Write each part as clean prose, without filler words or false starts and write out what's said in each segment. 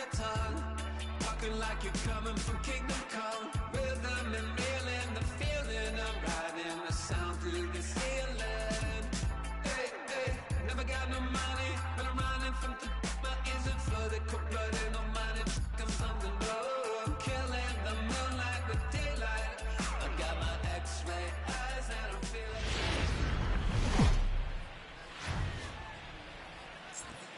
your tongue, talking like you're coming from Kingdom Come. Rhythm and reeling, the feeling of riding the sound through the ceiling. Hey, hey, never got no money, but I'm running from the my isn't flooded, cold-blooded, no money, I'm something low. I'm killing the moonlight with daylight. I got my X-ray eyes and I'm feeling.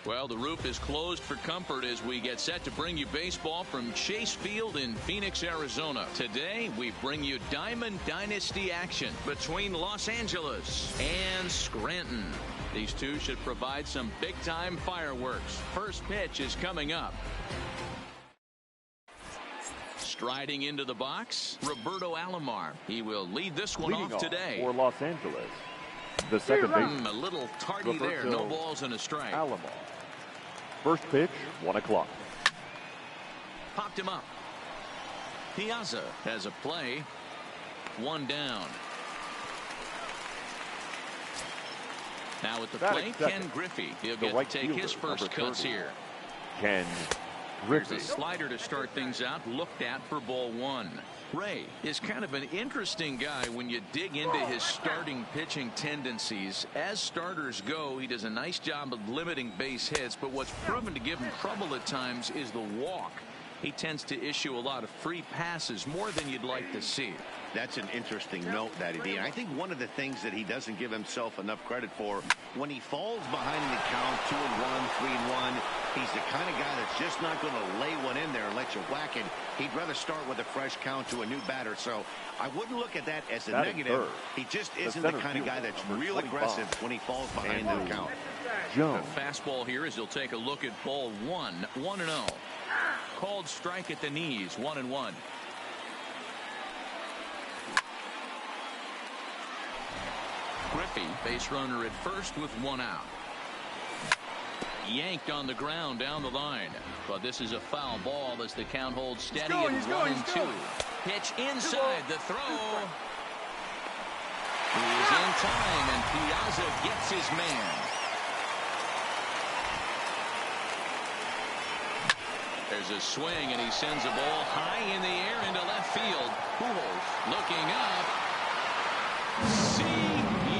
Well, the roof is closed for comfort as we get set to bring you baseball from Chase Field in Phoenix, Arizona. Today, we bring you Diamond Dynasty action between Los Angeles and Scranton. These two should provide some big-time fireworks. First pitch is coming up. Striding into the box, Roberto Alomar. He will lead this one off today. For Los Angeles, the second baseman. A little tardy there. No balls and a strike. Alomar. First pitch, 1 o'clock. Popped him up. Piazza has a play. One down. Now at the plate, Ken Griffey. He'll get to take his first cuts here. Ken Here's Griffey. a slider to start things out, looked at for ball one. Ray is kind of an interesting guy when you dig into his starting pitching tendencies. As starters go, he does a nice job of limiting base hits, but what's proven to give him trouble at times is the walk. He tends to issue a lot of free passes, more than you'd like to see. That's an interesting note, Matty D. And I think one of the things that he doesn't give himself enough credit for, when he falls behind in the count, 2-1, 3-1, he's the kind of guy that's just not going to lay one in there and let you whack it. He'd rather start with a fresh count to a new batter. So I wouldn't look at that as a negative. He just isn't the kind of guy that's real aggressive when he falls behind in the count. The fastball here as he'll take a look at ball one. 1-0. Called strike at the knees. 1-1. Griffey, base runner at first with one out. Yanked on the ground down the line. But this is a foul ball as the count holds steady at 1-2. Pitch inside the throw. He's in time, and Piazza gets his man. There's a swing, and he sends a ball high in the air into left field. Pujols looking up. See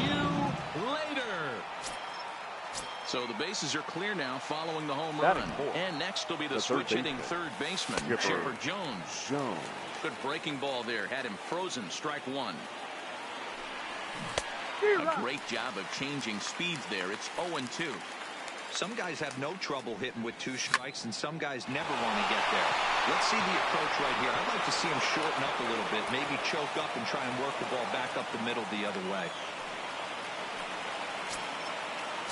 you later. So the bases are clear now following the home run. And next will be the switch-hitting third baseman, Chipper Jones. Good breaking ball there. Had him frozen. Strike one. A great job of changing speeds there. It's 0-2. Some guys have no trouble hitting with 2 strikes, and some guys never want to get there. Let's see the approach right here. I'd like to see him shorten up a little bit, maybe choke up and try and work the ball back up the middle the other way.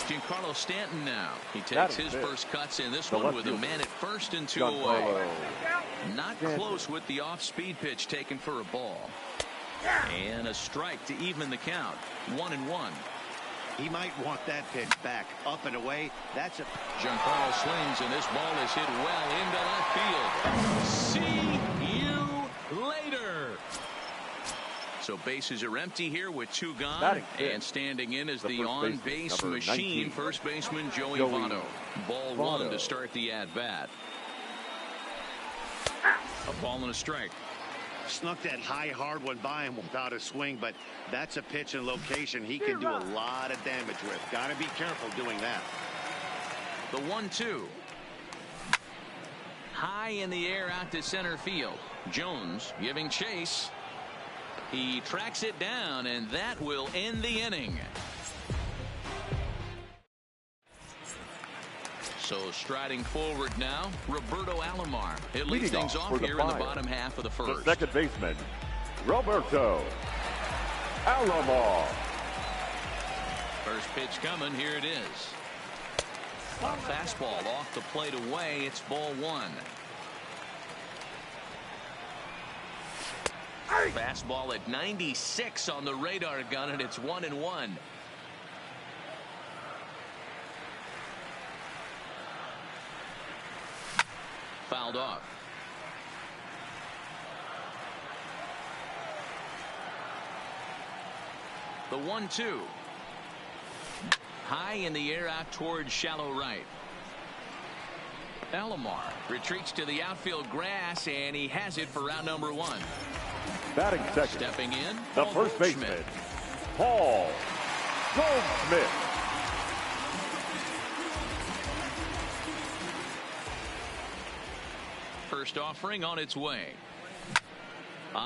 Giancarlo Stanton now. He takes his first cuts in this one with a man at first and 2 away. Not close with the off-speed pitch taken for a ball. And a strike to even the count. 1-1. He might want that pitch back, up and away. That's a... Giancarlo swings, and this ball is hit well into left field. See you later. So bases are empty here with 2 gone. And standing in is the on-base machine, first baseman Joey Votto. Ball 1 to start the at-bat. A ball and a strike. Snuck that high, hard one by him without a swing, but that's a pitch and location he can do a lot of damage with. Got to be careful doing that. The 1-2. High in the air out to center field. Jones giving chase. He tracks it down, and that will end the inning. So striding forward now, Roberto Alomar. He'll lead things off here in the bottom half of the first. The second baseman, Roberto Alomar. First pitch coming. Here it is. A fastball off the plate away. It's ball 1. Fastball at 96 on the radar gun, and it's 1-1. Fouled off. The 1-2. High in the air out towards shallow right. Alomar retreats to the outfield grass, and he has it for out number 1. Batting second. Stepping in, The Paul first baseman, Paul Goldschmidt. First offering on its way.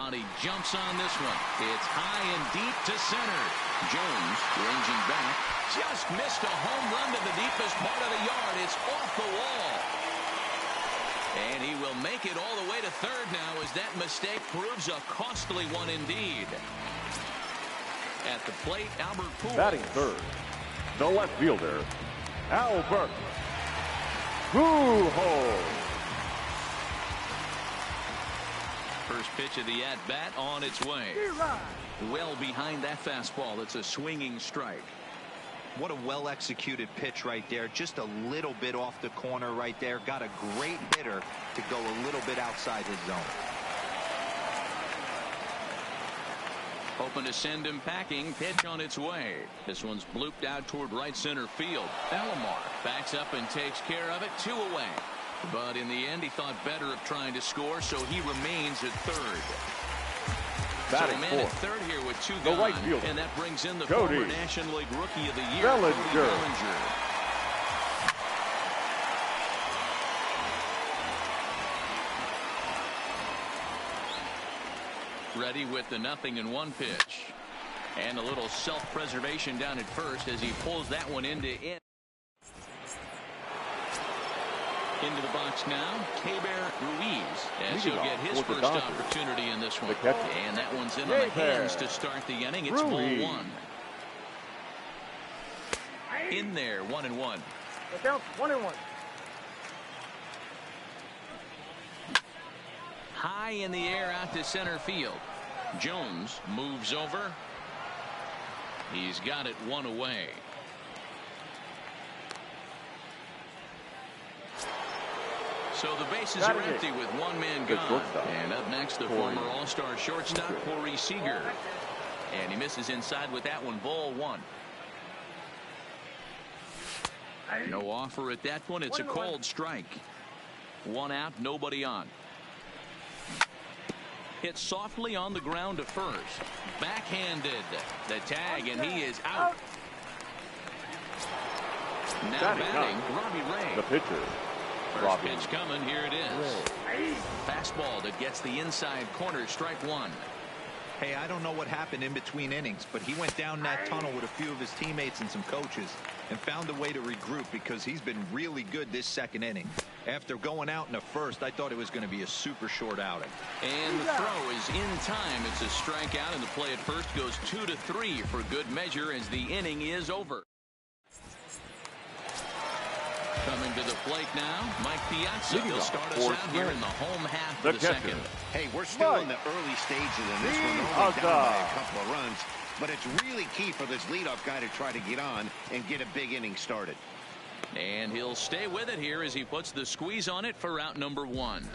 He jumps on this one. It's high and deep to center. Jones ranging back. Just missed a home run to the deepest part of the yard. It's off the wall. And he will make it all the way to third now as that mistake proves a costly one indeed. At the plate, Albert Pujols. Batting third, the left fielder, Albert Pujols. First pitch of the at-bat on its way. Well behind that fastball. It's a swinging strike. What a well-executed pitch right there. Just a little bit off the corner right there. Got a great hitter to go a little bit outside his zone. Hoping to send him packing. Pitch on its way. This one's blooped out toward right center field. Alomar backs up and takes care of it. 2 away. But in the end, he thought better of trying to score, so he remains at third. Batting so a man fourth, at third here with 2 the gone, right fielder, and that brings in the Cody former National League Rookie of the Year, Bellinger. Cody Bellinger. Ready with the 0-1 pitch. And a little self-preservation down at first as he pulls that one into the box now, Keber Ruiz, as he'll get his first opportunity in this one. And that one's in on the hands to start the inning. It's ball 1. In there, 1-1. Look out, 1-1. High in the air out to center field. Jones moves over. He's got it 1 away. So the bases are empty with 1 man gone. And up next, the former All-Star shortstop, Corey Seager. And he misses inside with that one, ball 1. No offer at that one. It's a cold strike. 1 out, nobody on. Hit softly on the ground to first. Backhanded. The tag, and he is out. Now batting, Robbie Ray. The pitcher, First pitch coming. Here it is. Fastball that gets the inside corner. Strike 1. Hey, I don't know what happened in between innings, but he went down that tunnel with a few of his teammates and some coaches and found a way to regroup because he's been really good this second inning. After going out in the first, I thought it was going to be a super short outing. And the throw is in time. It's a strikeout, and the play at first goes 2-3 for good measure as the inning is over. Coming to the plate now, Mike Piazza. He'll start us out here in the home half of the second. Hey, we're still in the early stages of this one. Only down by a couple of runs. But it's really key for this leadoff guy to try to get on and get a big inning started. And he'll stay with it here as he puts the squeeze on it for out number 1.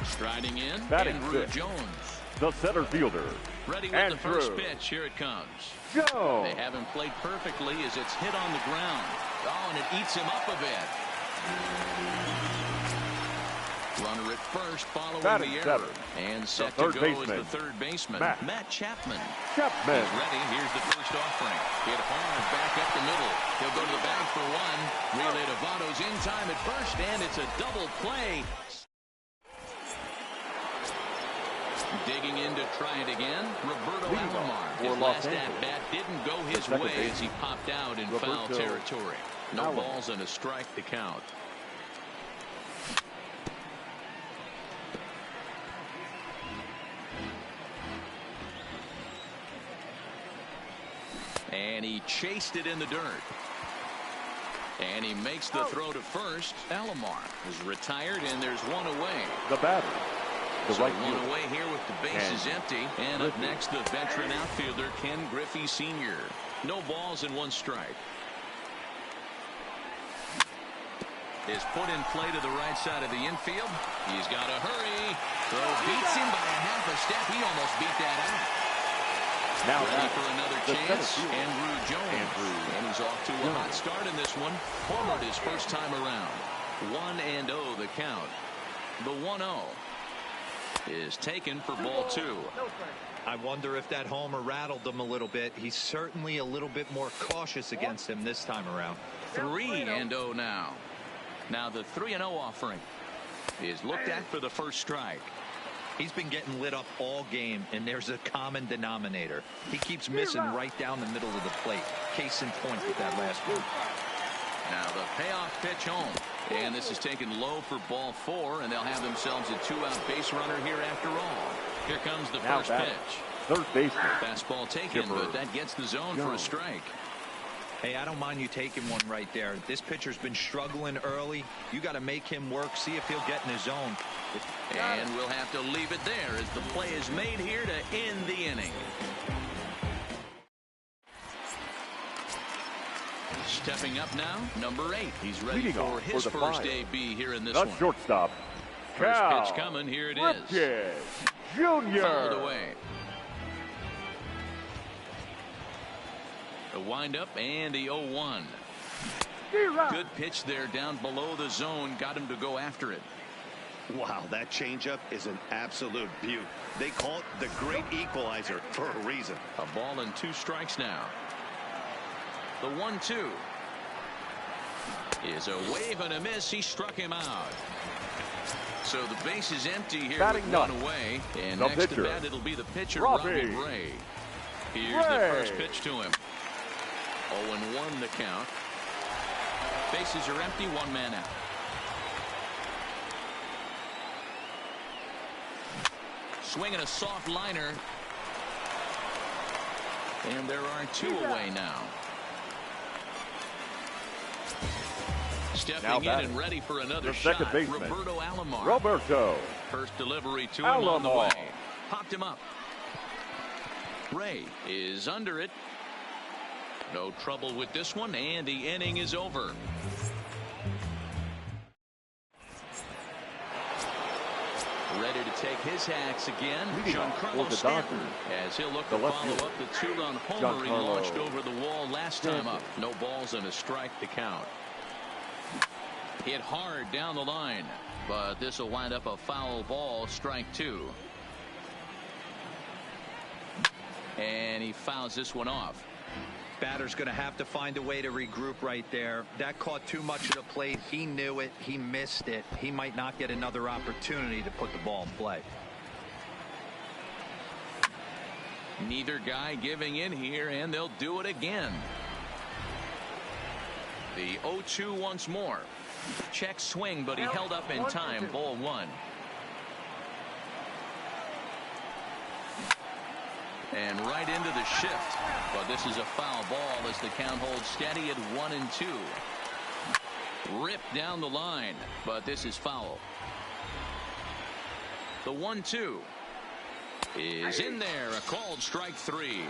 Striding in, Andrew Jones. The center fielder, ready with the first pitch. Here it comes. Jones. They have him played perfectly as it's hit on the ground. Oh, and it eats him up a bit. Runner at first following the error. And set to go is the third baseman, Matt Chapman. He's ready. Here's the first offering. Hit hard back up the middle. He'll go to the bag for 1. Relay to Votto's in time at first, and it's a double play. Digging in to try it again, Roberto Alomar. His last at-bat didn't go his way as he popped out in foul territory. No balls and a strike to count. And he chased it in the dirt. And he makes the throw to first. Alomar is retired, and there's 1 away. The batter. So 1 away here with the bases empty. And up next, the veteran outfielder, Ken Griffey Sr. No balls and 1 strike. Is put in play to the right side of the infield. He's got to hurry. Throw beats him by a half a step. He almost beat that out. Now ready for another chance, Andrew Jones. And he's off to a hot start in this one. Homered his first time around. 1-0 the count. The 1-0 is taken for ball 2. I wonder if that homer rattled him a little bit. He's certainly a little bit more cautious against him this time around. 3-0 now. Now the 3-0 offering is looked at for the first strike. He's been getting lit up all game, and there's a common denominator. He keeps missing right down the middle of the plate. Case in point with that last one. Now the payoff pitch home. And this is taken low for ball 4, and they'll have themselves a 2-out base runner here after all. Here comes the first pitch. Third baseman. Fastball taken, but that gets the zone for a strike. Hey, I don't mind you taking one right there. This pitcher's been struggling early. You got to make him work, see if he'll get in his zone. And we'll have to leave it there as the play is made here to end the inning. Stepping up now, number 8. He's ready Leading for his the first final. AB here in this The one. shortstop. First Cal pitch coming. Here it is. Ripken Jr. Fouled away. The windup and the 0-1. Good pitch there down below the zone. Got him to go after it. Wow, that changeup is an absolute beaut. They call it the great equalizer for a reason. A ball and 2 strikes now. The 1-2 is a wave and a miss. He struck him out. So the base is empty here Batting with 1 ninth. away. And The next pitcher, to bat, it'll be the pitcher, Robbie Robbie Ray. Here's the first pitch to him. 0-1 the count. Bases are empty. 1 man out. Swinging a soft liner. And there are 2 away now. Stepping in and ready for another shot. Roberto Alomar. Roberto. First delivery to him on the way. Popped him up. Ray is under it. No trouble with this one, and the inning is over. Ready to take his hacks again. Giancarlo Stanton, as he'll look to follow up the 2-run homer he launched over the wall last time up. No balls and a strike to count. Hit hard down the line, but this will wind up a foul ball. Strike 2. And he fouls this one off. Batter's going to have to find a way to regroup right there. That caught too much of the plate. He knew it. He missed it. He might not get another opportunity to put the ball in play. Neither guy giving in here, and they'll do it again. The 0-2 once more. Check swing, but he held up in time. Ball 1. And right into the shift. But this is a foul ball as the count holds steady at 1-2. Ripped down the line, but this is foul. The 1-2 is in there. A called strike 3.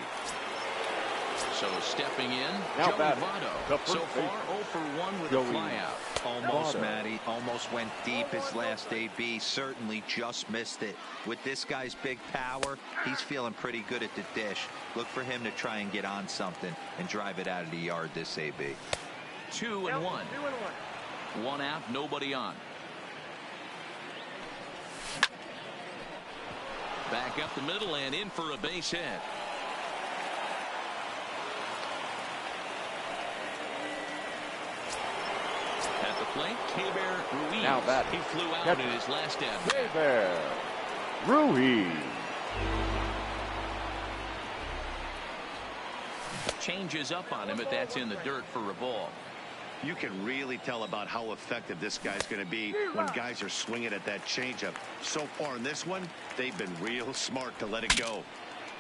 So stepping in, Joey Votto. So far 0 for 1 with a flyout. Almost, Matty. Almost went deep his last AB. Certainly just missed it. With this guy's big power, he's feeling pretty good at the dish. Look for him to try and get on something and drive it out of the yard this AB. 2-1. 1 out, nobody on. Back up the middle and in for a base hit. At the plate, Keibert Ruiz. Now batting. He flew out in his last at-bat. Keibert Ruiz. Changes up on him, but that's in the dirt for a ball. You can really tell about how effective this guy's going to be when guys are swinging at that changeup. So far in this one, they've been real smart to let it go.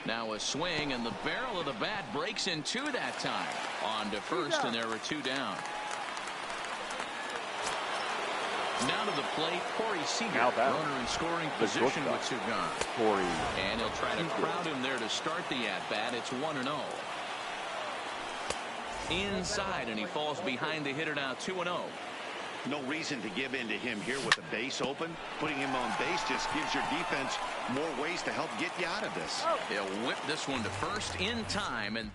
Now a swing, and the barrel of the bat breaks in 2 that time. On to first, and there are 2 down. Now to the plate, Corey Seager, runner in scoring position with 2 gone. And he'll try to crowd him there to start the at-bat. It's 1-0. Inside, and he falls behind the hitter now. 2-0. No reason to give in to him here with the base open. Putting him on base just gives your defense more ways to help get you out of this. He'll whip this one to first in time, and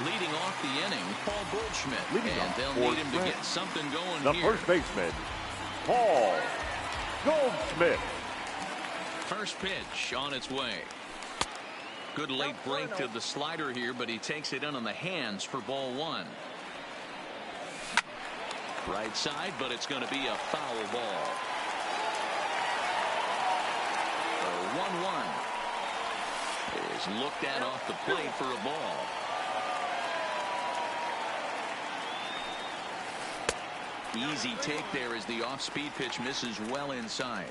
Leading off the inning, Paul Goldschmidt. Leading And off they'll for need him to Brent, get something going the here. first baseman, Paul Goldschmidt. First pitch on its way. Good late break to the slider here, but he takes it in on the hands for ball one. Right side, but it's going to be a foul ball. 1-1 is looked at off the plate for a ball. Easy take there as the off-speed pitch misses well inside.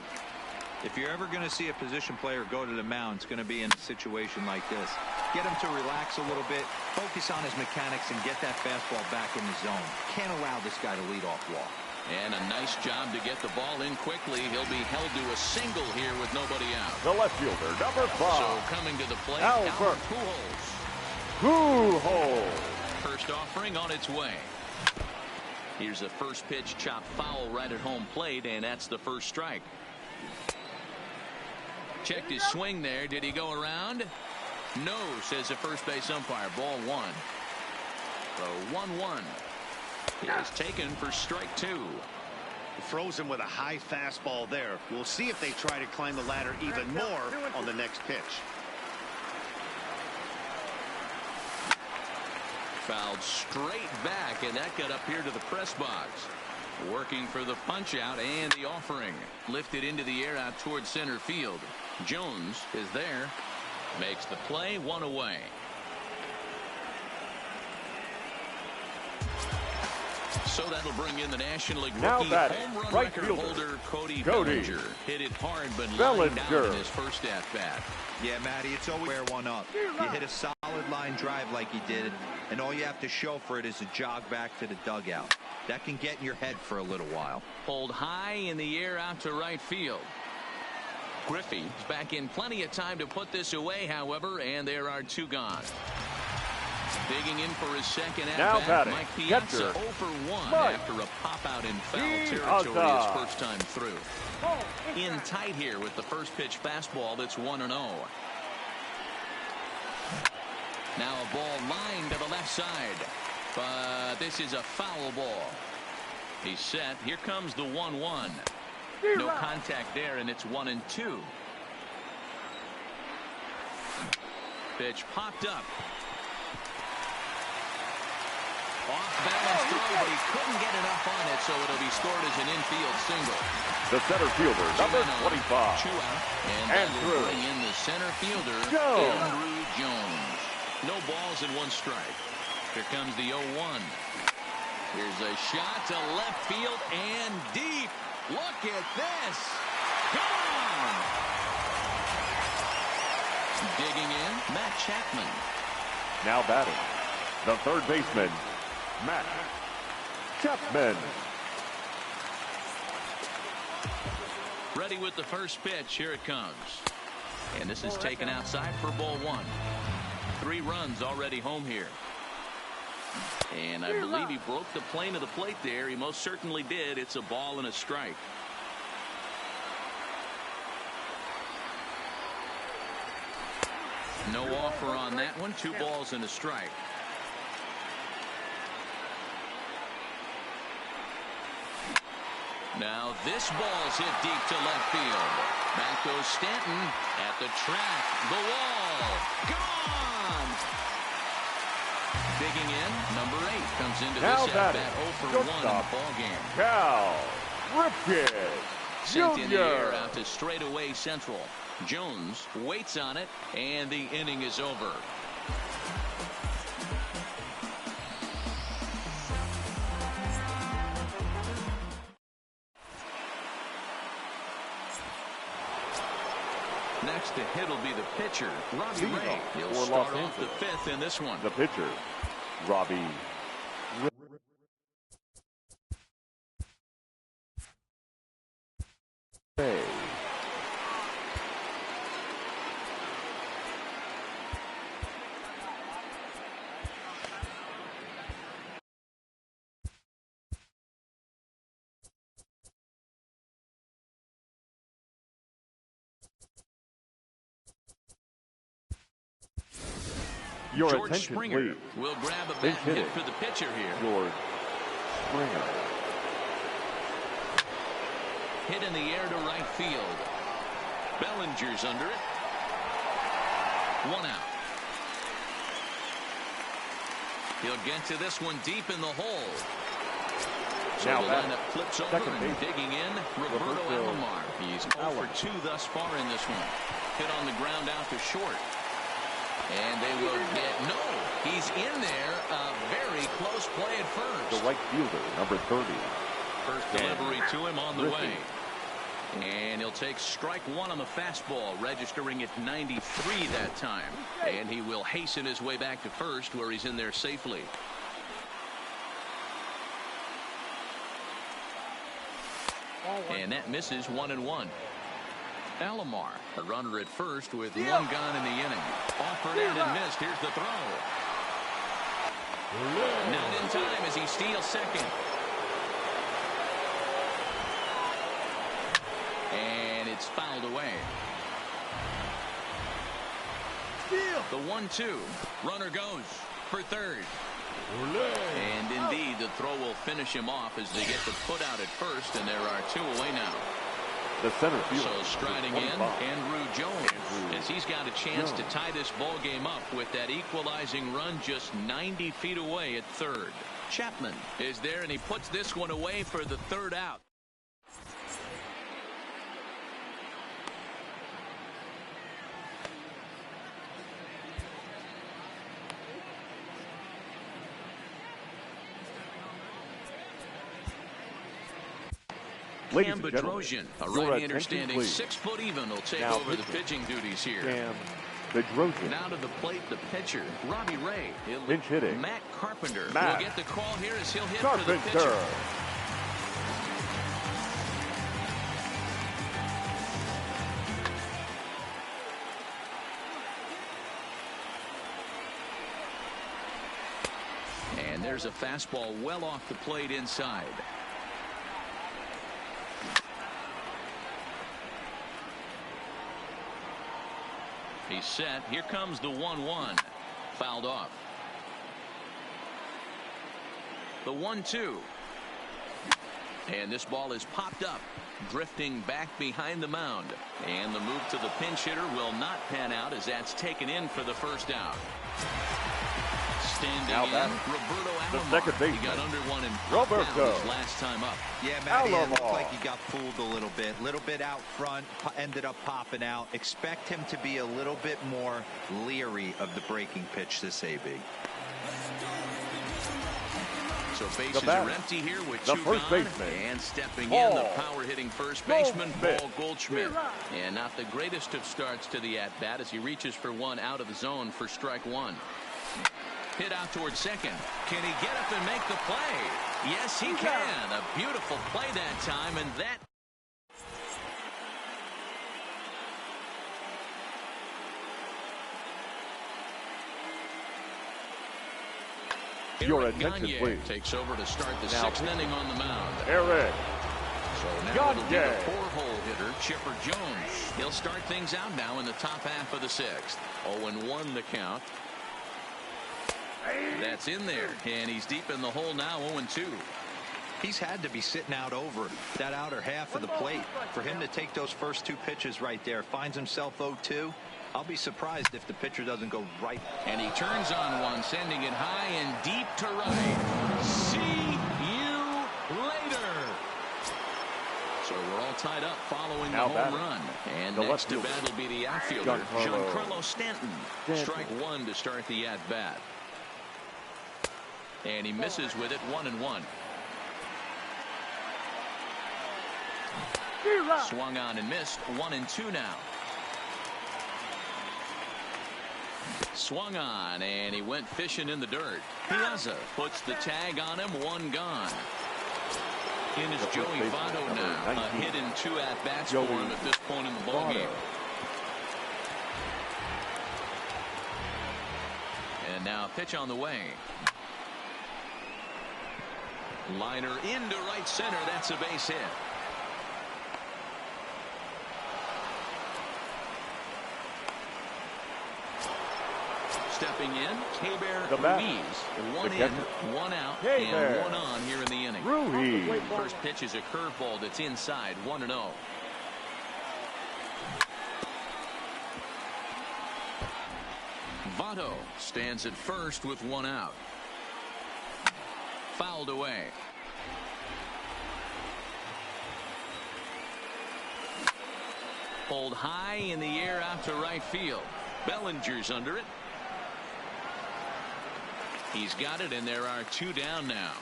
If you're ever going to see a position player go to the mound, it's going to be in a situation like this. Get him to relax a little bit, focus on his mechanics, and get that fastball back in the zone. Can't allow this guy to lead off walk. And a nice job to get the ball in quickly. He'll be held to a single here with nobody out. The left fielder, number 5. So coming to the plate, Albert Pujols. Pujols. First offering on its way. Here's a first pitch chop foul right at home plate, and that's the first strike. Checked his swing there. Did he go around? No, says the first base umpire. Ball one. The 1-1 is taken for strike 2. Throws him with a high fastball there. We'll see if they try to climb the ladder even more on the next pitch. Fouled straight back, and that got up here to the press box. Working for the punch out and the offering. Lifted into the air out towards center field. Jones is there. Makes the play, 1 away. So that'll bring in the National League Now rookie batting, home run right record fielder, holder Cody Cody Bellinger. Hit it hard, but Bellinger. lined down in his first at bat. Yeah, Matty, it's always wear one up. You hit a solid line drive like he did, and all you have to show for it is a jog back to the dugout. That can get in your head for a little while. Pulled high in the air out to right field. Griffey's back in plenty of time to put this away, however, and there are 2 gone. Digging in for his second at bat, Mike Piazza 0 for 1 after a pop-out in foul territory his first time through. In tight here with the first pitch fastball that's 1-0. Now a ball lined to the left side, but this is a foul ball. He's set. Here comes the 1-1. No contact there, and it's 1-2. Pitch popped up. Off balance throw, but he couldn't get enough on it, so it'll be scored as an infield single. The center fielder, number 25. 2 out, and that will bring in the center fielder, Jones. Andrew Jones. No balls and 1 strike. Here comes the 0-1. Here's a shot to left field and deep. Look at this. Gone. Digging in, Matt Chapman. Now batting, the third baseman, Matt Chapman. Ready with the first pitch. Here it comes. And this is taken outside for ball 1. 3 runs already home here. And I believe he broke the plane of the plate there. He most certainly did. It's a ball and a strike. No offer on that one. 2 balls and a strike. Now this ball's hit deep to left field. Back goes Stanton at the track. The wall. Gone. Digging in, number 8 comes into Now this at bat 0 for 1 in the ball game. Cal Ripken Sent in the air Jr. out to straightaway central. Jones waits on it, and the inning is over. Next to hit will be the pitcher, Robbie Ray. He'll for start Los off the Angeles. 5th in this one. The pitcher, Robbie Ray. Your George attention, Springer please. will grab a Base bat hit hitting. for the pitcher here. George Springer. Hit in the air to right field. Bellinger's under it. 1 out. He'll get to this one deep in the hole. So Now the back. lineup flips over Second and base. digging in. Roberto Alomar. He's 0 for 2 thus far in this one. Hit on the ground out to short. And they will get no. He's in there. A very close play at first. The right fielder, number 30. First delivery to him on the way. And he'll take strike 1 on the fastball, registering at 93 that time. And he will hasten his way back to first, where he's in there safely. And that misses 1-1. Alomar, a runner at first with 1 gone in the inning. Offered and missed. Here's the throw. Not in time as he steals second. And it's fouled away. The 1-2. Runner goes for third. And indeed, the throw will finish him off as they get the put out at first, and there are 2 away now. The center fielder. So striding in, Andrew Jones, as he's got a chance to tie this ball game up with that equalizing run just 90 feet away at third. Chapman is there, and he puts this one away for the 3rd out. Cam Bedrosian, a right-hander standing 6 foot even, will take now over the pitching duties here. Cam Bedrosian. Now to the plate, the pitcher, Robbie Ray. Pinch hitting. Matt Carpenter Matt will get the call here as he'll hit Carpenter. for the pitcher. And there's a fastball well off the plate inside. He's set. Here comes the 1-1. Fouled off. The 1-2. And this ball is popped up, drifting back behind the mound. And the move to the pinch hitter will not pan out as that's taken in for the 1st out. Standing now in, Roberto Alomar. The second baseman. He got under one and Roberto. his last time up. Yeah, Matty, it looked like he got fooled a little bit out front, ended up popping out. Expect him to be a little bit more leery of the breaking pitch this AB. So bases are empty here with 2 first gone. baseman. And stepping Paul. in, the power-hitting first baseman, Goldschmidt. Paul Goldschmidt. And not the greatest of starts to the at-bat as he reaches for 1 out of the zone for strike 1. Hit out towards second. Can he get up and make the play? Yes, he can. A beautiful play that time, and that... Your Eric attention, Gagne please. takes over to start the Now 6th inning on the mound. Eric. So now it'll be the 4-hole hitter, Chipper Jones. He'll start things out now in the top half of the 6th. 0-1 the count. That's in there, and he's deep in the hole now, 0-2. He's had to be sitting out over that outer half of the plate. For him to take those first 2 pitches right there, finds himself 0-2. I'll be surprised if the pitcher doesn't go right. And he turns on one, sending it high and deep to right. See you later. So we're all tied up following the home run. And next to bat will be the outfielder, Giancarlo Stanton. Strike 1 to start the at-bat. And he misses with it, 1-1. Swung on and missed, 1-2 now. Swung on, and he went fishing in the dirt. Piazza puts the tag on him, 1 gone. In is Joey Votto now. A hit in 2 at-bats for him at this point in the ballgame. And now pitch on the way. Liner into right center. That's a base hit. Stepping in, The bat. Ruiz. One The in, catcher. one out, K-Bear. and one on here in the inning. Ruiz. First pitch is a curveball that's inside, 1-0. Votto stands at first with one out. Fouled away. Pulled high in the air out to right field. Bellinger's under it. He's got it, and there are two down now.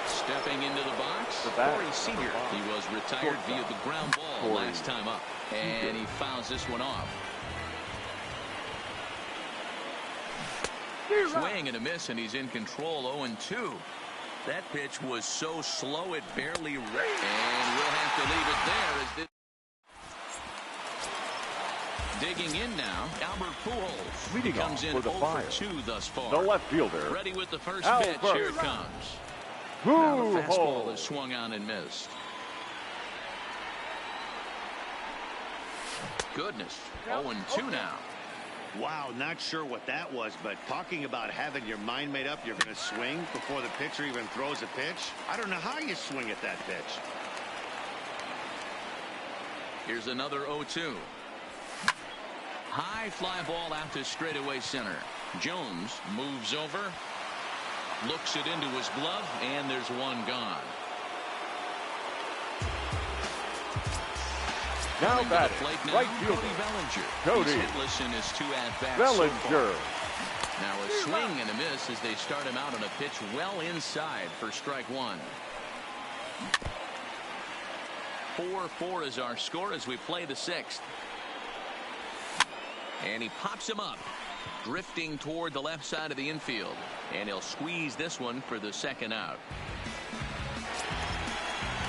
Stepping into the box, Corey Seager. He was retired via the ground ball last time up, and he fouls this one off. Swing and a miss, and he's in control. 0-2. That pitch was so slow it barely and we'll have to leave it there. As digging in now, Albert Pujols. Leading comes off in for the 0-2 thus far. The left fielder. Ready with the first Albert. pitch. Here it comes. Now the fastball Pujols. is swung on and missed. Goodness. 0-2 now. Wow, not sure what that was, but talking about having your mind made up, you're going to swing before the pitcher even throws a pitch. I don't know how you swing at that pitch. Here's another 0-2. High fly ball out to straightaway center. Jones moves over, looks it into his glove, and there's one gone. Now batting, right Cody fielder. Bellinger. Cody. He's hitless in his two at-bats Bellinger. so far. Now a swing and a miss as they start him out on a pitch well inside for strike one. 4-4 is our score as we play the sixth. And he pops him up, drifting toward the left side of the infield. And he'll squeeze this one for the second out.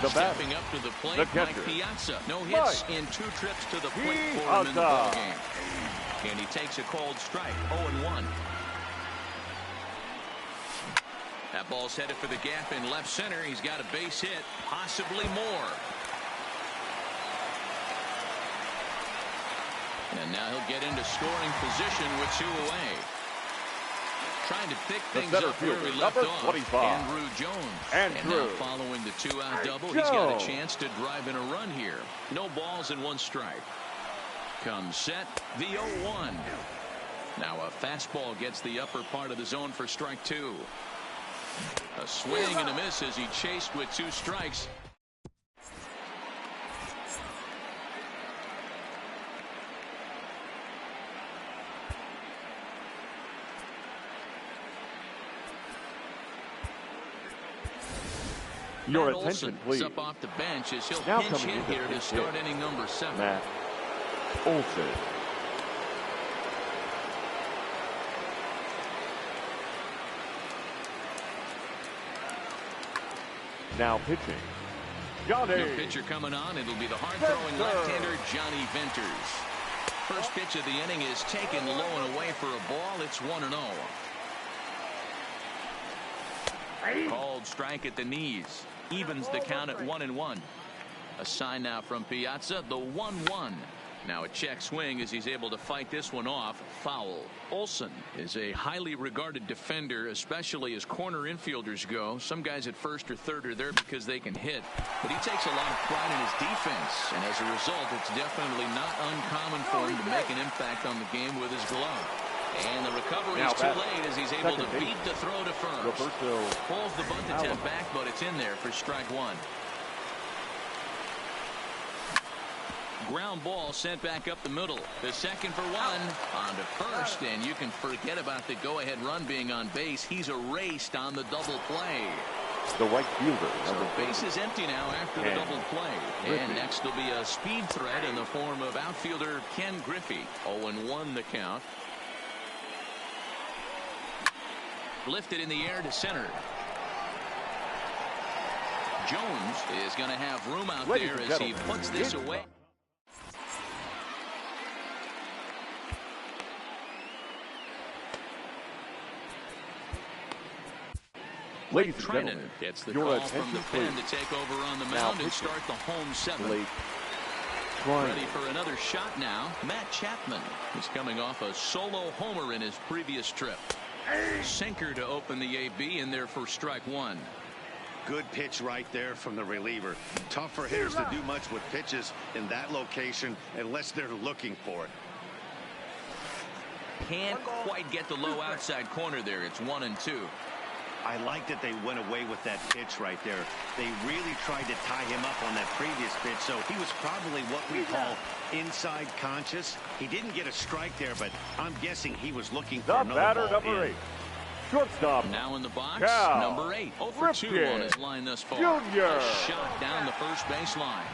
The Stepping up to the plate, Mike Piazza. No hits in 2 trips to the plate for him in the ballgame. And he takes a cold strike, 0-1. That ball's headed for the gap in left center. He's got a base hit, possibly more. And now he'll get into scoring position with 2 away. Trying to pick things up where we left off. 25. Andrew Jones. And now following the 2-out double, he's got a chance to drive in a run here. No balls and 1 strike. Comes set, the 0-1. Now a fastball gets the upper part of the zone for strike 2. A swing and a miss as he chased with 2 strikes. Your Matt attention, Olson please. Up off the bench as he'll Now pinch coming hit into here to pinch start hit. inning number 7. Matt Olson. Now pitching, Johnny. New pitcher coming on. It'll be the hard-throwing left-hander Johnny Venters. First pitch of the inning is taken low and away for a ball. It's 1-0. Called strike at the knees. Evens the count at 1-1. A sign now from Piazza, the 1-1. Now a check swing as he's able to fight this one off. Foul. Olson is a highly regarded defender, especially as corner infielders go. Some guys at first or third are there because they can hit, but he takes a lot of pride in his defense, and as a result, it's definitely not uncommon for him to make an impact on the game with his glove. And the recovery is too late as he's able to beat the throw to first. Pulls the bunt attempt back, but it's in there for strike 1. Ground ball sent back up the middle. The second for 1 on to first, and you can forget about the go-ahead run being on base. He's erased on the double play. The right fielder. So base is empty now after the double play. And next will be a speed threat in the form of outfielder Ken Griffey. 0-1 the count. Lifted in the air to center. Jones is going to have room out there as he puts this away. Ladies and Trinan gentlemen, gets the your call attention, from the pen please. to take over on the mound and start the home 7. Swing. Ready for another shot now. Matt Chapman is coming off a solo homer in his previous trip. Sinker to open the AB in there for strike one. Good pitch right there from the reliever. Tough for hitters to do much with pitches in that location unless they're looking for it. Can't quite get the low outside corner there. It's 1-2. I like that they went away with that pitch right there. They really tried to tie him up on that previous pitch, so he was probably what we call inside conscious. He didn't get a strike there, but I'm guessing he was looking for The another batter, ball number in. 8. Shortstop. Now in the box, Cal number 8. 0 for 2 on his line thus far. Jr. A shot down the first baseline.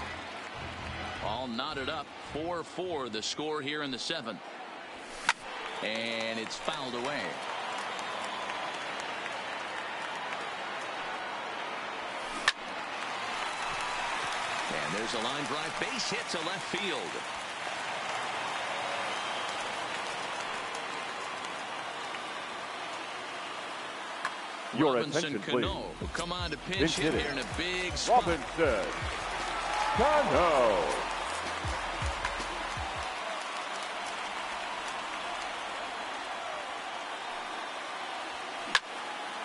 All knotted up. 4-4 the score here in the 7th. And it's fouled away. And there's a line drive. Base hit to left field. Your Robinson attention, Cano please. come on to pinch Pinch hit hitting. here in a big spot. Robinson Cano.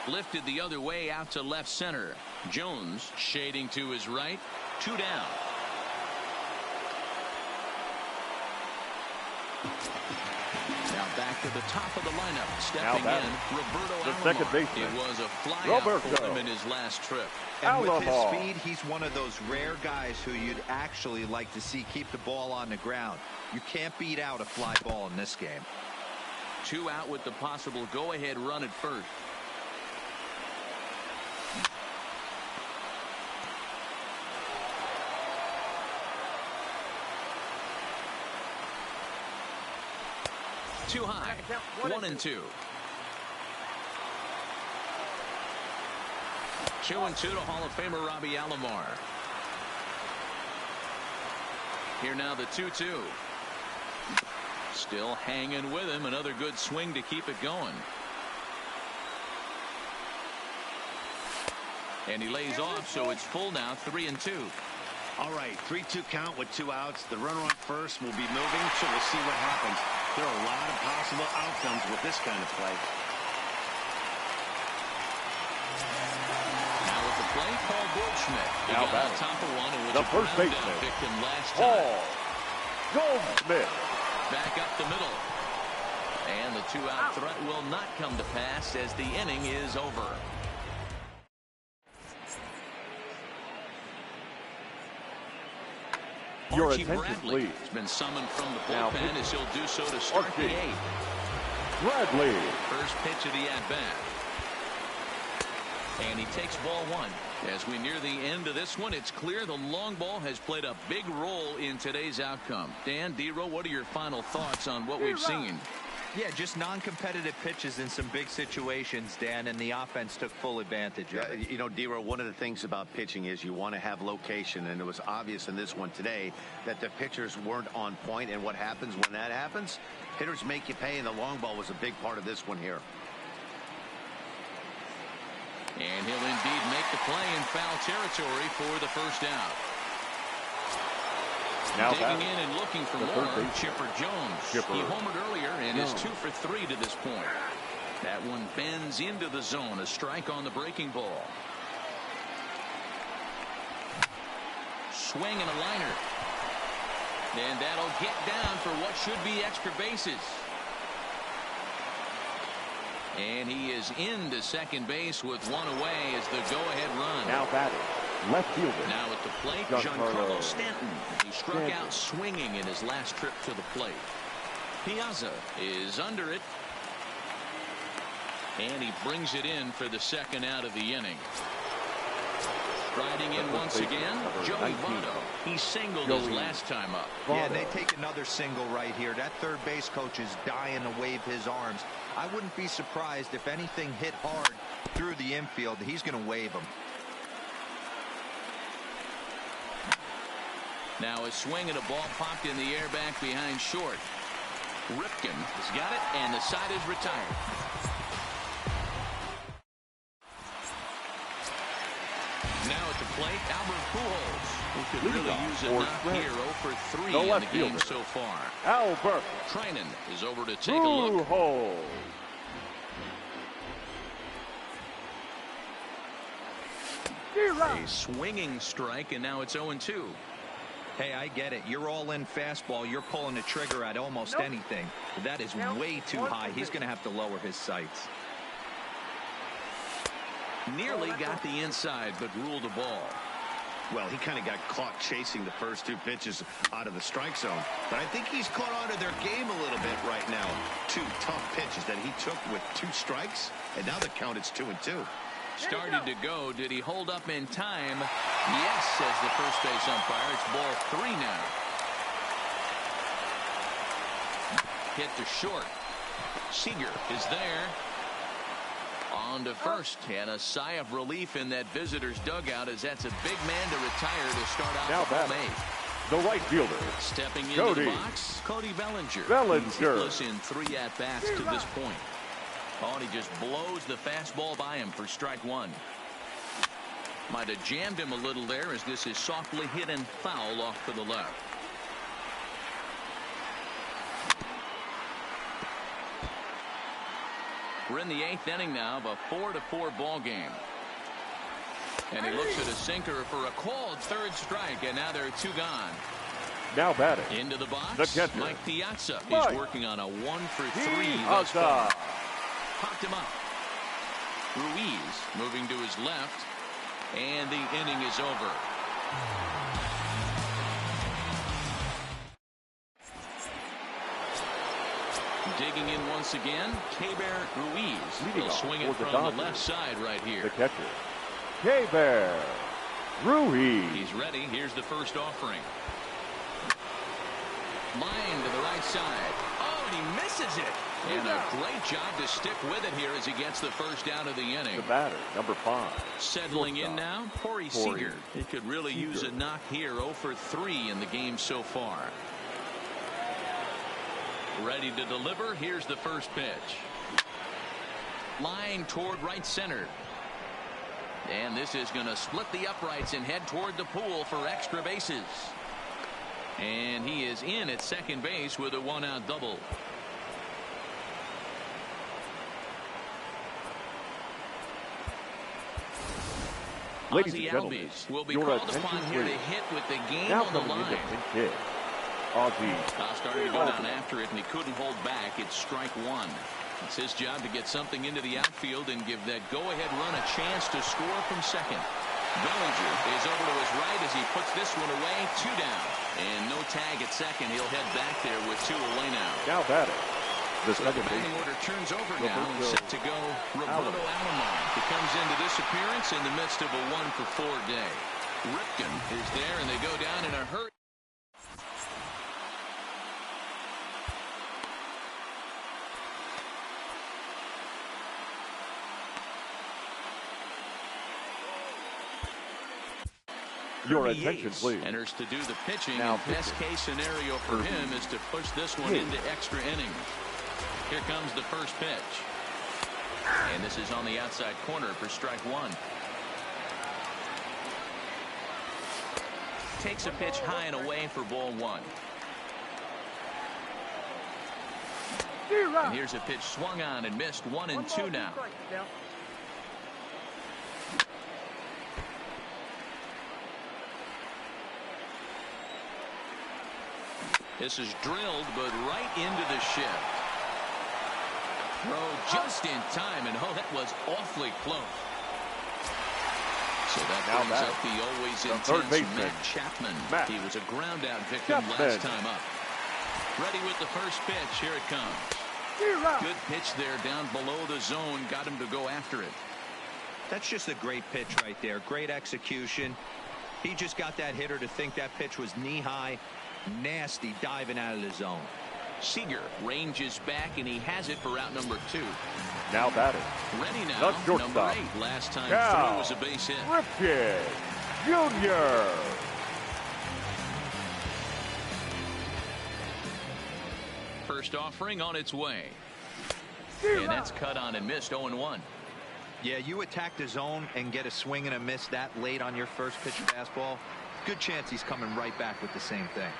Lifted the other way out to left center. Jones shading to his right. 2 down. Now back to the top of the lineup. Stepping in, Roberto the Alomar. second baseman. It was a flyout Roberto. for him in his last trip. And with his Alomar. speed, he's one of those rare guys who you'd actually like to see keep the ball on the ground. You can't beat out a fly ball in this game. 2 out with the possible go-ahead run at first. Too high. 1-2. 2-2 to Hall of Famer Robbie Alomar. Here now the 2-2. Still hanging with him. Another good swing to keep it going. And he lays off, so it's full now, 3-2. All right, 3-2 count with 2 outs. The runner on first will be moving, so we'll see what happens. There are a lot of possible outcomes with this kind of play. Now with the play, Paul Goldschmidt. He Now got on batting. top of one and was The a first ground down baseman. victim last time. Paul Goldschmidt. Back up the middle. And the 2-out threat will not come to pass as the inning is over. Your Archie attention, Bradley please. has been summoned from the Now bullpen pitching. as he'll do so to start the Archie 8th. Bradley. First pitch of the at-bat. And he takes ball 1. As we near the end of this one, it's clear the long ball has played a big role in today's outcome. Dan, D-Row, what are your final thoughts on what we've seen? Yeah, just non-competitive pitches in some big situations, Dan, and the offense took full advantage of it. You know, D-Row, one of the things about pitching is you want to have location, and it was obvious in this one today that the pitchers weren't on point, and what happens when that happens? Hitters make you pay, and the long ball was a big part of this one here. And he'll indeed make the play in foul territory for the first out. Now Digging batting. in and looking for The more, third baseman. Chipper Jones. Chipper He homered earlier and is Jones. 2 for 3 to this point. That one bends into the zone. A strike on the breaking ball. Swing and a liner. And that'll get down for what should be extra bases. And he is into second base with one away as the go-ahead run. Now batting. Left fielder. Now at the plate, Giancarlo Stanton. He struck out swinging in his last trip to the plate. Piazza is under it. And he brings it in for the second out of the inning. Striding in once again, Joey Votto. He singled his last time up. Yeah, they take another single right here. That third base coach is dying to wave his arms. I wouldn't be surprised if anything hit hard through the infield. He's going to wave them. Now a swing and a ball popped in the air back behind short. Ripken has got it, and the side is retired. Now at the plate, Albert Pujols, who could Leading really off use a for knock Trent. here. 0 for 3 The in the left game fielder. so far. Albert Trinan is over to take a look. Pujols. A swinging strike, and now it's 0-2. Hey, I get it. You're all in fastball. You're pulling the trigger at almost anything. That is way too high. He's going to have to lower his sights. Nearly got the inside, but ruled the ball. Well, he kind of got caught chasing the first 2 pitches out of the strike zone. But I think he's caught on to their game a little bit right now. 2 tough pitches that he took with 2 strikes, and now the count is 2-2. Started to go. Did he hold up in time? Yes, says the first base umpire. It's ball 3 now. Hit to short. Seager is there. On to first, and a sigh of relief in that visitor's dugout, as that's a big man to retire to start out Now the home batting, 8th. the right fielder. Stepping into Cody. the box, Cody Bellinger. Bellinger. He's hitless in 3 at-bats to this point. Oh, and he just blows the fastball by him for strike 1. Might have jammed him a little there, as this is softly hit and foul off to the left. We're in the 8th inning now of a 4-4 ball game. And he looks at a sinker for a called 3rd strike, and now there are 2 gone. Now batting, Into the box, the catcher. Mike Piazza. Mike He's working on a 1 for 3 thus Piazza. far. Popped him up. Ruiz moving to his left, and the inning is over. Digging in once again, Keber Ruiz. Leading He'll off swing it for the from the Dodgers. left side right here. The catcher, Keber Ruiz. He's ready. Here's the first offering. Line to the right side. Oh, and he misses it. And a great job to stick with it here as he gets the first down of the inning. The batter, number 5. Settling in now, Corey Seager. He could really Seager. use a knock here. 0 for 3 in the game so far. Ready to deliver. Here's the first pitch. Line toward right center. And this is going to split the uprights and head toward the pool for extra bases. And he is in at second base with a 1-out double. Ladies Ozzie and gentlemen, Albies will be your called attention upon here to please. hit with the game Now on the coming into line. pinch hit, Ozzie. Starting to go down after it, and he couldn't hold back. It's strike 1. It's his job to get something into the outfield and give that go-ahead run a chance to score from second. Bellinger is over to his right as he puts this one away. 2 down. And no tag at second. He'll head back there with 2 away now. Now batting, the So the second batting base. order turns over Roberto now and set to go Roberto Alomar. He comes into this appearance in the midst of a 1 for 4 day. Ripken is there, and they go down in a hurry. Your Kirby attention, Yates please. enters to do the pitching. Now And best pitching. case scenario for Kirby him is to push this one Yates. into extra innings. Here comes the first pitch. And this is on the outside corner for strike 1. Takes a pitch high and away for ball 1. And here's a pitch swung on and missed. 1-2 now. This is drilled, but right into the shift. Throw just in time, and oh, that was awfully close. So that Now brings back. up the always The third intense baseman, Matt Chapman. Matt He was a ground out victim Chapman. last time up. Ready with the first pitch. Here it comes. Good pitch there down below the zone. Got him to go after it. That's just a great pitch right there. Great execution. He just got that hitter to think that pitch was knee-high. Nasty diving out of the zone. Seager ranges back, and he has it for out number 2. Now batting, Ready now, the shortstop, number 8. Last time Cal through was a base hit. Ripken Jr. First offering on its way. And that's cut on and missed. 0-1. Yeah, you attack the zone and get a swing and a miss that late on your first pitch fastball. Good chance he's coming right back with the same thing.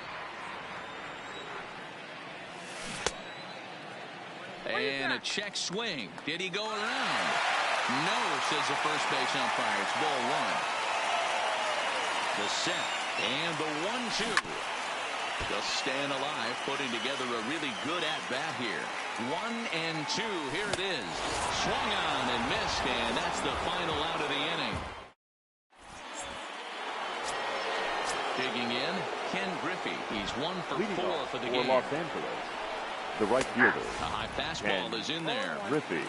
And a check swing. Did he go around? No, says the first base umpire. It's ball one. The set and the 1-2. Just staying alive, putting together a really good at-bat here. 1-2. Here it is. Swung on and missed, and that's the final out of the inning. Digging in, Ken Griffey. He's 1 for 4 for the game. Los Angeles, the right fielder. A high fastball is in there. Griffey.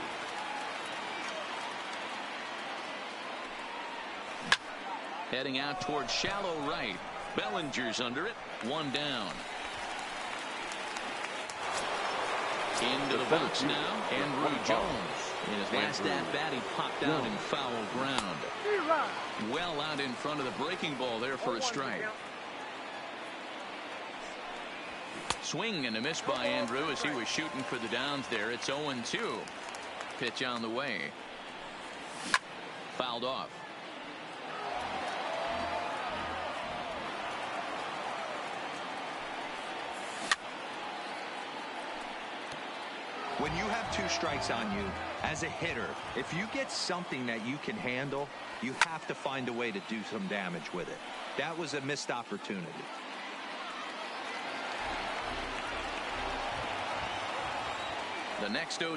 Heading out towards shallow right. Bellinger's under it. 1 down. Into the box now. Andrew Jones. In his last at-bat, he popped out in foul ground. Well out in front of the breaking ball there for a strike. Swing and a miss by Andrew as he was shooting for the downs there. It's 0-2. Pitch on the way. Fouled off. When you have 2 strikes on you, as a hitter, if you get something that you can handle, you have to find a way to do some damage with it. That was a missed opportunity. The next 0-2.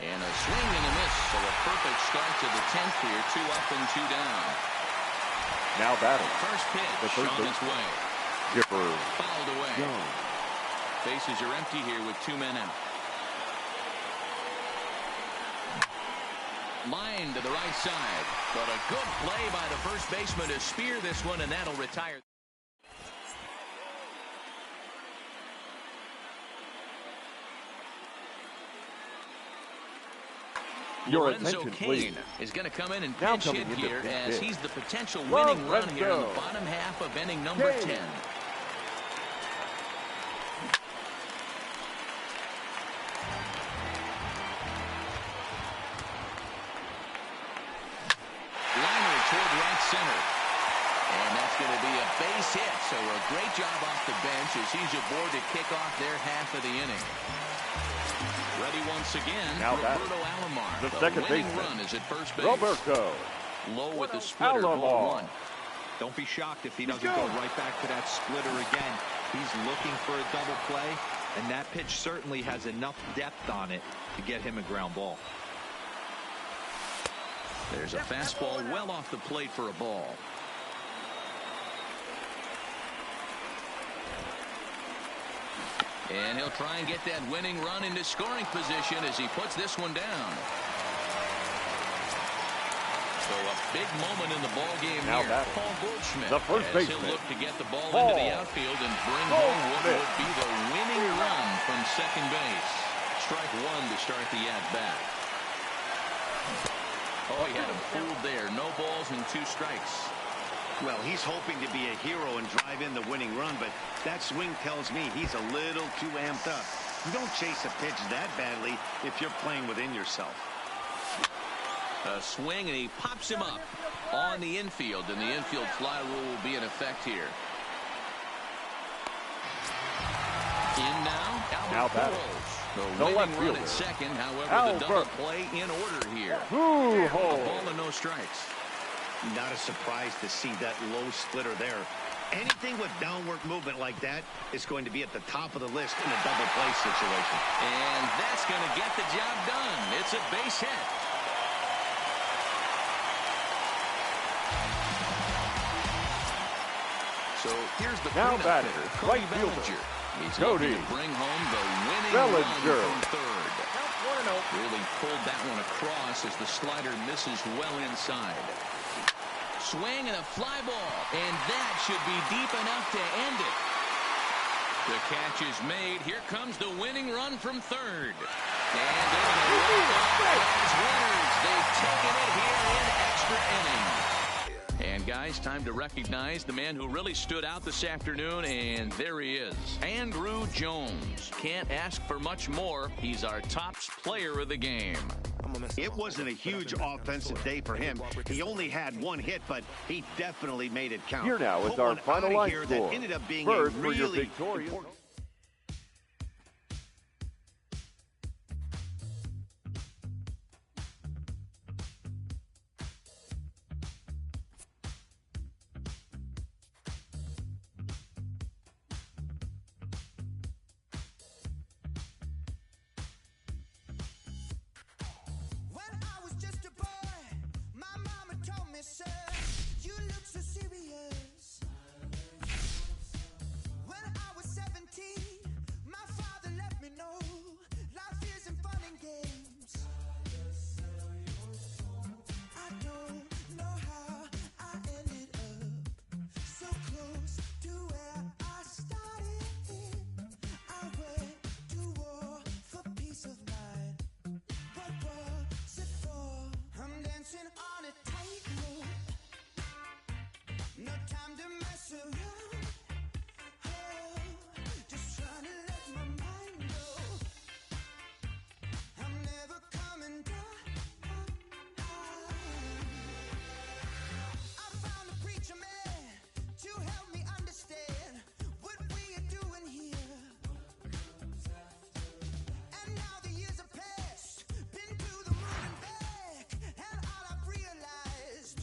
And a swing and a miss. So a perfect start to the 10th here. 2 up and 2 down. Now batting. First pitch on its way. Skipper. Fouled away. Jones. Bases are empty here with 2 men out. Line to the right side. But a good play by the first baseman to spear this one, and that'll retire. Your Lorenzo attention, Cain please. is going to come in and Now pinch hit coming into here pinch as hit. he's the potential winning run here in the Lorenzo bottom half of inning number 10. Liner toward right center. And that's going to be a base hit. So a great job off the bench as he's aboard to kick off their half of the inning. Ready once again, Now Roberto Alomar. the second winning baseman, run is at first base. Roberto. Low with the splitter, ball Alomar. 1. Don't be shocked if he doesn't go right back to that splitter again. He's looking for a double play, and that pitch certainly has enough depth on it to get him a ground ball. There's a fastball well off the plate for a ball. And he'll try and get that winning run into scoring position as he puts this one down. So a big moment in the ball game Now here. batting. Paul Goldschmidt, The first as he'll baseman. look to get the ball Paul into the outfield and bring home what Goldschmidt. would be the winning run from second base. Strike 1 to start the at-bat. Oh, he had him fooled there. No balls and 2 strikes. Well, he's hoping to be a hero and drive in the winning run, but that swing tells me he's a little too amped up. You don't chase a pitch that badly if you're playing within yourself. A swing, and he pops him up on the infield, and the infield fly rule will be in effect here. In now, Albert batting. Pujols. The winning left run fielder, at second. However, Albert. the double play in order here. A Pujols. ball and no strikes. Not a surprise to see that low splitter there. Anything with downward movement like that is going to be at the top of the list in a double play situation. And that's going to get the job done. It's a base hit. So here's the Now cleanup batting, hitter, right Cody fielder, Bellinger. He's Cody looking to bring home the winning Bellinger. run from third. Really pulled that one across as the slider misses well inside. Swing and a fly ball, and that should be deep enough to end it. The catch is made. Here comes the winning run from third. And they're going to walk off as winners. They've taken it here in extra innings. And guys, time to recognize the man who really stood out this afternoon, and there he is, Andrew Jones. Can't ask for much more. He's our top player of the game. It wasn't a huge offensive day for him. He only had one hit, but he definitely made it count. Here now is Put our one final out of line here score. that ended up being First, a for your really victorious important. When I was just a boy, my mama told me, sir, you look so serious. When I was 17, my father let me know life isn't fun and games. I don't know how I ended up so close to where I started. I went to war for peace of mind. What was it for? I'm dancing on a tightrope. No time to mess around. Oh, just trying to let my mind go. I'm never coming down. I found a preacher man to help me understand what we are doing here. And now the years have passed, been to the moon and back, and all I've realized,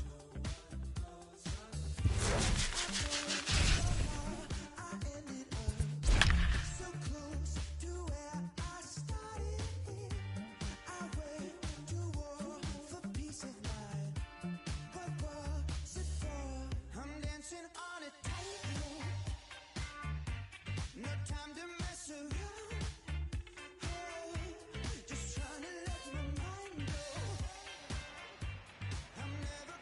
I ended up so close to where I started. I went to war for peace of mind. What was it for? I'm dancing on a tightrope. No time to mess around. Oh, just trying to let my mind go. I'm never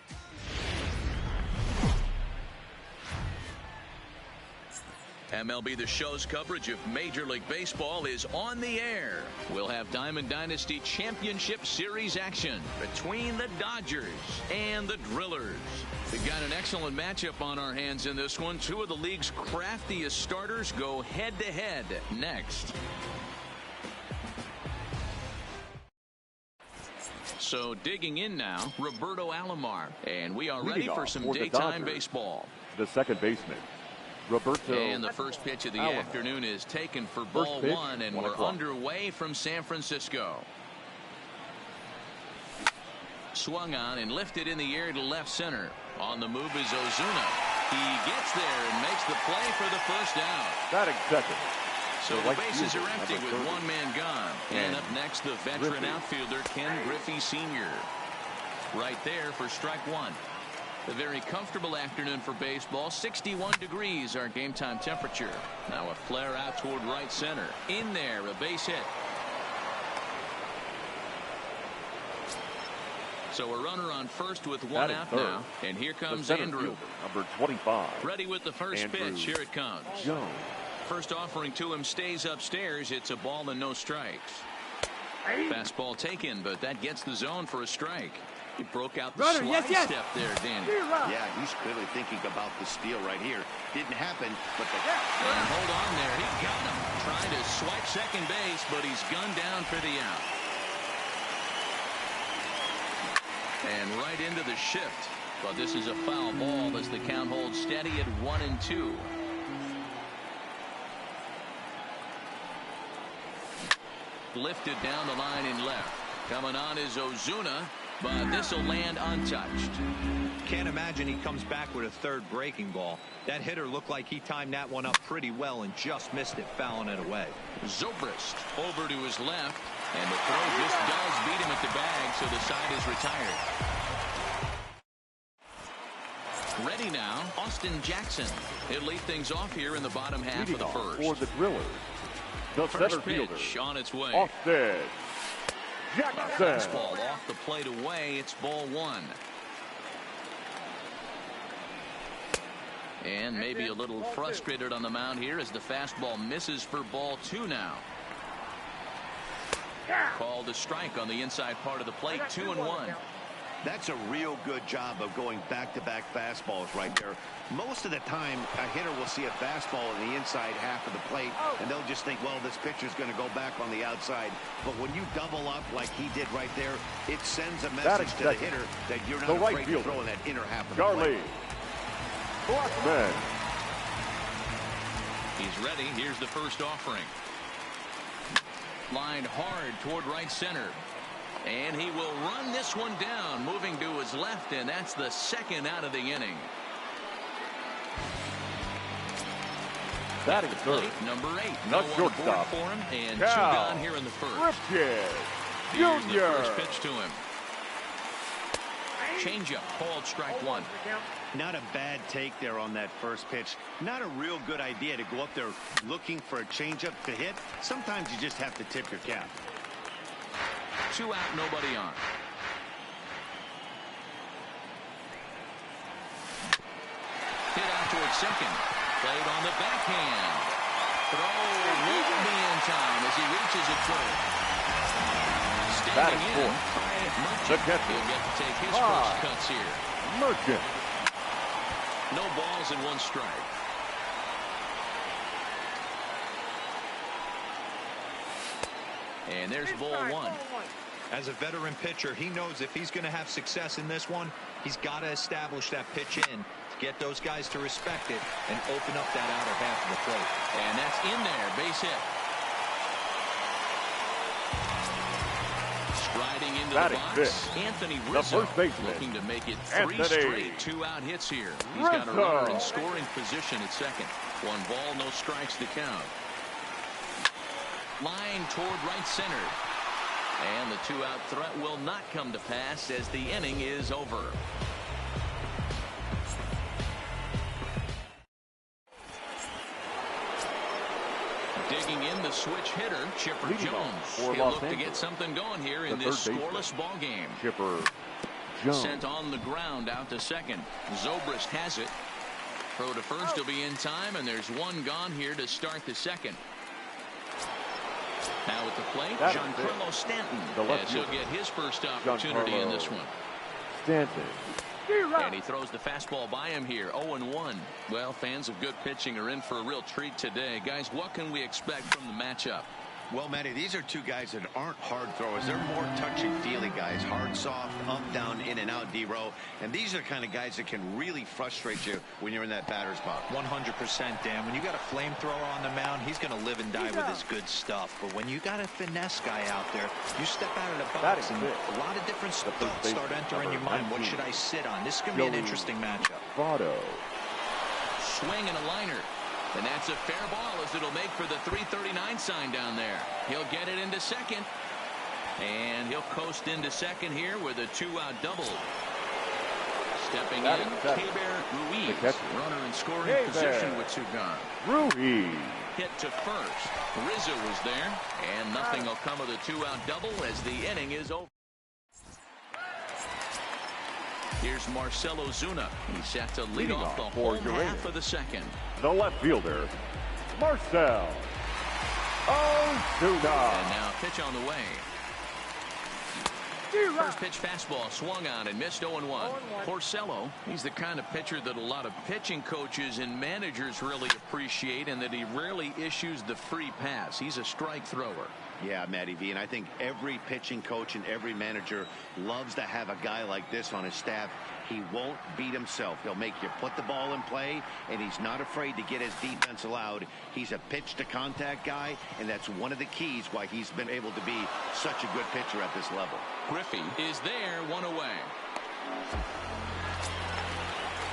MLB The Show's coverage of Major League Baseball is on the air. We'll have Diamond Dynasty Championship Series action between the Dodgers and the Drillers. We've got an excellent matchup on our hands in this one. Two of the league's craftiest starters go head-to-head next. So digging in now, Roberto Alomar. And we are ready Leading for off some for the daytime Dodgers, baseball. The second baseman, Roberto. And the first pitch of the Alomar. afternoon is taken for First ball pitch, one, and 1 we're o'clock. underway from San Francisco. Swung on and lifted in the air to left center. On the move is Ozuna. He gets there and makes the play for the first down. Batting second. So the right bases fielder, are empty number with 30. one man gone. And up next, the veteran Griffey. outfielder Ken Griffey Sr. Right there for strike one. A very comfortable afternoon for baseball. 61 degrees our game time temperature. Now a flare out toward right center. In there, a base hit. So a runner on first with one Batting out third. now. And here The comes center Andrew. fielder, number 25. Ready with the first Andrew pitch. Here it comes. Jones. First offering to him stays upstairs. It's a ball and no strikes. Fastball taken, but that gets the zone for a strike. He broke out the slide step there, Danny. Yeah, he's clearly thinking about the steal right here. Didn't happen, but the... And hold on there. He got him. Trying to swipe second base, but he's gunned down for the out. And right into the shift. But this is a foul ball as the count holds steady at 1-2. Lifted down the line in left. Coming on is Ozuna, but this will land untouched. Can't imagine he comes back with a third breaking ball. That hitter looked like he timed that one up pretty well and just missed it, fouling it away. Zobrist over to his left, and the throw just does beat him at the bag, so the side is retired. Ready now, Austin Jackson. He'll lead things off here in the bottom half Leading of the off first. for the Drillers, the First center fielder, pitch on its way. Austin Jackson. Fastball off the plate away. It's ball one. And maybe a little frustrated on the mound here as the fastball misses for ball two now. Called a strike on the inside part of the plate, 2-1. That's a real good job of going back-to-back fastballs right there. Most of the time, a hitter will see a fastball in the inside half of the plate, and they'll just think, well, this pitcher's going to go back on the outside. But when you double up like he did right there, it sends a message to the hitter that you're not afraid to throw in that inner half of the plate. Blackman. He's ready. Here's the first offering. Lined hard toward right center. And he will run this one down, moving to his left, and that's the second out of the inning. Batting third. Number 8. Not no shortstop. For him, and Cal. 2 gone here in the first. Here's the first pitch to him. Changeup called strike 1. Not a bad take there on that first pitch. Not a real good idea to go up there looking for a changeup to hit. Sometimes you just have to tip your cap. 2 out, nobody on. Hit out towards second. Played on the backhand. Throw won't be in time as he reaches it third. Standing in, Merchant. He'll get to take his first cuts here. Merchant. No balls and 1 strike. And there's ball 1. As a veteran pitcher, he knows if he's going to have success in this one, he's got to establish that pitch in to get those guys to respect it and open up that outer half of the plate. And that's in there. Base hit. Striding into the box, Anthony Rizzo looking to make it 3 straight 2-out hits here. He's got a runner in scoring position at second. 1 ball, no strikes to count. Line toward right center. And the 2-out threat will not come to pass as the inning is over. Digging in the switch hitter, Chipper Jones. He'll look to get something going here in this scoreless ball game. Chipper Jones. Sent on the ground out to second. Zobrist has it. Throw to first will be in time, and there's 1 gone here to start the second. Now at the plate, Giancarlo Stanton, as he'll get his first opportunity in this one. Stanton. And he throws the fastball by him here, 0-1. Well, fans of good pitching are in for a real treat today. Guys, what can we expect from the matchup? Well, Matty, these are 2 guys that aren't hard throwers. They're more touchy-feely guys. Hard, soft, up, down, in and out, D-row. And these are the kind of guys that can really frustrate you when you're in that batter's box. 100%, Dan. When you got a flamethrower on the mound, he's going to live and die with his good stuff. But when you got a finesse guy out there, you step out of the box and a lot of different thoughts start entering your mind. What should I sit on? This is going to be an interesting matchup. Swing and a liner. And that's a fair ball as it'll make for the 339 sign down there. He'll get it into second. And he'll coast into second here with a 2-out double. Stepping in, Keber Ruiz. Runner in scoring position with 2 gone. Ruiz. Hit to first. Rizzo was there. And nothing will come of the 2-out double as the inning is over. Here's Marcell Ozuna. He's set to lead off the whole half of the second. The left fielder, Marcell Ozuna. And now pitch on the way. First pitch fastball swung on and missed 0-1. Porcello, he's the kind of pitcher that a lot of pitching coaches and managers really appreciate, and that he rarely issues the free pass. He's a strike thrower. Yeah, Matty V, and I think every pitching coach and every manager loves to have a guy like this on his staff. He won't beat himself. He'll make you put the ball in play, and he's not afraid to get his defense allowed. He's a pitch-to-contact guy, and that's one of the keys why he's been able to be such a good pitcher at this level. Griffey is there, 1 away.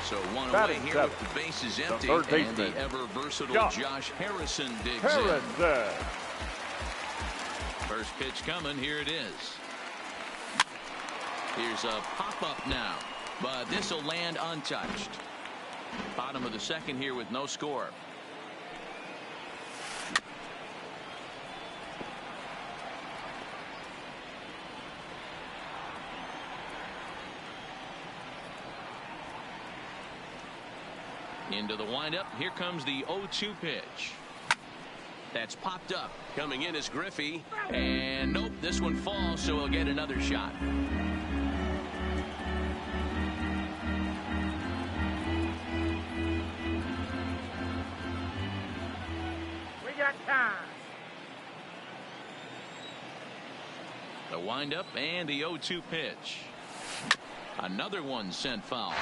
So 1 away here with the bases empty, and the ever-versatile Josh Harrison digs in. First pitch coming. Here it is. Here's a pop-up now, but this will land untouched. Bottom of the second here with no score. Into the windup. Here comes the 0-2 pitch. That's popped up. Coming in is Griffey. And nope, this one falls, so he'll get another shot. windup and the 0-2 pitch. Another one sent foul.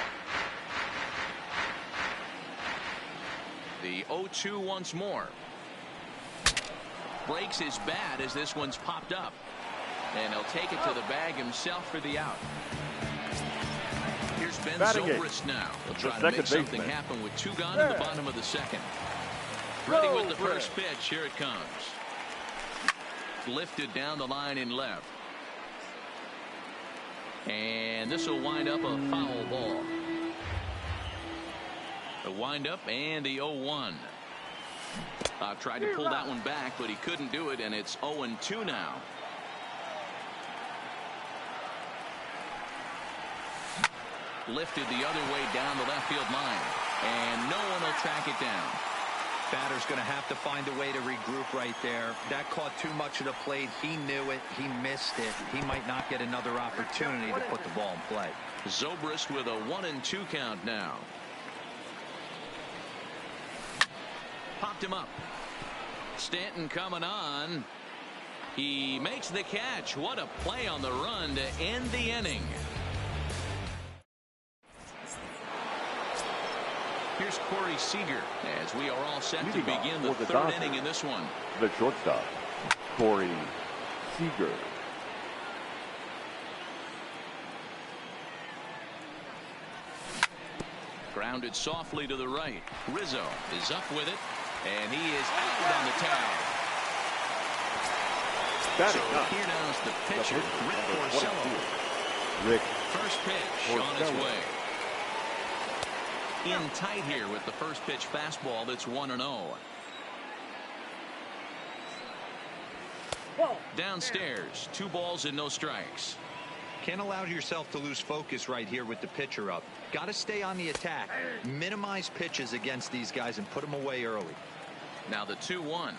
The 0-2 once more. Breaks his bat as this one's popped up. And he'll take it to the bag himself for the out. Here's Ben Zobrist now. He'll try to make something happen with 2 gone in the bottom of the second. Ready with the first pitch. Here it comes. Lifted down the line in left. And this will wind up a foul ball. The windup and the 0-1. Tried to pull that one back, but he couldn't do it, and it's 0-2 now. Lifted the other way down the left field line, and no one will track it down. Batter's going to have to find a way to regroup right there. That caught too much of the plate. He knew it. He missed it. He might not get another opportunity to put the ball in play. Zobrist with a 1-2 count now. Popped him up. Stanton coming on. He makes the catch. What a play on the run to end the inning. Here's Corey Seager as we are all set to begin the third inning in this one. The shortstop, Corey Seager. Grounded softly to the right. Rizzo is up with it, and he is out on the tag. So here now is the pitcher, Rick Porcello. Rick. First pitch on its way. In tight here with the first pitch fastball that's 1-0. Downstairs, 2 balls and no strikes. Can't allow yourself to lose focus right here with the pitcher up. Got to stay on the attack. Minimize pitches against these guys and put them away early. Now the 2-1.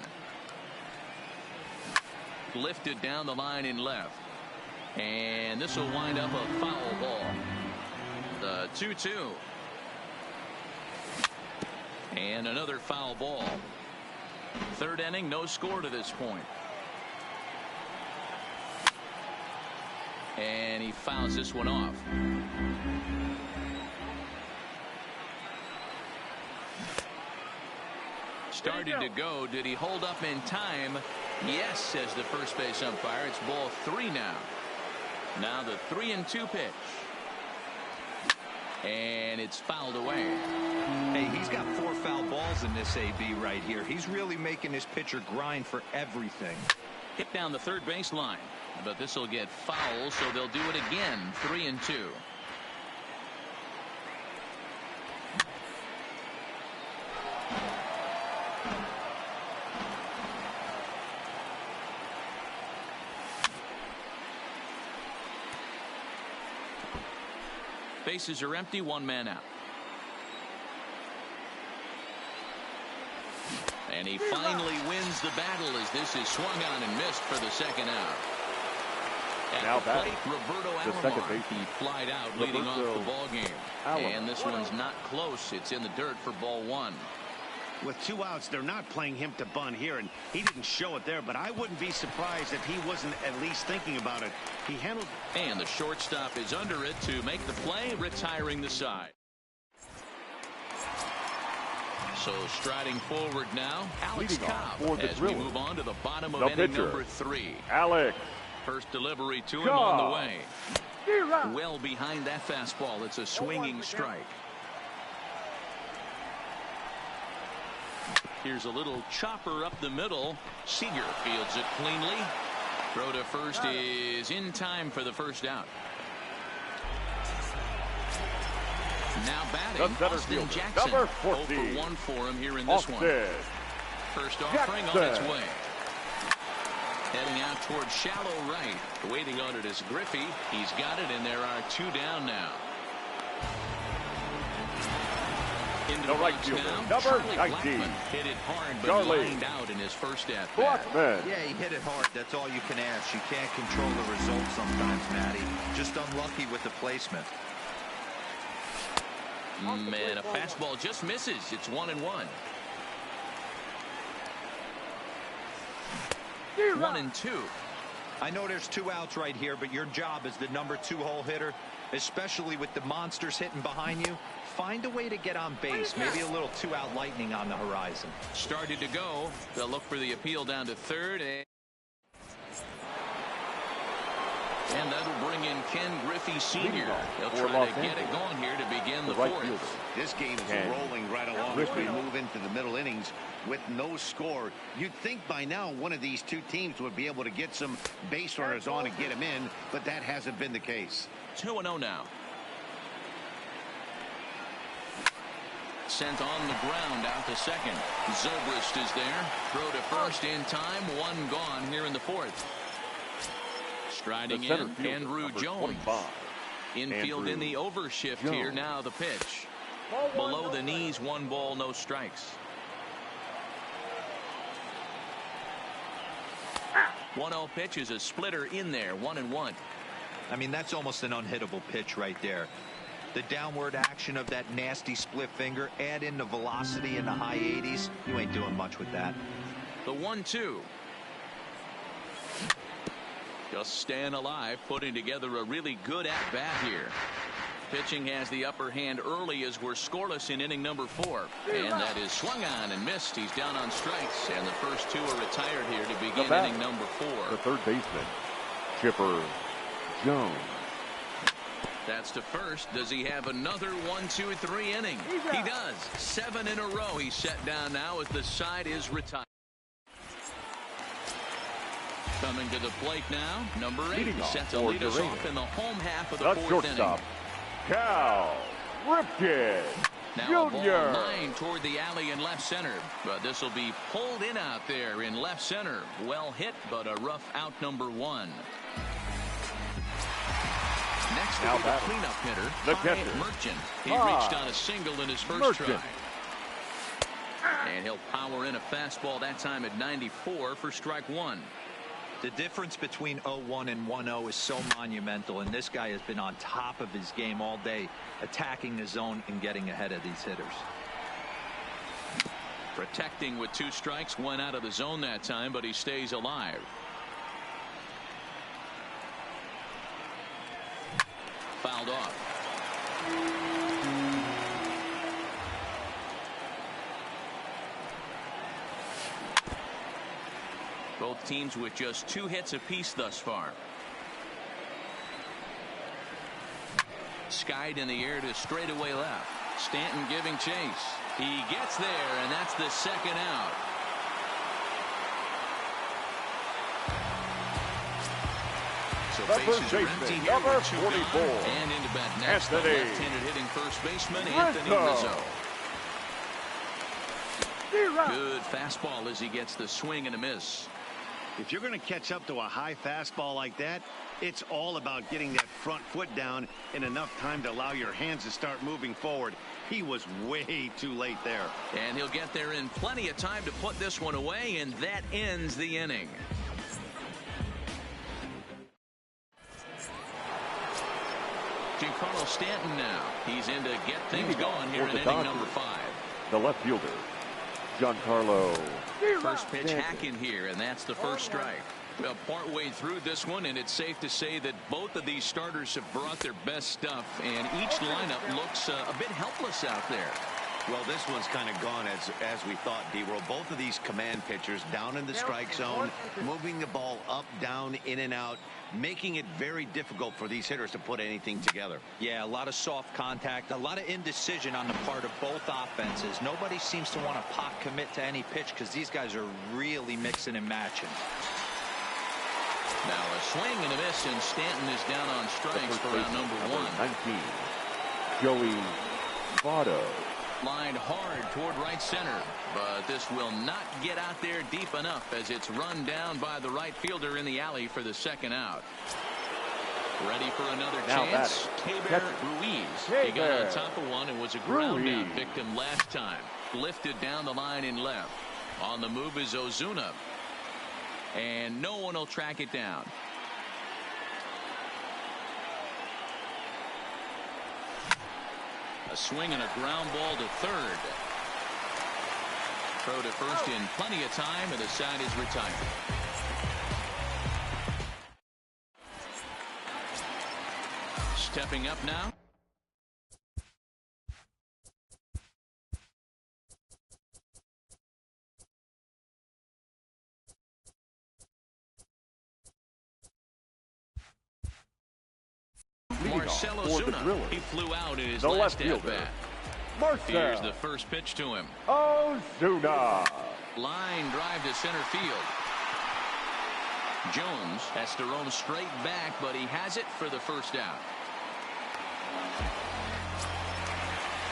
Lifted down the line in left. And this will wind up a foul ball. The 2-2. And another foul ball. Third inning, no score to this point. And he fouls this one off. Started to go. Did he hold up in time? Yes, says the first base umpire. It's ball 3 now. Now the 3-2 pitch. And it's fouled away. Hey, he's got 4 foul balls in this AB right here. He's really making his pitcher grind for everything. Hit down the third baseline, but this will get foul, so they'll do it again. 3-2. Bases are empty, 1 man out. And he finally wins the battle as this is swung on and missed for the second out. At now the plate, Roberto Alomar. He flied out leading off the ball game. And this one's not close. It's in the dirt for ball 1. With 2 outs, they're not playing him to bunt here, and he didn't show it there, but I wouldn't be surprised if he wasn't at least thinking about it. He handled. And the shortstop is under it to make the play, retiring the side. So striding forward now, Alex Cobb as we move on to the bottom of inning number 3. Alex. First delivery to him on the way. Well behind that fastball. It's a swinging strike. Here's a little chopper up the middle. Seager fields it cleanly. Throw to first is in time for the first out. Now batting, Austin Jackson. Number 14. 0-for-1 for him here in this one. First offering on its way. Heading out towards shallow right. Waiting on it is Griffey. He's got it, and there are 2 down now. Into the right field now. Number Charlie 19. Blackmon hit it hard, but lined out in his first at bat. Yeah, he hit it hard. That's all you can ask. You can't control the results sometimes, Matty. Just unlucky with the placement. Man, a fastball just misses. It's 1-1. 1-2. I know there's 2 outs right here, but your job as the number 2 hole hitter, especially with the monsters hitting behind you, find a way to get on base. Maybe a little 2-out lightning on the horizon. Started to go. They'll look for the appeal down to third. And that'll bring in Ken Griffey Sr. He'll try to get it going here to begin the fourth. This game is rolling right along as we move into the middle innings with no score. You'd think by now one of these 2 teams would be able to get some base runners on and get them in, but that hasn't been the case. 2-0 now. Sent on the ground out to second. Zobrist is there. Throw to first in time. 1 gone here in the fourth. Striding in, Andrew Jones. Infield in the overshift here. Now the pitch. Below the knees, 1 ball, no strikes. 1-0 pitch is a splitter in there, 1-1. I mean, that's almost an unhittable pitch right there. The downward action of that nasty split finger, add in the velocity in the high 80s. You ain't doing much with that. The 1-2. Just staying alive, putting together a really good at-bat here. Pitching has the upper hand early as we're scoreless in inning number 4. And that is swung on and missed. He's down on strikes, and the first 2 are retired here to begin inning number 4. The third baseman, Chipper Jones. That's to first. Does he have another 1, 2, 3 inning? He does. 7 in a row. He's set down now as the side is retired. Coming to the plate now, number 8 set to lead us off in the home half of the 4th inning. Cal Ripken Now Jr. a ball 9 toward the alley in left center, but this will be pulled in out there in left center. Well hit, but a rough out, number 1. Next will be the cleanup hitter, the catcher, Merchant. He reached on a single in his first try. And he'll power in a fastball that time at 94 for strike 1. The difference between 0-1 and 1-0 is so monumental, and this guy has been on top of his game all day, attacking the zone and getting ahead of these hitters. Protecting with 2 strikes, went out of the zone that time, but he stays alive. Fouled off. Both teams with just 2 hits apiece thus far. Skied in the air to straightaway left. Stanton giving chase. He gets there, and that's the second out. So bases are empty here with 2 gone. And into bat next, the left-handed hitting first baseman, Anthony Rizzo. Good fastball as he gets the swing and a miss. If you're going to catch up to a high fastball like that, it's all about getting that front foot down in enough time to allow your hands to start moving forward. He was way too late there. And he'll get there in plenty of time to put this one away, and that ends the inning. Giancarlo Stanton now. He's in to get things going here in inning number 5. The left fielder, Giancarlo. First pitch hacking here, and that's the first strike. Well, partway through this one, and it's safe to say that both of these starters have brought their best stuff, and each lineup looks a bit helpless out there. Well, this one's kind of gone as we thought, D-World. Both of these command pitchers down in the strike zone, moving the ball up, down, in and out, making it very difficult for these hitters to put anything together. Yeah, a lot of soft contact, a lot of indecision on the part of both offenses. Nobody seems to want to pot commit to any pitch because these guys are really mixing and matching. Now a swing and a miss, and Stanton is down on strikes for round number 1. 19, Joey Votto. Lined hard toward right center, but this will not get out there deep enough as it's run down by the right fielder in the alley for the second out. Ready for another chance. Keber Ruiz. He got on top of one and was a ground out victim last time. Lifted down the line in left. On the move is Ozuna. And no one will track it down. A swing and a ground ball to third. Throw to first in plenty of time, and the side is retired. Stepping up now. Marcelo Zuna. He flew out in his last at-bat. Here's the first pitch to him. Ozuna. Line drive to center field. Jones has to roam straight back, but he has it for the first out.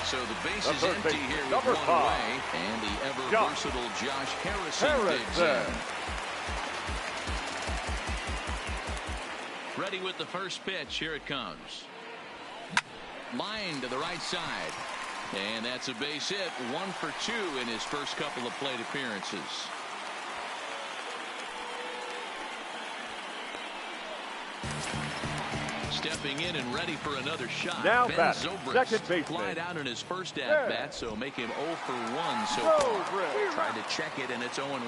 So the base is empty here with one away, and the ever-versatile Josh Harrison digs in. Ready with the first pitch. Here it comes. Line to the right side. And that's a base hit. 1 for 2 in his first couple of plate appearances. Stepping in and ready for another shot. Now Ben Zobrist, second baseman. Flied out in his first at-bat, so make him 0 for 1 so far. Tried to check it, and it's 0-1.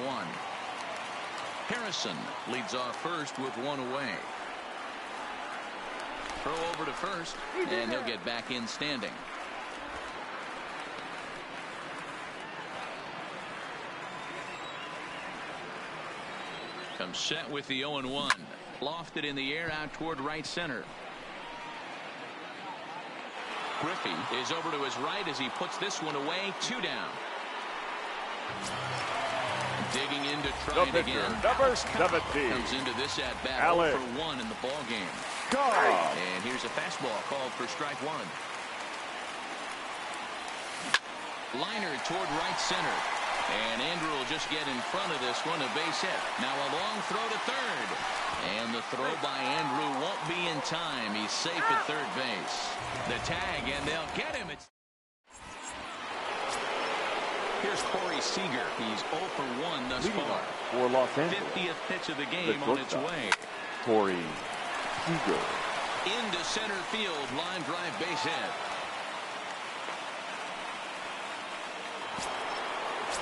Harrison leads off first with 1 away. Throw over to first, and he'll get back in standing. Comes set with the 0-1. Lofted in the air out toward right center. Griffey is over to his right as he puts this one away. 2 down. Digging in to try it again. Number 17 comes into this at bat 0 for 1 in the ball game. And here's a fastball called for strike 1. Liner toward right center. And Andrew will just get in front of this one, a base hit. Now a long throw to third. And the throw by Andrew won't be in time. He's safe at third base. The tag, and they'll get him. Here's Corey Seager. He's 0 for 1 thus far. For Los Angeles. 50th pitch of the game on its way. Corey Seager. Into center field. Line drive base hit.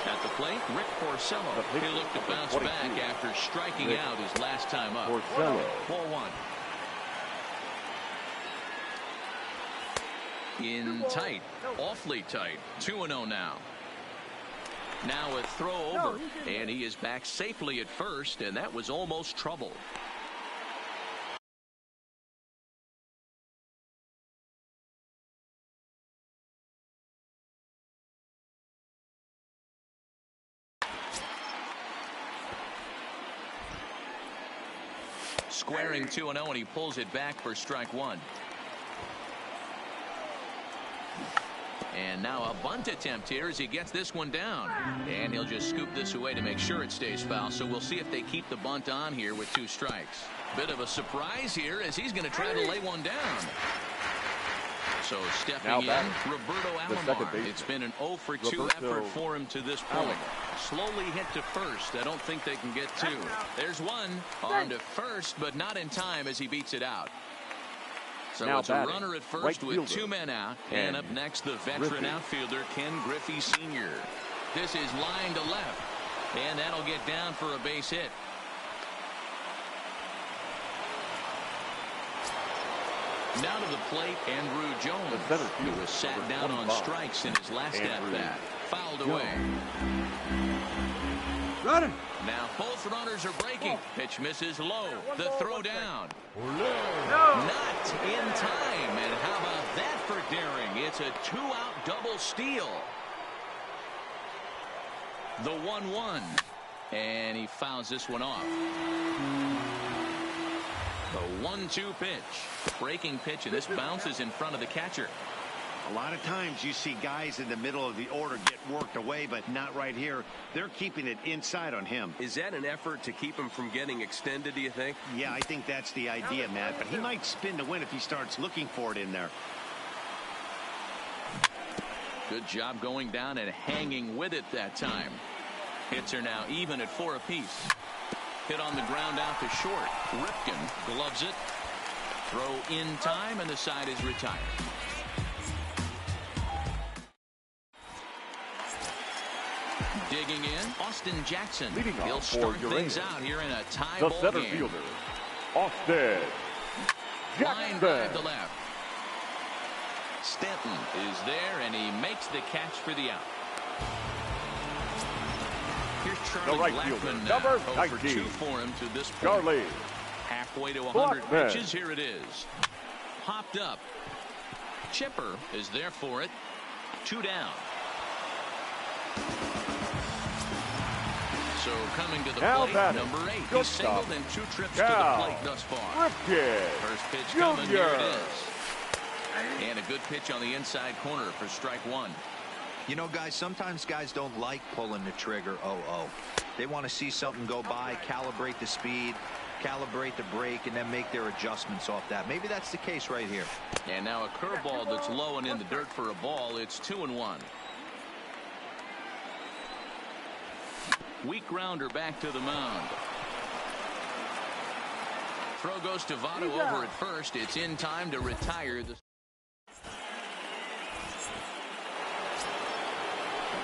At the plate, Rick Porcello. He looked to bounce back after striking out his last time up. Porcello. 4-1. In tight. Awfully tight. 2-0 now. Now a throw over. And he is back safely at first, and that was almost trouble. Squaring 2-0, and he pulls it back for strike 1. And now a bunt attempt here as he gets this one down. And he'll just scoop this away to make sure it stays foul. So we'll see if they keep the bunt on here with 2 strikes. Bit of a surprise here as he's going to try to lay one down. So stepping in, Roberto Alomar. It's been an 0 for 2 effort for him to this point. Slowly hit to first. I don't think they can get 2. There's one. On to first, but not in time as he beats it out. So now it's a runner at first with 2 men out. And up next, the veteran outfielder, Ken Griffey Sr. This is line to left. And that'll get down for a base hit. Now to the plate, Andrew Jones, who was sat down on strikes in his last at-bat. Fouled away. Running. Now both runners are breaking. Pitch misses low. The throw down. Not in time. And how about that for daring? It's a 2-out double steal. The 1-1. And he fouls this one off. The 1-2 pitch. Breaking pitch, and this bounces in front of the catcher. A lot of times you see guys in the middle of the order get worked away, but not right here. They're keeping it inside on him. Is that an effort to keep him from getting extended, do you think? Yeah, I think that's the idea, Matt. But he might spin to win if he starts looking for it in there. Good job going down and hanging with it that time. Hits are now even at 4 apiece. Hit on the ground out to short. Ripken gloves it. Throw in time, and the side is retired. Digging in, Austin Jackson. He'll start things out here in a tie ball game. The center fielder, Austin Line drive to Jackson. left. Stanton is there, and he makes the catch for the out. Here's Charlie right Blackmon fielder, now. number 0 for 2 19. for him to this point. Charlie Halfway to 100 Blackmon. pitches. Here it is. Popped up. Chipper is there for it. 2 down. So coming to the Now plate, batting, number 8. He's shortstop, singled in 2 trips Cal to the plate thus far. Ripken First pitch coming. Here it Jr. is. And a good pitch on the inside corner for strike 1. You know, guys, sometimes guys don't like pulling the trigger 0-0. They want to see something go by, calibrate the speed, calibrate the break, and then make their adjustments off that. Maybe that's the case right here. And now a curveball that's low and in the dirt for a ball. It's 2-1. Weak grounder back to the mound. Throw goes to Votto over at first. It's in time to retire the.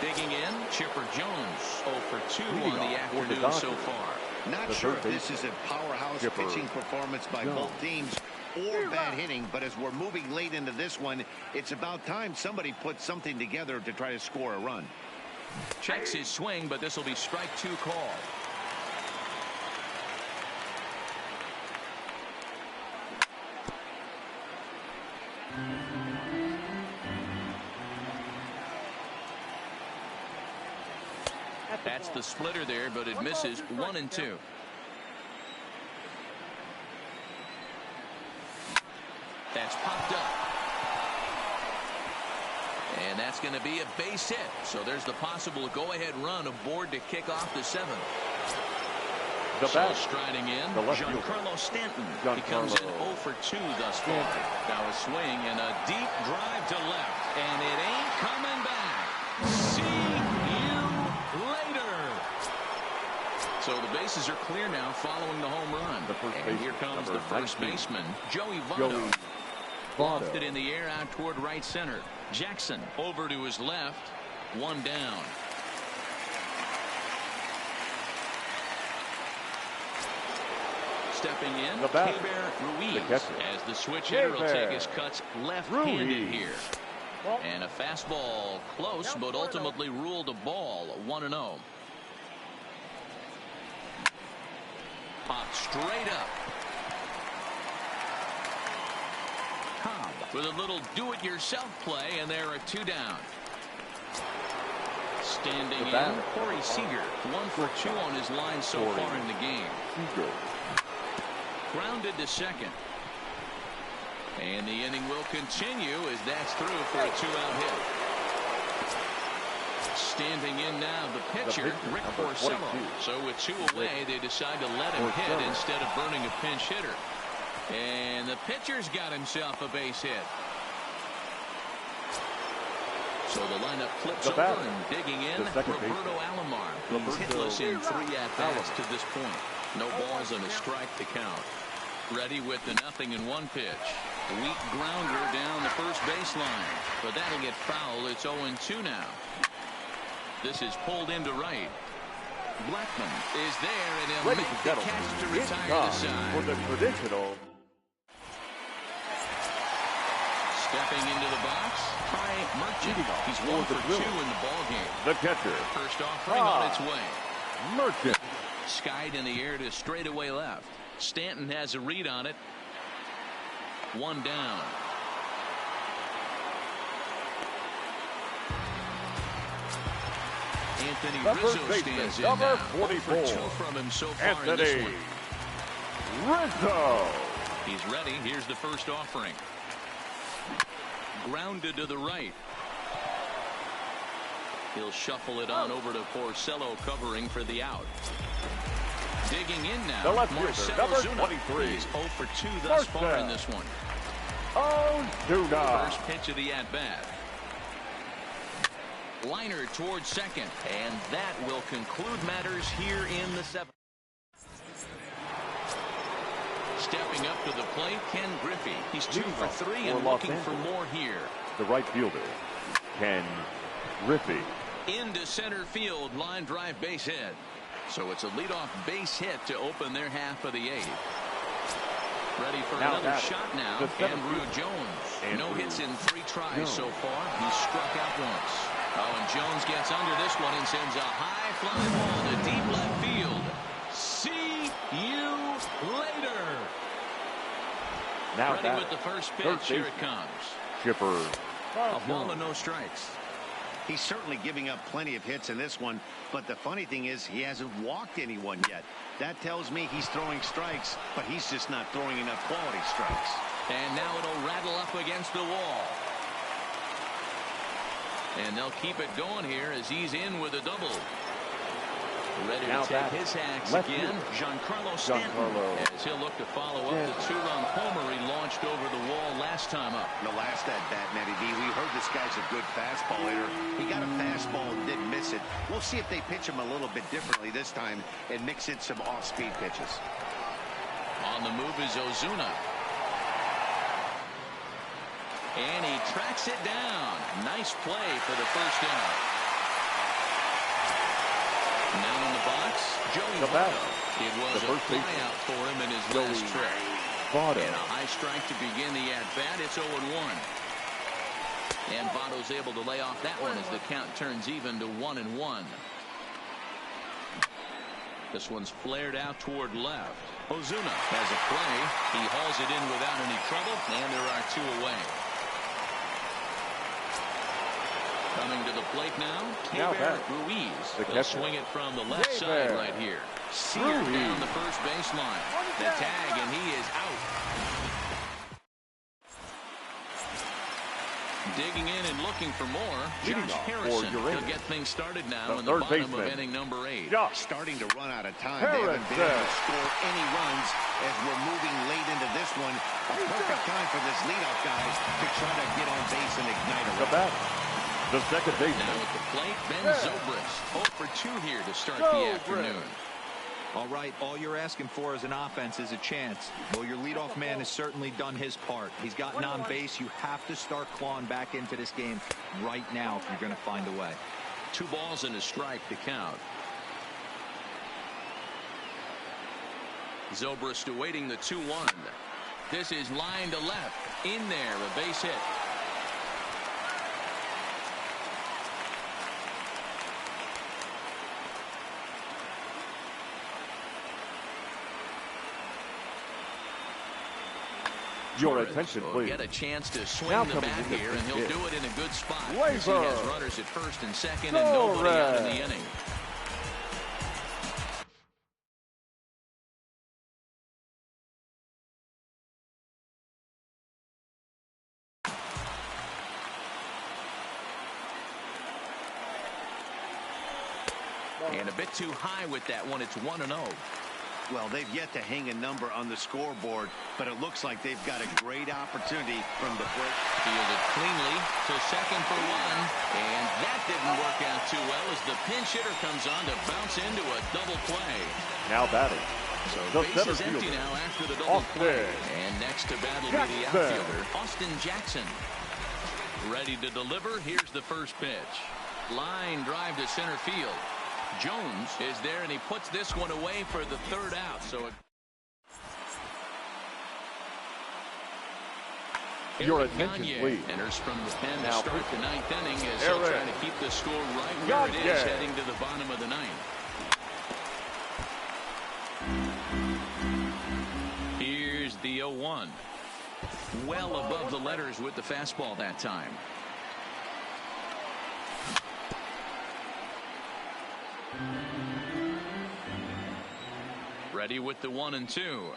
Digging in, Chipper Jones 0 for 2 on the afternoon so far. Not sure if this is a powerhouse pitching performance by both teams or bad hitting, but as we're moving late into this one, it's about time somebody puts something together to try to score a run. Checks his swing, but this will be strike 2 call. That's the splitter there, but it misses. 1-2. That's popped up. And that's going to be a base hit. So there's the possible go-ahead run aboard to kick off the 7th. The So bat, striding in, the left Giancarlo Stanton. He Giancarlo comes in 0 for 2 thus far. Now a swing and a deep drive to left. And it ain't coming back. See you later. So the bases are clear now following the home run. And here comes the first baseman, Joey Votto. Lofted in the air out toward right center. Jackson over to his left. 1 down. Stepping in, Keber Ruiz as the switch hitter will take his cuts left-handed here. And a fastball close, but ultimately ruled a ball. 1-0. Popped straight up. Cobb with a little do-it-yourself play, and there are 2 down. Standing in, Corey Seager. 1 for 2 on his line so far in the game. Grounded to second. And the inning will continue as that's through for a 2-out hit. Standing in now, the pitcher, Rick Porcello. So with 2 away, they decide to let him hit instead of burning a pinch hitter. And the pitcher's got himself a base hit. So the lineup flips over and digging in, Roberto Alomar. He's hitless in 3 at-bats to this point. No balls and a strike to count. Ready with the 0-1 pitch. Weak grounder down the first baseline. But that'll get foul. It's 0-2 now. This is pulled into right. Blackmon is there, and he'll make the catch to retire the side. For the traditional. Stepping into the box, Ty Merchant. He's 1 for 2 in the ballgame. The catcher. First offering on its way. Merchant. Skied in the air to straightaway left. Stanton has a read on it. 1 down. Anthony Rizzo stands in now. 44. 2 from him so far in this one. Rizzo. He's ready. Here's the first offering. Grounded to the right. He'll shuffle it on over to Porcello covering for the out. Digging in now. The left fielder, number Zuna. 23. He's 0 for 2 thus far in this one. Ozuna. First pitch of the at-bat. Liner towards second. And that will conclude matters here in the 7th. Stepping up to the plate, Ken Griffey. He's 2 for 3 and looking for more here. The right fielder, Ken Griffey. Into center field, line drive base hit. So it's a leadoff base hit to open their half of the 8th. Ready for Now another batting, shot now. the center Andrew fielder. Jones. No Andrew hits in 3 tries Jones. so far. He's struck out once. Oh, and Jones gets under this one and sends a high fly ball to deep left field. See you later. Now Ready batting, with the first third pitch. Here it baseman, comes. Chipper A ball and no strikes. He's certainly giving up plenty of hits in this one, but the funny thing is he hasn't walked anyone yet. That tells me he's throwing strikes, but he's just not throwing enough quality strikes. And now it'll rattle up against the wall. And they'll keep it going here as he's in with a double. Ready now to take batting, his hacks left again, fielder, Giancarlo Stanton. As he'll look to follow up the 2-run homer he launched over the wall last time up. The last at bat, Matty D, we heard this guy's a good fastball hitter. He got a fastball and didn't miss it. We'll see if they pitch him a little bit differently this time and mix in some off-speed pitches. On the move is Ozuna. And he tracks it down. Nice play for the first down. Now in the box, Joey Votto. It was a flyout for him in his last trip. And a high strike to begin the at-bat. It's 0-1. And Votto's able to lay off that one as the count turns even to 1-1. This one's flared out toward left. Ozuna has a play. He hauls it in without any trouble, and there are 2 away. Coming to the plate now, Keibert Ruiz. They'll swing it from the left side right here. Seared down the first baseline. The tag, and he is out. Digging in and looking for more, Josh Harrison. He'll get things started now in the bottom of inning number 8. Starting to run out of time. They haven't been able to score any runs as we're moving late into this one. A perfect time for this leadoff guy to try to get on base and ignite a run. The second baseman. Now at the plate, Ben Zobrist. 0 for 2 here to start the afternoon. All right, all you're asking for as an offense is a chance. Well, your leadoff man has certainly done his part. He's gotten on base. You have to start clawing back into this game right now if you're going to find a way. 2 balls and a strike to count. Zobrist awaiting the 2-1. This is line to left. In there, a base hit. Your attention, will please. get a chance to swing Now the coming bat in here, the and he'll pitch. do it in a good spot. Laser. As he has runners at first and second, and nobody out in the inning. And a bit too high with that one. It's 1-0. Well, they've yet to hang a number on the scoreboard, but it looks like they've got a great opportunity from the break. Fielded cleanly to second for 1, and that didn't work out too well as the pinch hitter comes on to bounce into a double play. Now batting. So The base is center empty fielder, now after the double Austin play. And next to bat will be the Jackson. outfielder, Austin Jackson. Ready to deliver. Here's the first pitch. Line drive to center field. Jones is there, and he puts this one away for the 3rd out. So Your Eric attention, Gagne please. enters from the pen to Now start the 9th inning as Eric he'll try to keep the score right where it is Gagne. heading to the bottom of the 9th. Here's the 0-1. Well above the letters with the fastball that time. Ready with the 1-2.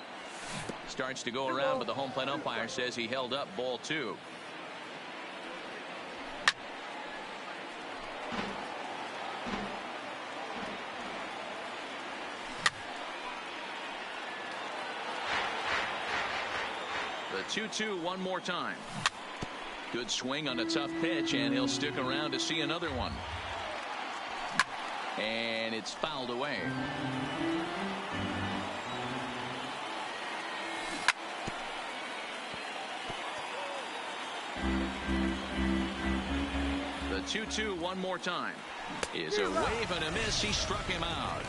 Starts to go around, but the home plate umpire says he held up ball 2. The 2-2 one more time. Good swing on a tough pitch, and he'll stick around to see another one. And it's fouled away. The 2-2 one more time is a wave and a miss. He struck him out.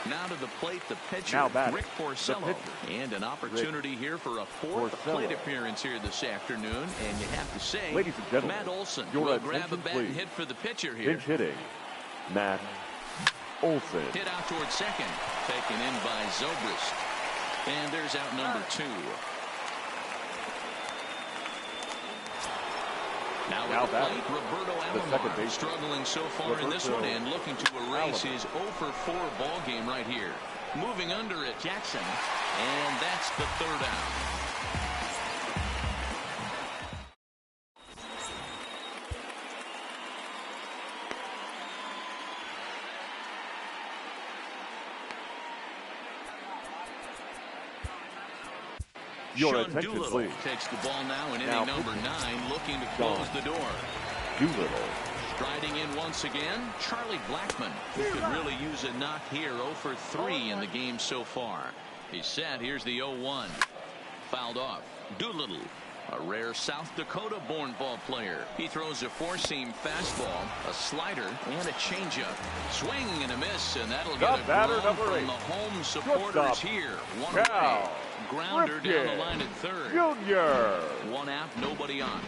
Now to the plate, the pitcher, Now batting, Rick Porcello. And an opportunity here for a fourth plate appearance here this afternoon. And you have to say, ladies and gentlemen, Matt Olson your will grab a attention, bat and please. hit for the pitcher here. Pinch hitting, Matt Olson. Hit out towards second. Taken in by Zobrist. And there's out number 2. Now at the plate, Roberto Alomar struggling so far in this one and looking to erase his 0 for 4 ball game right here. Moving under it, Jackson. And that's the 3rd out. Your Sean attention, Doolittle please. takes the ball now in inning number 9, looking to close the door. Doolittle. Striding in once again, Charlie Blackmon, who could really use a knock here. 0 for 3 in the game so far. He's set. Here's the 0-1. Fouled off. Doolittle, a rare South Dakota-born ball player. He throws a 4-seam fastball, a slider, and a changeup. Swing and a miss, and that'll get a ground from the home supporters here. 1 away. Grounder down the line at third. Junior. 1 out, nobody on.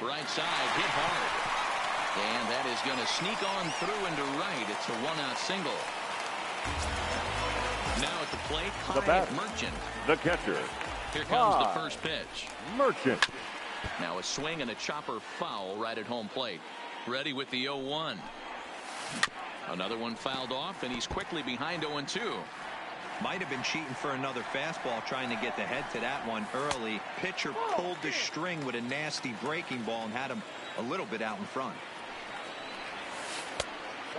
Right side, hit hard. And that is going to sneak on through into right. It's a 1-out single. Now at the plate, Hyatt Merchant. The catcher. Here comes the first pitch. Merchant. Now a swing and a chopper foul right at home plate. Ready with the 0-1. Another one fouled off, and he's quickly behind 0-2. Might have been cheating for another fastball, trying to get the head to that one early. Pitcher pulled the string with a nasty breaking ball and had him a little bit out in front.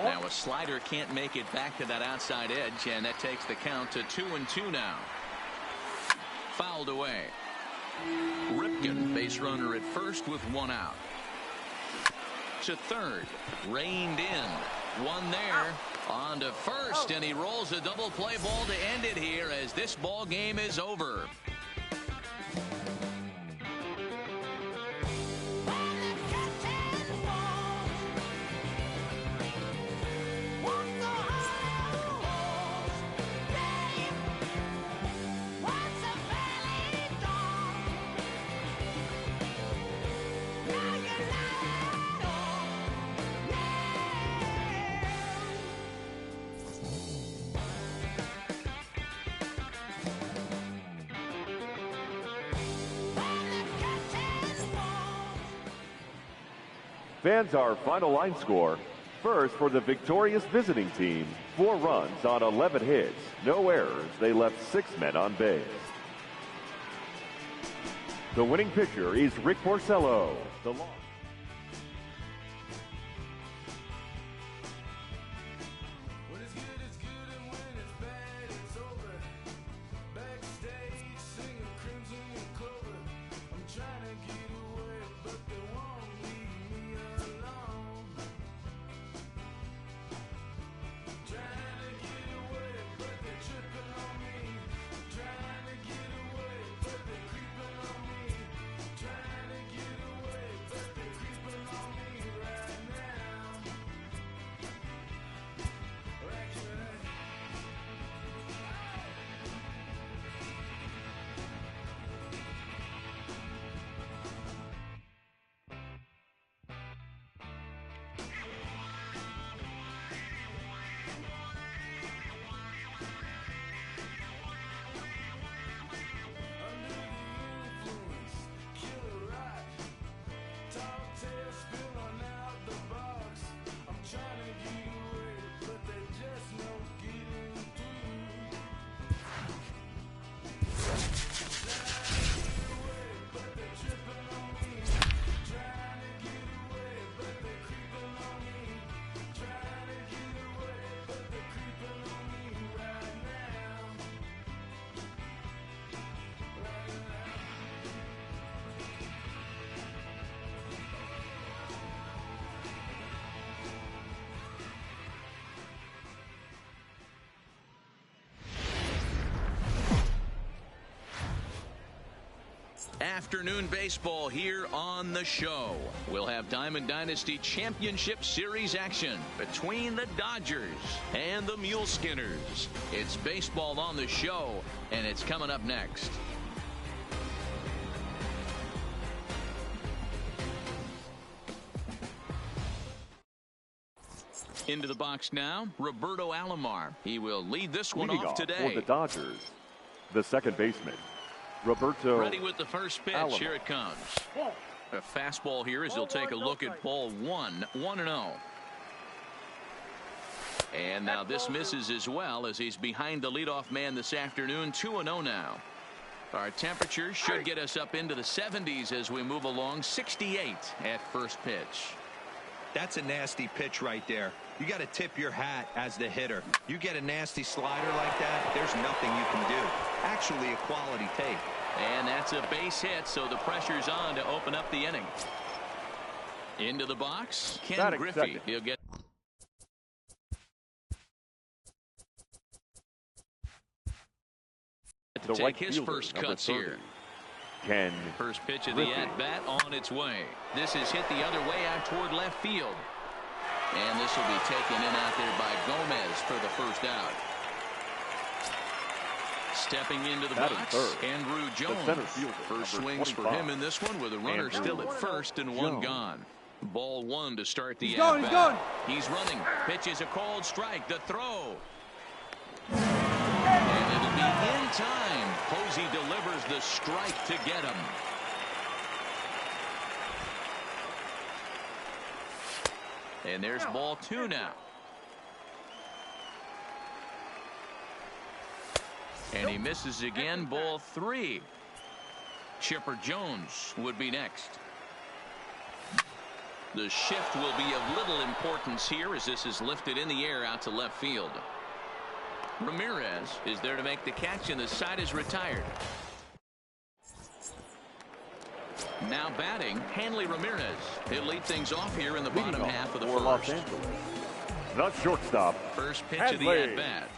Now a slider can't make it back to that outside edge, and that takes the count to 2-2 now. Fouled away. Ripken, base runner at first with 1 out. To third, reined in. 1 there. On to first, and he rolls a double play ball to end it here as this ball game is over. Fans, our final line score. First, for the victorious visiting team, 4 runs on 11 hits, no errors. They left 6 men on base. The winning pitcher is Rick Porcello. The loss. afternoon baseball here on the show. We'll have Diamond Dynasty Championship Series action between the Dodgers and the Muleskinners. It's baseball on the show, and it's coming up next. Into the box now, Roberto Alomar. He will lead this one off today. For the Dodgers, the second baseman, Roberto. Ready with the first pitch. Alomar. Here it comes. A fastball here as he'll take a look at ball one. 1-0. And now this misses as well as he's behind the leadoff man this afternoon. 2-0 now. Our temperature should get us up into the 70s as we move along. 68 at first pitch. That's a nasty pitch right there. You got to tip your hat as the hitter. You get a nasty slider like that, there's nothing you can do. Actually a quality take. And that's a base hit, so the pressure's on to open up the inning. Into the box, Ken Griffey. Second. He'll get to take his first cuts here. Ken First pitch of Griffey. the at-bat on its way. This is hit the other way out toward left field. And this will be taken in out there by Gomez for the first out. Stepping into the Batting box, third, Andrew Jones. center fielder, First number swings for 25. him in this one with a runner Andrew still at first and one Jones. gone. Ball one to start the He's going, at-bat. He's running. Pitches a called strike. The throw. And it'll be in time. Posey delivers the strike to get him. And there's ball two now. And he misses again. Ball three. Chipper Jones would be next. The shift will be of little importance here as this is lifted in the air out to left field. Ramirez is there to make the catch, and the side is retired. Now batting, Hanley Ramirez. He'll lead things off here in the bottom half of the for Los first. Angeles, the shortstop, First pitch of the Hanley at-bat.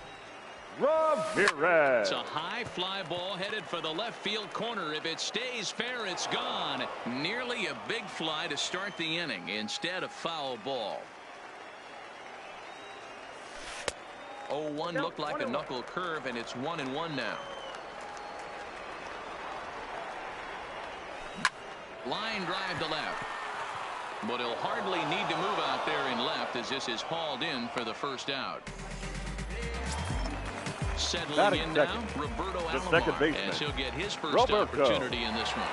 Ramirez. It's a high fly ball headed for the left field corner. If it stays fair, it's gone. Nearly a big fly to start the inning. Instead, a foul ball. 0-1 looked like a knuckle curve, and it's 1-1 now. Line drive to left. But he'll hardly need to move out there in left as this is hauled in for the first out. Settling Batting in second, now, Roberto the Alomar, second baseman, as he'll get his first Roberto opportunity in this one.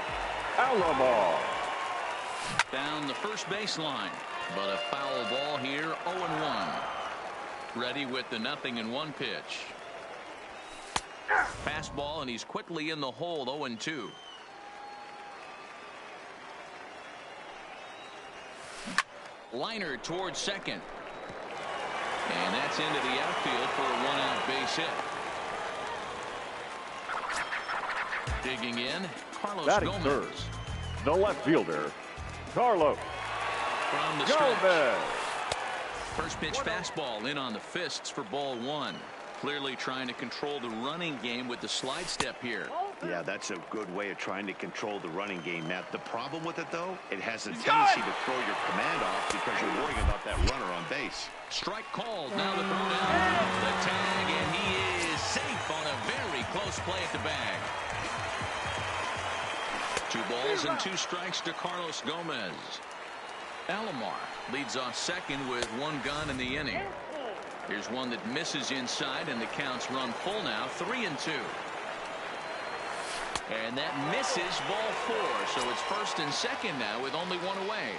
Alomar. Down the first baseline, but a foul ball here, 0-1. Ready with the 0-1 pitch. Fastball, and he's quickly in the hole, 0-2. Liner towards second. And that's into the outfield for a one-out base hit. Digging in, Carlos Batting Gomez. third, the left fielder, Carlos From the stretch. Gomez. First pitch fastball in on the fists for ball one. Clearly trying to control the running game with the slide step here. Yeah, that's a good way of trying to control the running game, Matt. The problem with it, though, it has a tendency to throw your command off because you're worrying about that runner on base. Strike called. Now the throw down. The tag, and he is safe on a very close play at the bag. 2 balls and 2 strikes to Carlos Gomez. Alomar leads off second with 1 gone in the inning. Here's one that misses inside, and the count's run full now, 3-2. And that misses ball 4, so it's first and second now with only 1 away.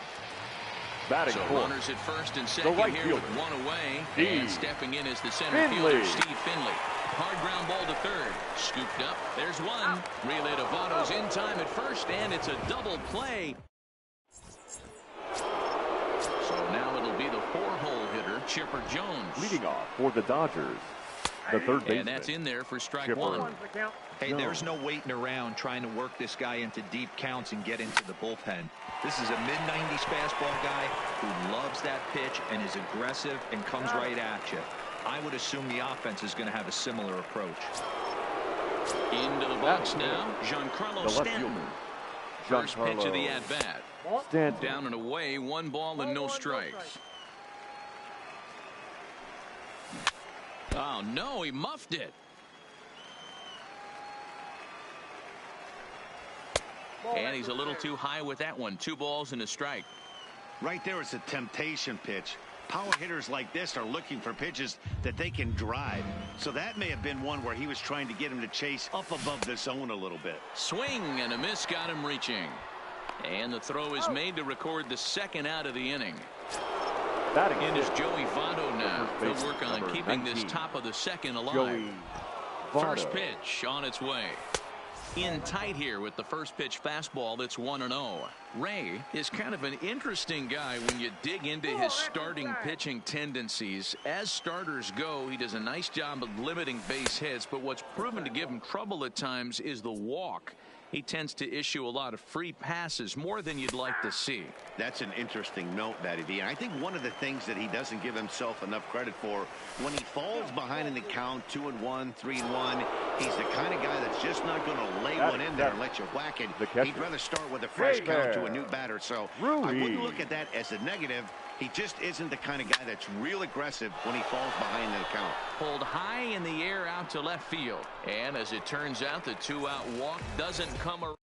Batting So fourth, runners at first and second right here fielder, with 1 away. Steve And stepping in is the center Finley. fielder, Steve Finley. Hard ground ball to third. Scooped up. There's one. Relay to Votto's in time at first, and it's a double play. So now it'll be the 4-hole hitter, Chipper Jones. leading off for the Dodgers, the third baseman. And that's in there for strike Chipper 1. Hey, there's no waiting around trying to work this guy into deep counts and get into the bullpen. This is a mid-90s fastball guy who loves that pitch and is aggressive and comes right at you. I would assume the offense is going to have a similar approach. Into the box now, the Giancarlo left Stanton. fielder, First pitch of the at-bat. Stanton. Down and away, 1 ball and no strikes. Oh, no, he muffed it. And he's a little too high with that one. 2 balls and a strike. Right there, it's a temptation pitch. Power hitters like this are looking for pitches that they can drive. So that may have been one where he was trying to get him to chase up above the zone a little bit. Swing and a miss got him reaching. And the throw is made to record the 2nd out of the inning. In is Joey Votto now. He'll work on keeping this top of the 2nd alive. First pitch on its way. In tight here with the first pitch fastball that's 1-0. Ray is kind of an interesting guy when you dig into his starting pitching tendencies. As starters go, he does a nice job of limiting base hits, but what's proven to give him trouble at times is the walk. He tends to issue a lot of free passes, more than you'd like to see. That's an interesting note, Matty V. And I think one of the things that he doesn't give himself enough credit for, when he falls behind in the count, 2-1, 3-1, he's the kind of guy that's just not going to lay one in there and let you whack it. He'd rather start with a fresh count to a new batter. So I wouldn't look at that as a negative. He just isn't the kind of guy that's real aggressive when he falls behind in the count. Pulled high in the air out to left field. And as it turns out, the 2-out walk doesn't come around.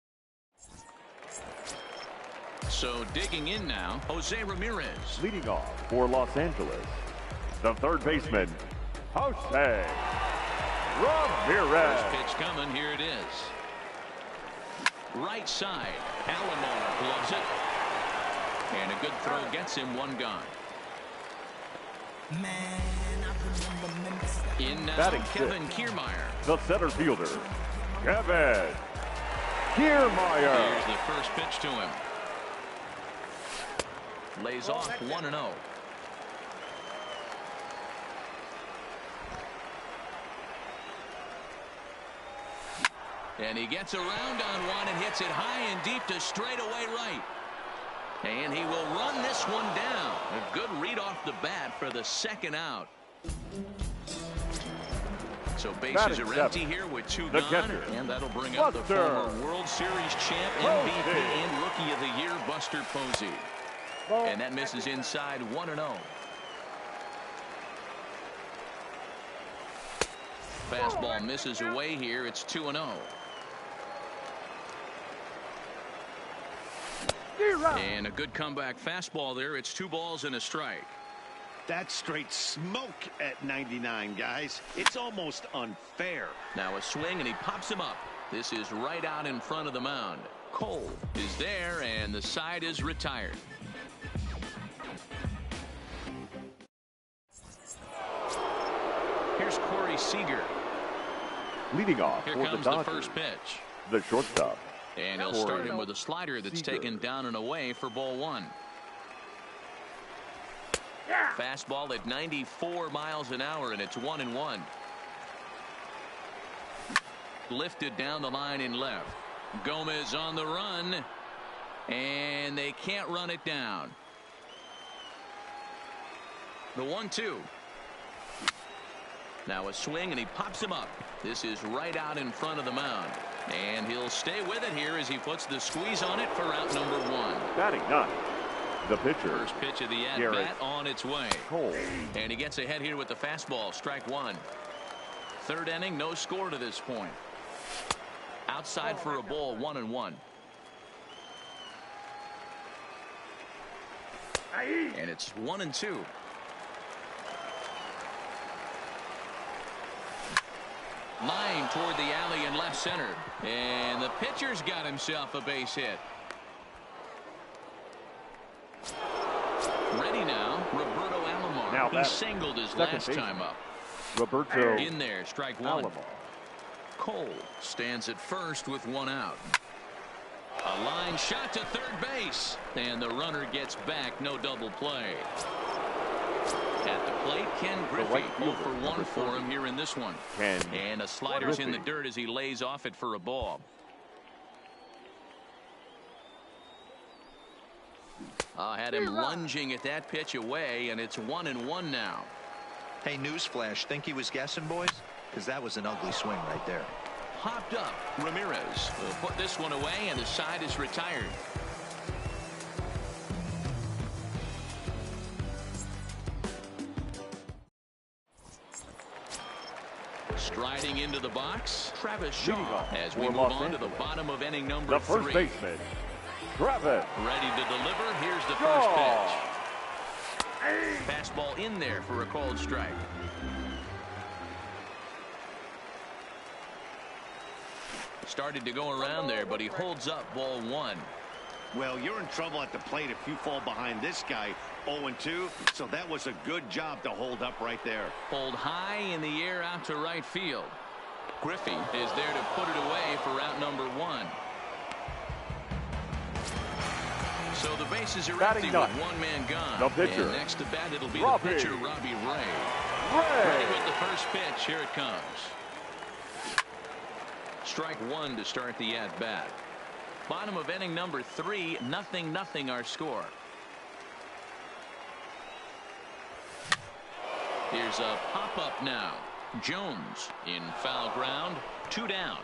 So digging in now, Jose Ramirez. Leading off for Los Angeles, the third baseman, Jose Ramirez. First pitch coming. Here it is. Right side. Alomar gloves it. And a good throw gets him 1 gone. In now, Batting Kevin sixth, Kiermaier. the center fielder, Kevin Kiermaier. Here's the first pitch to him. Lays off 1-0. And he gets around on one and hits it high and deep to straightaway right. And he will run this one down. A good read off the bat for the 2nd out. So bases are empty here with 2 gone. And that'll bring up the former World Series champ, MVP, and Rookie of the Year, Buster Posey. And that misses inside 1-0. Fastball misses away here. It's 2-0. And a good comeback fastball there. It's 2 balls and a strike. That's straight smoke at 99, guys. It's almost unfair. Now a swing and he pops him up. This is right out in front of the mound. Cole is there and the side is retired. Here's Corey Seager. Leading off Here for comes the the Dodgers, first pitch. the shortstop. And he'll start him with a slider that's taken down and away for ball 1. Fastball at 94 miles an hour, and it's 1-1. Lifted down the line in left. Gomez on the run, and they can't run it down. The 1-2. Now a swing, and he pops him up. This is right out in front of the mound. And he'll stay with it here as he puts the squeeze on it for out number 1. Batting 9. The pitcher. First pitch of the at-bat on its way. Cole. And he gets ahead here with the fastball. Strike 1. 3rd inning, no score to this point. Outside for a ball, 1-1. And it's 1-2. Line toward the alley in left center. And the pitcher's got himself a base hit. Ready now, Roberto Alomar. Now he singled his last time up. Roberto in there, strike 1. Alomar. Cole stands at first with 1 out. A line shot to 3rd base. And the runner gets back, no double play. At the plate, Ken Griffey, 0 for 1 for him here in this one. And a slider's in the dirt as he lays off it for a ball. Had him lunging at that pitch away, and it's 1-1 now. Hey, newsflash, think he was guessing, boys? Because that was an ugly swing right there. popped up. Ramirez will put this one away, and the side is retired. Striding into the box, Travis Shaw, as we move on to the bottom of inning number 3. The first baseman, Travis. Ready to deliver. Here's the first pitch. Fastball in there for a called strike. Started to go around there, but he holds up ball 1. Well, you're in trouble at the plate if you fall behind this guy 0-2, so that was a good job to hold up right there. Pulled high in the air out to right field. Griffey is there to put it away for out number 1. So the bases are empty with one man gone. The pitcher. And next to bat, it'll be the pitcher, Robbie Ray. Ready with the first pitch. Here it comes. Strike 1 to start the at-bat. Bottom of inning number 3, 0-0 our score. Here's a pop-up now. Jones in foul ground, 2 down.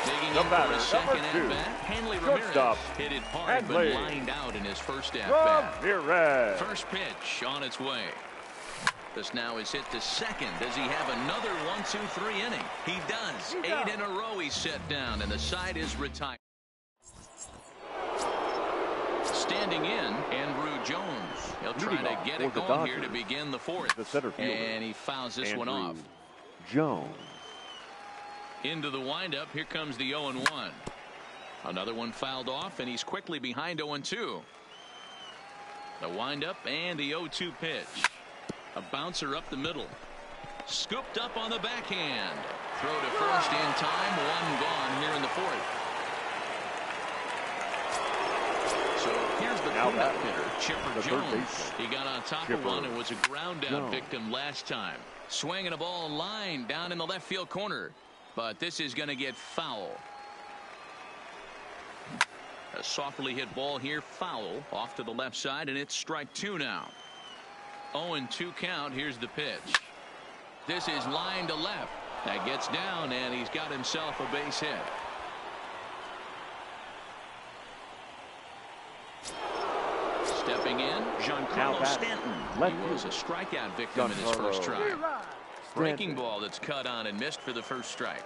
Digging in for a second at-bat, Hanley Ramirez hit it hard but lined out in his first at-bat. First pitch on its way. This now is hit to second. Does he have another 1-2-3 inning? He does. 8 in a row he's set down, and the side is retired. Standing in, Andrew Jones. He'll try to get it going here to begin the 4th. The center fielder. And he fouls this one off. Jones. Into the windup. Here comes the 0-1. Another one fouled off, and he's quickly behind 0-2. The windup and the 0-2 pitch. A bouncer up the middle. Scooped up on the backhand. Throw to first in time. 1 gone here in the 4th. So here's the cleanup hitter, Chipper Jones. He got on top of one and was a ground out victim last time. Swinging a ball line down in the left field corner. But this is going to get foul. A softly hit ball here, foul off to the left side, and it's strike 2 now. 0-2 count. Here's the pitch. This is line to left. That gets down, and he's got himself a base hit. Stepping in, Giancarlo Stanton. He was a strikeout victim in his first try. Breaking ball that's cut on and missed for the first strike.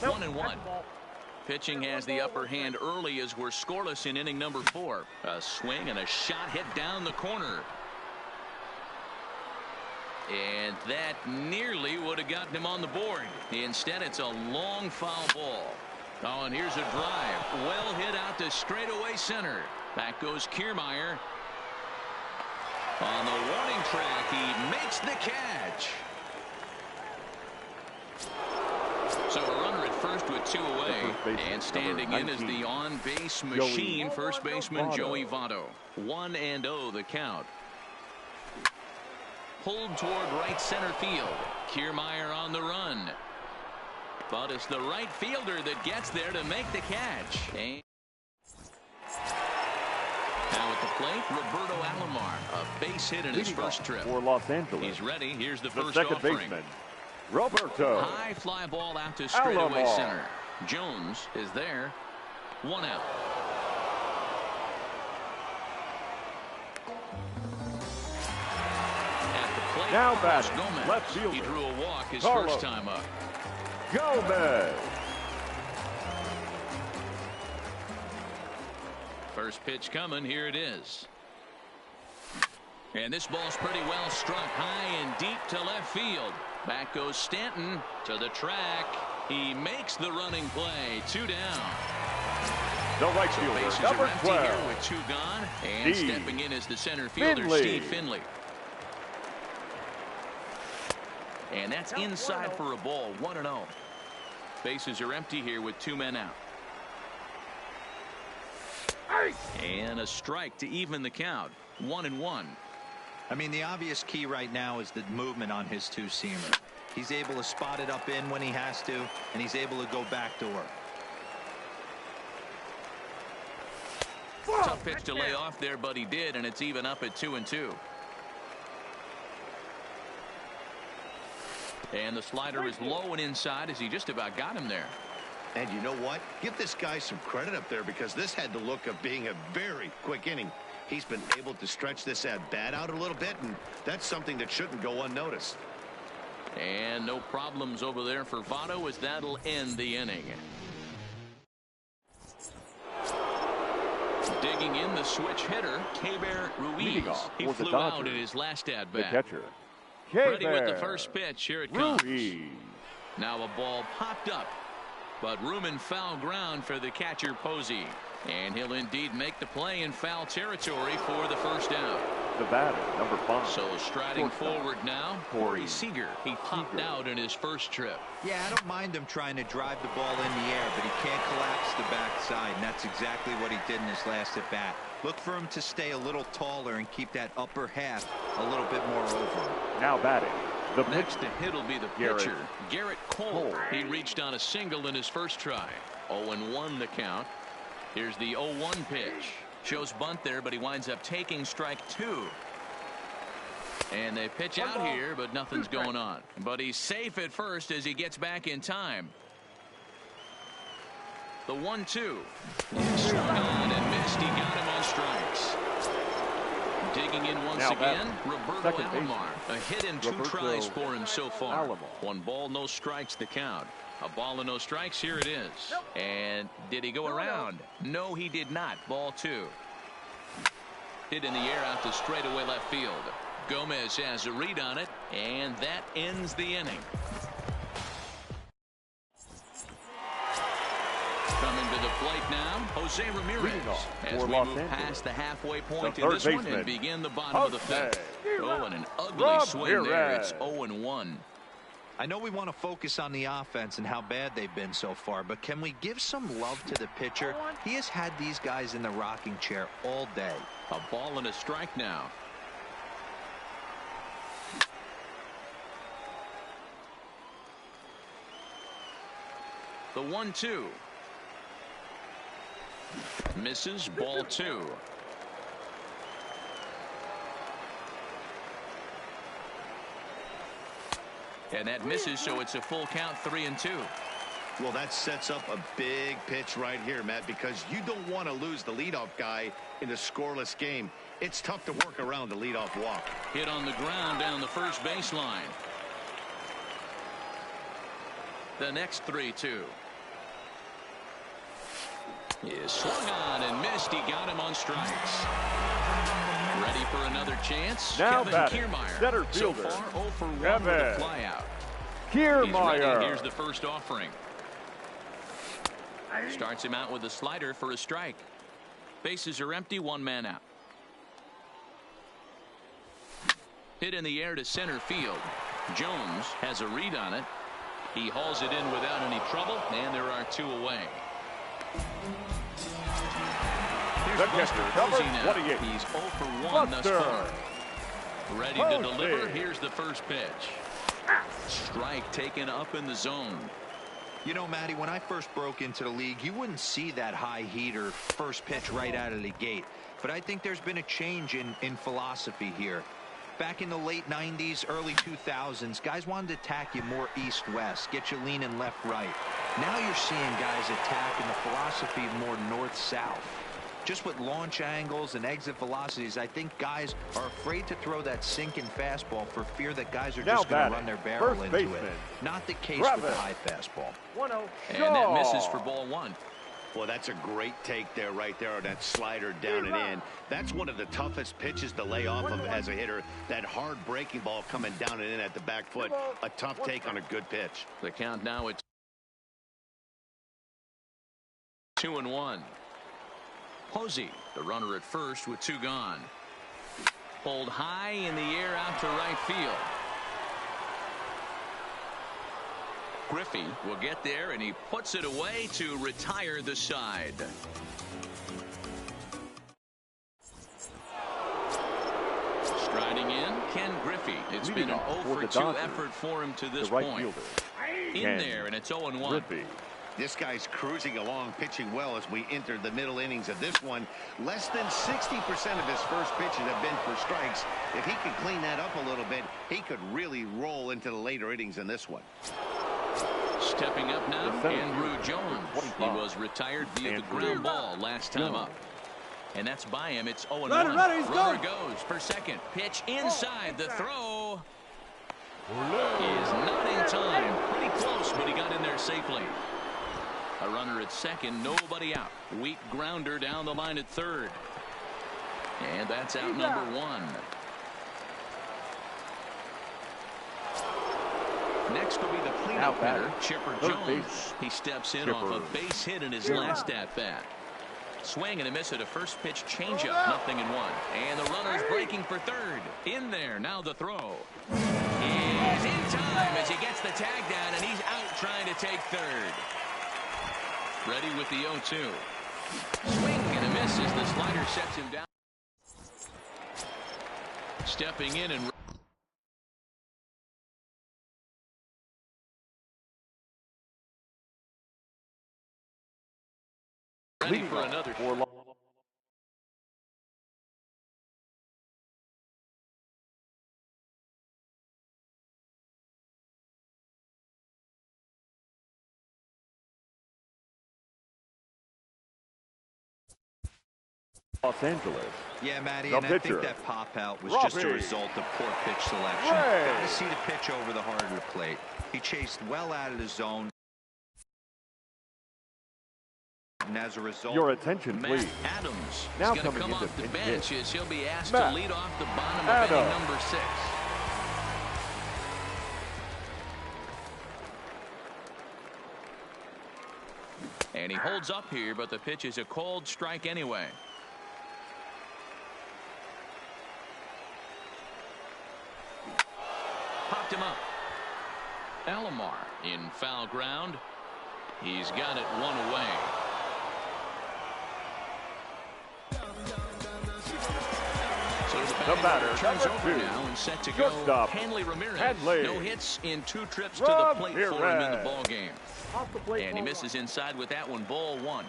1-1. Pitching has the upper hand early as we're scoreless in inning number 4. A swing and a shot hit down the corner. And that nearly would have gotten him on the board. Instead, it's a long foul ball. Oh, and here's a drive. Well hit out to straightaway center. Back goes Kiermaier. On the warning track, he makes the catch. So a runner at first with 2 away, and standing in is the on-base machine, first baseman Joey Votto. 1-0 the count. Pulled toward right center field. Kiermaier on the run. But it's the right fielder that gets there to make the catch. And now at the plate, Roberto Alomar, a base hit in his first trip. For Los Angeles. He's ready. Here's the first second offering. Baseman, Roberto. High fly ball out to straightaway center. Jones is there. 1 out. At the plate, now batting, Gomez. left fielder. He drew a walk his Carlos first time up. Gomez. First pitch coming. Here it is. And this ball's pretty well struck high and deep to left field. Back goes Stanton to the track. He makes the running play. 2 down. The right fielder, bases number are empty 12. here with 2 gone. And Steve stepping in is the center fielder, Finley. Steve Finley. And that's inside for a ball. 1-0. Bases are empty here with 2 men out. And a strike to even the count. 1-1. I mean, the obvious key right now is the movement on his 2-seamer. He's able to spot it up in when he has to, and he's able to go back to work. Tough pitch to lay off there, but he did, and it's even up at 2-2. And the slider is low and inside as he just about got him there. And you know what? Give this guy some credit up there because this had the look of being a very quick inning. He's been able to stretch this at-bat out a little bit, and that's something that shouldn't go unnoticed. And no problems over there for Votto as that'll end the inning. Digging in the switch hitter, Keber Ruiz. He flew out in his last at-bat. The catcher, Ready with the first pitch. Here it comes. Ruiz. Now a ball popped up, but room and foul ground for the catcher Posey. And he'll indeed make the play in foul territory for the first out. The batter, number 5. So striding forward now, Corey Seager. He popped out in his first trip. Yeah, I don't mind him trying to drive the ball in the air, but he can't collapse the backside, and that's exactly what he did in his last at bat. Look for him to stay a little taller and keep that upper half a little bit more over. Now batting. The next to hit will be the pitcher, Garrett Cole. He reached on a single in his first try. 0-1 the count. Here's the 0-1 pitch. Shows bunt there, but he winds up taking strike 2. And they pitch out here, but nothing's going on. But he's safe at first as he gets back in time. The 1-2. Swung on and missed. He got him on strikes. Digging in once again, Roberto Alomar. A hit in 2 tries for him so far. 1 ball, no strikes the count. A ball and no strikes. Here it is. And did he go around? No, he did not. Ball 2. Hit in the air out to straightaway left field. Gomez has a read on it, and that ends the inning. Coming to the plate now, Jose Ramirez. As we move past the halfway point in this one and begin the bottom of the 5th. Oh, and an ugly swing there. It's 0-1. I know we want to focus on the offense and how bad they've been so far, but can we give some love to the pitcher? He has had these guys in the rocking chair all day. A ball and a strike now. The 1-2. Misses. Ball 2. And that misses, so it's a full count, 3-2. Well, that sets up a big pitch right here, Matt, because you don't want to lose the leadoff guy in a scoreless game. It's tough to work around the leadoff walk. Hit on the ground down the first baseline. The next 3-2. Is swung on and missed. He got him on strikes. Ready for another chance. Now Kevin Kiermaier. Center fielder. So far 0 for 1 with a fly out. Kiermaier. Here's the first offering. Starts him out with a slider for a strike. Bases are empty. 1 man out. Hit in the air to center field. Jones has a read on it. He hauls it in without any trouble, and there are 2 away. The catcher, number 28. He's 0 for 1 thus far. Ready to deliver. Here's the first pitch. Strike taken up in the zone. You know, Matty, when I first broke into the league, you wouldn't see that high heater first pitch right out of the gate. But I think there's been a change in philosophy here. Back in the late 90s, early 2000s, guys wanted to attack you more east-west, get you leaning left-right. Now you're seeing guys attack in the philosophy more north-south. Just with launch angles and exit velocities, I think guys are afraid to throw that sinking fastball for fear that guys are just going to run their barrel into it. Not the case with the high fastball. 1-0. And that misses for ball 1. Well, that's a great take there, right there, on that slider down and in. That's one of the toughest pitches to lay off of as a hitter. That hard breaking ball coming down and in at the back foot. A tough take on a good pitch. The count now at 2-1. Posey, the runner at first with 2 gone. Pulled high in the air out to right field. Griffey will get there, and he puts it away to retire the side. Striding in, Ken Griffey. It's been an 0 for 2 effort for him to this point. In there, and it's 0-1. This guy's cruising along, pitching well as we enter the middle innings of this one. Less than 60% of his first pitches have been for strikes. If he could clean that up a little bit, he could really roll into the later innings in this one. Stepping up now, Andrew Jones. He was retired via the ground ball last time up. And that's by him. It's 0-1. Runner goes for second. Pitch inside. The throw is not in time. Pretty close, but he got in there safely. A runner at second, nobody out. Weak grounder down the line at third. And that's out number one. Next will be the cleanup hitter, Chipper Jones. He steps in off a base hit in his last at-bat. Swing and a miss at a first pitch changeup, 0-1. And the runner's breaking for third. In there, now the throw. He's in time as he gets the tag down, and he's out trying to take third. Ready with the 0-2. Swing and a miss as the slider sets him down. Stepping in and ready for another. Los Angeles. Yeah, Matty, The and I think pitcher, that pop out was Robbie just a result of poor pitch selection. Got to see the pitch over the heart of the plate. He chased well out of the zone. And as a result, Your attention, Matt please. Adams Now is going to coming come into off the pinch bench hit. as he'll be asked Matt to lead off the bottom of Adams. inning number 6. And he holds up here, but the pitch is a cold strike anyway. Popped him up. Alomar in foul ground. He's got it one away. So the batter turns over now and set to go. Hanley Ramirez. No hits in 2 trips to the plate for him in the ball game. And he misses inside with that one. Ball 1.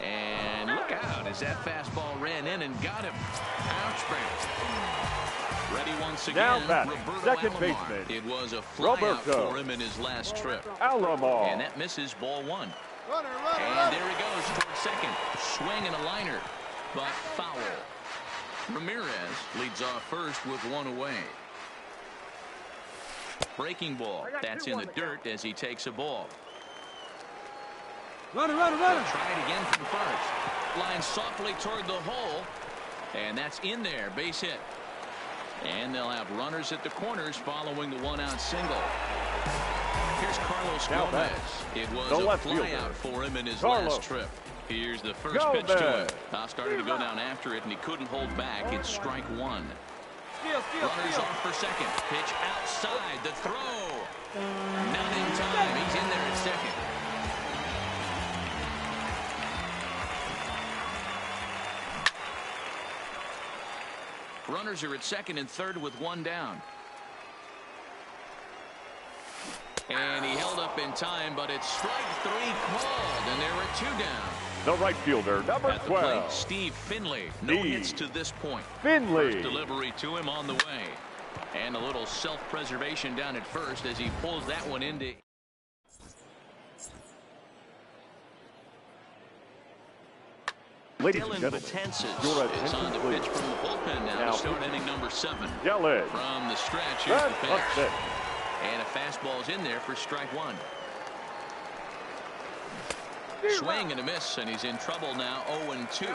And look out as that fastball ran in and got him. Ouch, ready once again. Roberto second Alomar. baseman. It was a flyout for him in his last trip. Alomar. And that misses ball 1. And there he goes towards second. Swing and a liner, but foul. Ramirez leads off first with 1 away. Breaking ball. That's in the dirt as he takes a ball. Runner. Try it again from first. Line softly toward the hole. And that's in there. Base hit. And they'll have runners at the corners following the 1-out single. Here's Carlos Gomez. It was a flyout for him in his last trip. Here's the first pitch to him. Started to go down after it, and he couldn't hold back. It's strike 1. Runners off for second. Pitch outside. The throw. Not in time. He's in there at second. Runners are at second and third with 1 down. And he held up in time, but it's strike 3 called, and there are 2 down. The right fielder, number At the 12. plate, Steve Finley. No hits to this point. Finley. First delivery to him on the way. And a little self-preservation down at first as he pulls that one into... Ladies Dylan and gentlemen, Betances your is attention, on the please. pitch from the bullpen now to start inning number 7. Yelich. From the stretch, here's the pitch. That's it. And a fastball's in there for strike 1. Swing and a miss, and he's in trouble now. 0-2.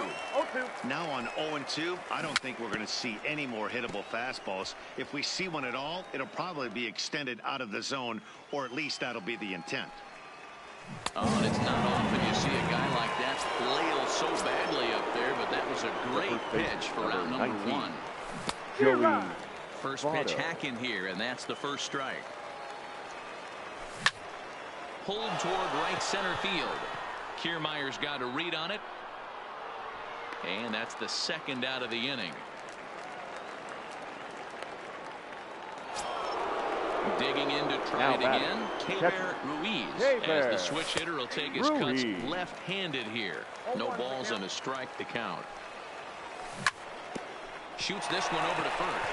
Now on 0-2, I don't think we're going to see any more hittable fastballs. If we see one at all, it'll probably be extended out of the zone, or at least that'll be the intent. Oh, and it's not often you see a guy like that flail so badly up there, but that was a great pitch for round number 1. Joey. First pitch hacking here, and that's the first strike. Pulled toward right center field. Kiermaier's got a read on it. And that's the second out of the inning. Digging in to try it again. Keber Ruiz, as the switch hitter will take his cuts left-handed here. No balls and a strike to count. Shoots this one over to first.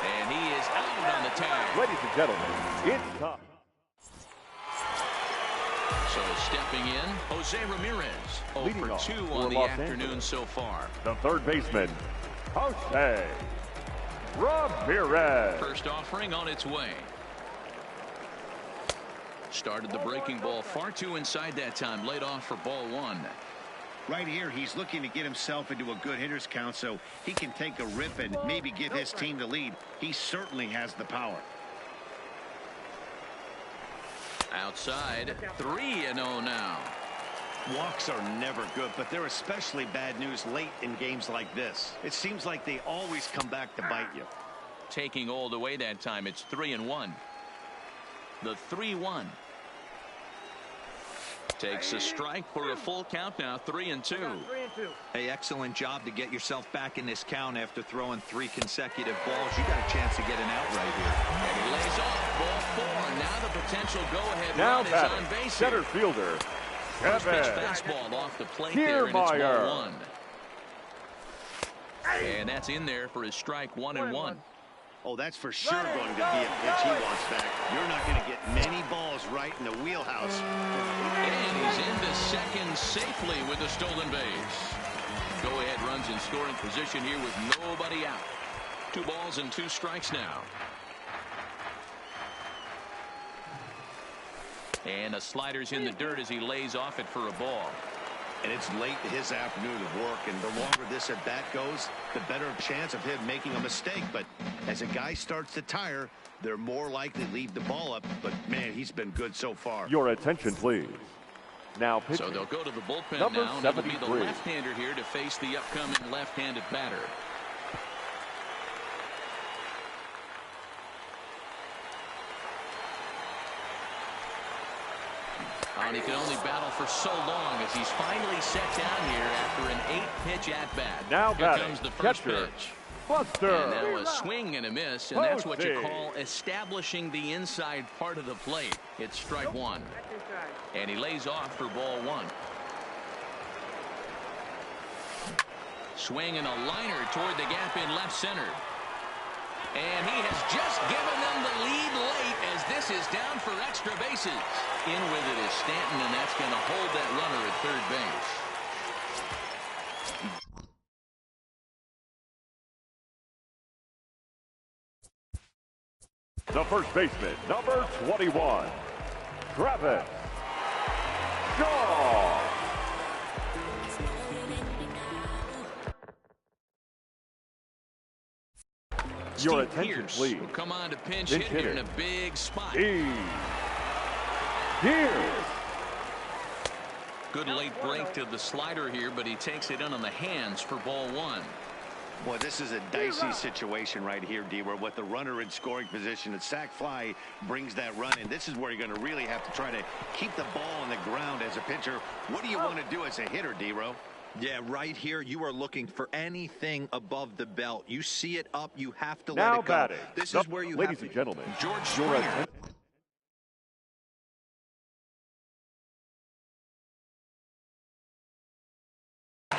And he is out on the tag. Ladies and gentlemen, it's time. So stepping in, Jose Ramirez. 0 for 2 on the afternoon so far. The third baseman, Jose Ramirez. First offering on its way. Started the breaking ball far too inside that time. Laid off for ball 1. Right here, he's looking to get himself into a good hitter's count so he can take a rip and maybe give his team the lead. He certainly has the power. Outside, 3-0 now. Walks are never good, but they're especially bad news late in games like this. It seems like they always come back to bite you. Taking all away that time, it's 3-1. The 3-1. Takes a strike for a full count now, 3-2. Hey, excellent job to get yourself back in this count after throwing 3 consecutive balls. You got a chance to get an out right here. And he lays off ball 4. Now the potential go-ahead Now run is on base. Center fielder, First pitch fastball off the plate there, and it's ball 1. And that's in there for his strike 1-1. Oh, that's for sure going to be a pitch he wants back. You're not going to get many balls right in the wheelhouse. And he's into second safely with a stolen base. Go-ahead runs in scoring position here with nobody out. 2 balls and 2 strikes now. And a slider's in the dirt as he lays off it for a ball. And it's late in his afternoon of work, and the longer this at bat goes, the better chance of him making a mistake. But as a guy starts to tire, they're more likely to leave the ball up. But man, he's been good so far. Your attention, please. Now pitching. So they'll go to the bullpen Number now, and it'll be the 73. left-hander here to face the upcoming left-handed batter. And he can only battle for so long as he's finally set down here after an 8-pitch at-bat. Now here batting, comes the first catcher, pitch. Buster. And now a swing and a miss, and that's what you call establishing the inside part of the plate. It's strike 1. And he lays off for ball 1. Swing and a liner toward the gap in left center. And he has just given them the lead late as this is down for extra bases. In with it is Stanton, and that's going to hold that runner at third base. The first baseman, number 21, Travis Shaw. Your attention, Pierce please. will come on to pinch hit here in a big spot. Pierce. Good late break to the slider here, but he takes it in on the hands for ball 1. Boy, this is a dicey situation right here, D, where with the runner in scoring position, a sac fly brings that run in. This is where you're going to really have to try to keep the ball on the ground as a pitcher. What do you want to do as a hitter, D-Ro? Yeah, right here, you are looking for anything above the belt. You see it up, you have to Now let it go. batting. This is where you ladies have and gentlemen, George your Springer.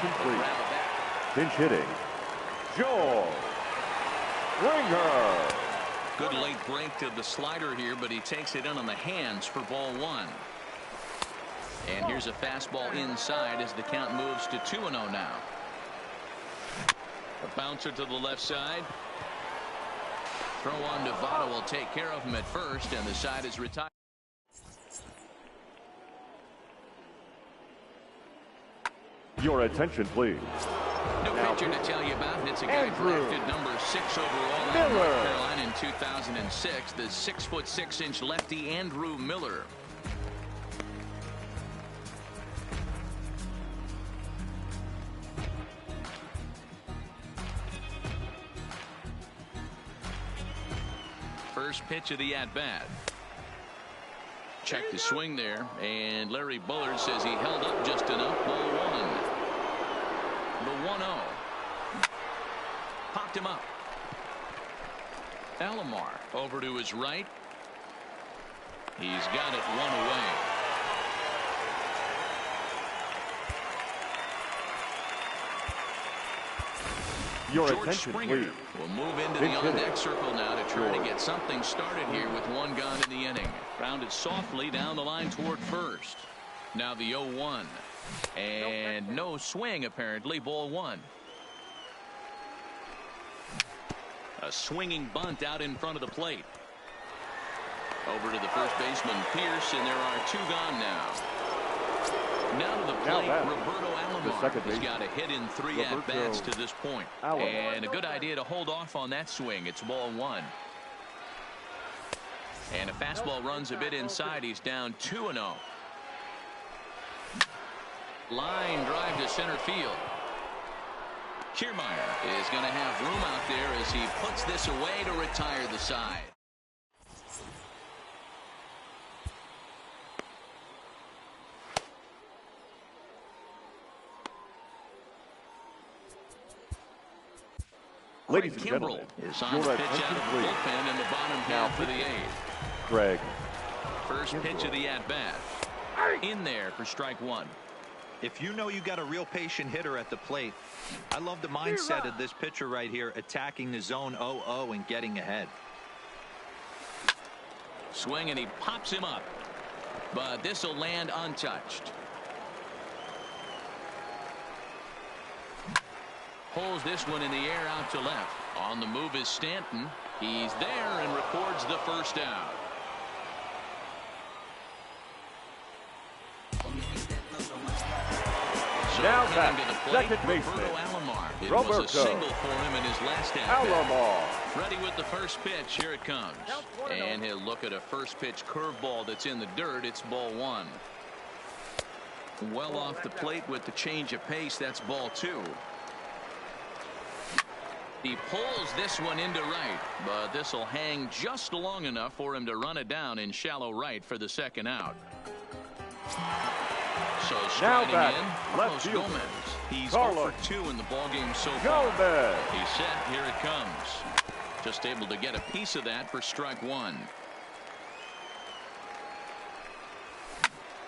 complete. Pinch hitting, George Springer. Good late break to the slider here, but he takes it in on the hands for ball 1. And here's a fastball inside as the count moves to 2-0 now. A bouncer to the left side. Throw on Nevada will take care of him at first, and the side is retired. Your attention, please. No pitcher to tell you about. It's a guy drafted number 6 overall out of North Carolina in 2006. The 6'6" lefty Andrew Miller. First pitch of the at-bat. Check the swing there, and Larry Bullard says he held up just enough. Ball 1. The 1-0. Popped him up. Alomar over to his right. He's got it one away. Your George attention, Springer please. will move into the on-deck circle now to try to get something started here with one gone in the inning. Grounded softly down the line toward first. Now the 0-1. And no swing, apparently. Ball one. A swinging bunt out in front of the plate. Over to the first baseman, Pierce, and there are two gone now. Now to the plate, Roberto Alomar has got a hit in 3 at-bats to this point. And a good idea to hold off on that swing. It's ball one. And a fastball runs a bit inside. He's down 2-0. Line drive to center field. Kiermaier is going to have room out there as he puts this away to retire the side. Ladies and gentlemen, is on the pitch out of the bullpen in the bottom half of the 8th. Greg. First pitch of the at-bat. In there for strike one. If you know you got a real patient hitter at the plate, I love the mindset of this pitcher right here, attacking the zone 0-0 and getting ahead. Swing, and he pops him up. But this will land untouched. Pulls this one in the air out to left. On the move is Stanton. He's there and records the first out. Now back, second baseman, It Roberto was a single for him in his last at-bat. Alomar. Ready with the first pitch. Here it comes. And he'll look at a first pitch curveball that's in the dirt. It's ball one. Well off the plate with the change of pace. That's ball two. He pulls this one into right, but this will hang just long enough for him to run it down in shallow right for the second out. So striding in, Carlos Gomez. He's 0 for 2 in the ballgame so far. He's set. Here it comes. Just able to get a piece of that for strike one.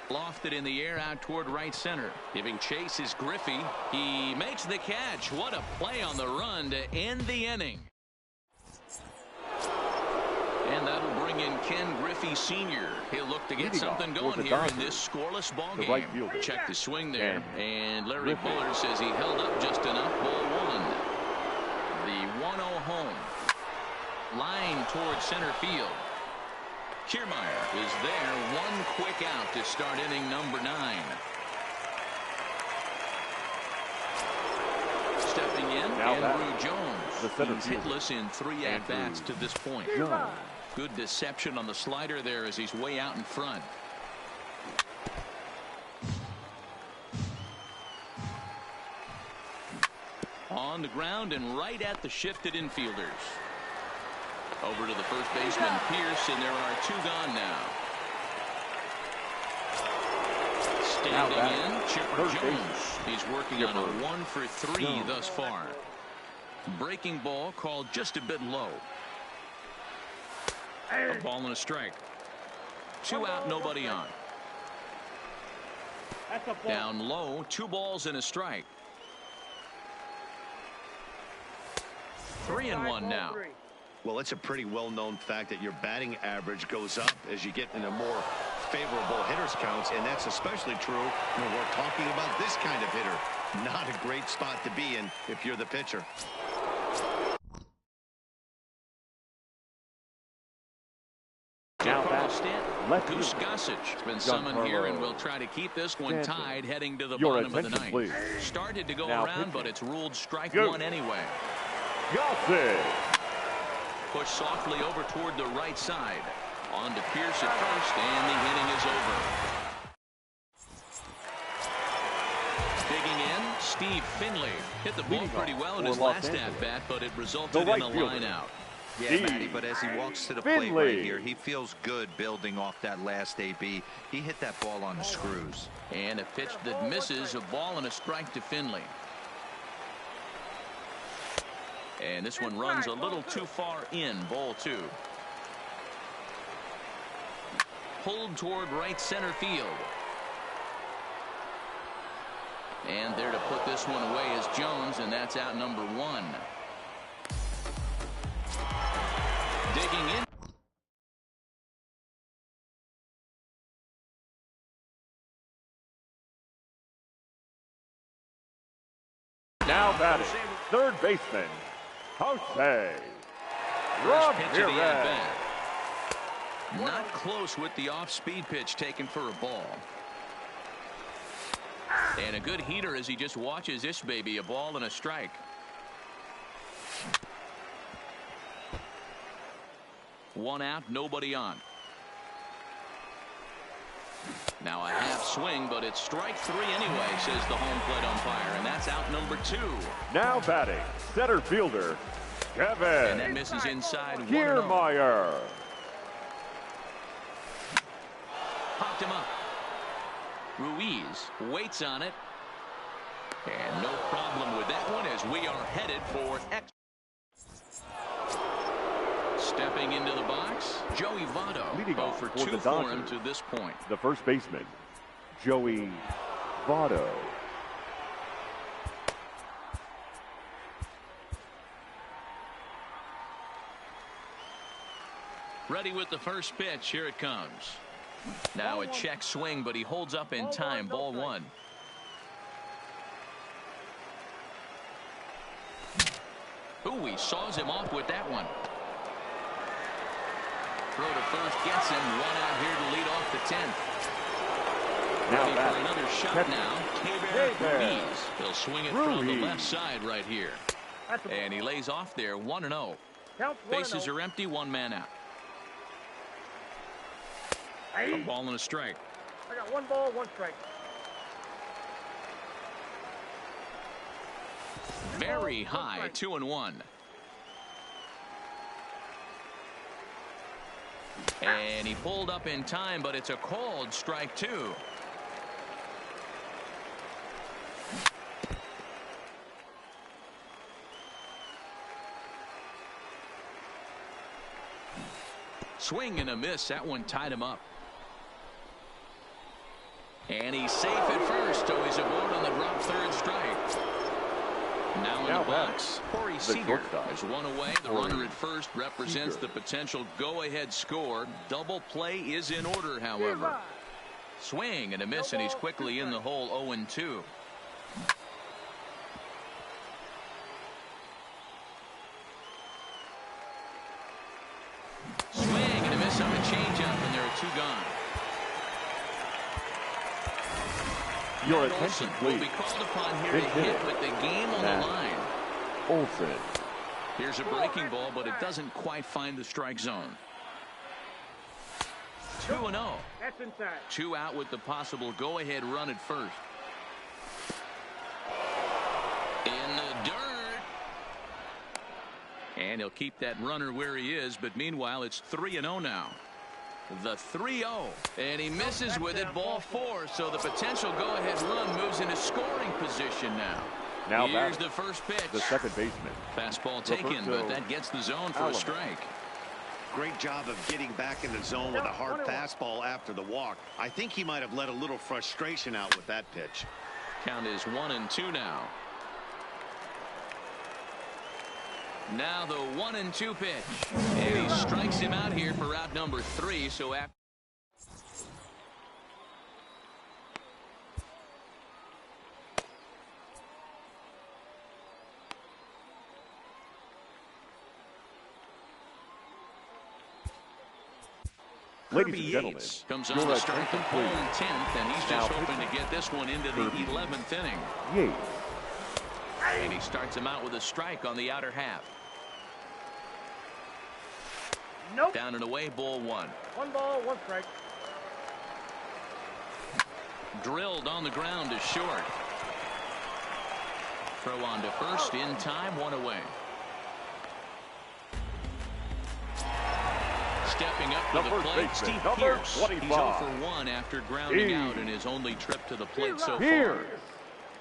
Lofted in the air out toward right center. Giving chase is Griffey. He makes the catch. What a play on the run to end the inning. And that'll bring in Ken Griffey Sr. He'll look to get something going here in this scoreless ball game. Check the swing there. And Larry Bullard says he held up just enough. Ball one. The 1-0 home. Line towards center field. Kiermaier is there. One quick out to start inning number 9. Stepping in, Andrew Jones. He's hitless in 3 at-bats to this point. Good deception on the slider there as he's way out in front. On the ground and right at the shifted infielders. Over to the first baseman, Pierce, and there are 2 gone now. Standing in, Chipper Jones. He's working on a 1 for 3 thus far. Breaking ball called just a bit low. A ball and a strike. 2 out, nobody on. Down low, 2 balls and a strike. 3-1 now. Well, it's a pretty well-known fact that your batting average goes up as you get into more favorable hitters counts, and that's especially true when we're talking about this kind of hitter. Not a great spot to be in if you're the pitcher. Goose Gossage has been summoned here, and we'll try to keep this one tied heading to the bottom of the 9th. Started to go around, but it's ruled strike one anyway. Gossage. Push softly over toward the right side. On to Pierce at first, and the inning is over. Digging in, Steve Finley hit the ball pretty well in his last at-bat, but it resulted in a line out. Yeah, Matty, but as he walks to the plate right here, he feels good building off that last AB. He hit that ball on the screws. And a pitch that misses, a ball and a strike to Finley. And this one runs a little too far in. Ball 2. Pulled toward right center field. And there to put this one away is Jones, and that's out number 1. Digging in. Now batting, third baseman, Jose First pitch of the Ramirez. at-bat. Not close with the off-speed pitch taken for a ball. And a good heater as he just watches this baby, a ball and a strike. One out, nobody on. Now a half swing, but it's strike 3 anyway, says the home plate umpire, and that's out number 2. Now batting, center fielder, Kevin And that misses inside 1-0. Kiermaier. Popped him up. Ruiz waits on it. And no problem with that one as we are headed for X. Stepping into the box, Joey Votto. Leading off for for 2 the for him Dodgers, to this point. the first baseman, Joey Votto. Ready with the first pitch. Here it comes. Now a check swing, but he holds up in time. Ball 1. Ooh, he saws him off with that one. Throw to first gets him. 1 out here to lead off the 10th. Now Ready for batting, another shot catcher, now. Kevin Ruiz. He'll swing it from the Ruiz. left side right here. And he lays off there. 1-0. Bases are empty. 1 man out. A ball and a strike. I got 1 ball, 1 strike. Very high. 2-1. And he pulled up in time, but it's a called strike 2. Swing and a miss. That one tied him up. And he's safe at first, so he's aboard on the drop third strike. Now in the box, Corey Seager is 1 away. The runner at first represents the potential go-ahead score. Double play is in order, however. Swing and a miss, and he's quickly in the hole. 0-2. Swing and a miss on a changeup, and there are 2 gone. Your And attention, Olsen will please. be called upon here Big to hit. hit with the game on Matt the line. Olsen. Here's a breaking ball, but it doesn't quite find the strike zone. 2-0. That's inside. 2 out with the possible go-ahead run at first. In the dirt. And he'll keep that runner where he is, but meanwhile it's 3-0 now. The 3-0, and he misses with it. Ball 4, so the potential go-ahead run moves into scoring position now. Now Here's batting, the first pitch. the second baseman, Fastball taken, but that gets the zone for a strike. Great job of getting back in the zone with a hard fastball after the walk. I think he might have let a little frustration out with that pitch. Count is 1-2 now. Now the 1-2 pitch, and he strikes him out here for out number 3. So after ladies and gentlemen, comes on your to start the attention, home please. 10th, and he's Now just hoping to get this one into the 11th inning. Yates. And he starts him out with a strike on the outer half. Nope. Down and away, ball 1. 1 ball, 1 strike. Drilled on the ground is short. Throw on to first in time, 1 away. Stepping up to the Number plate, baseman, Steve number Pearce. 25. He's 0 for 1 after grounding Steve out in his only trip to the plate so far. Pearce.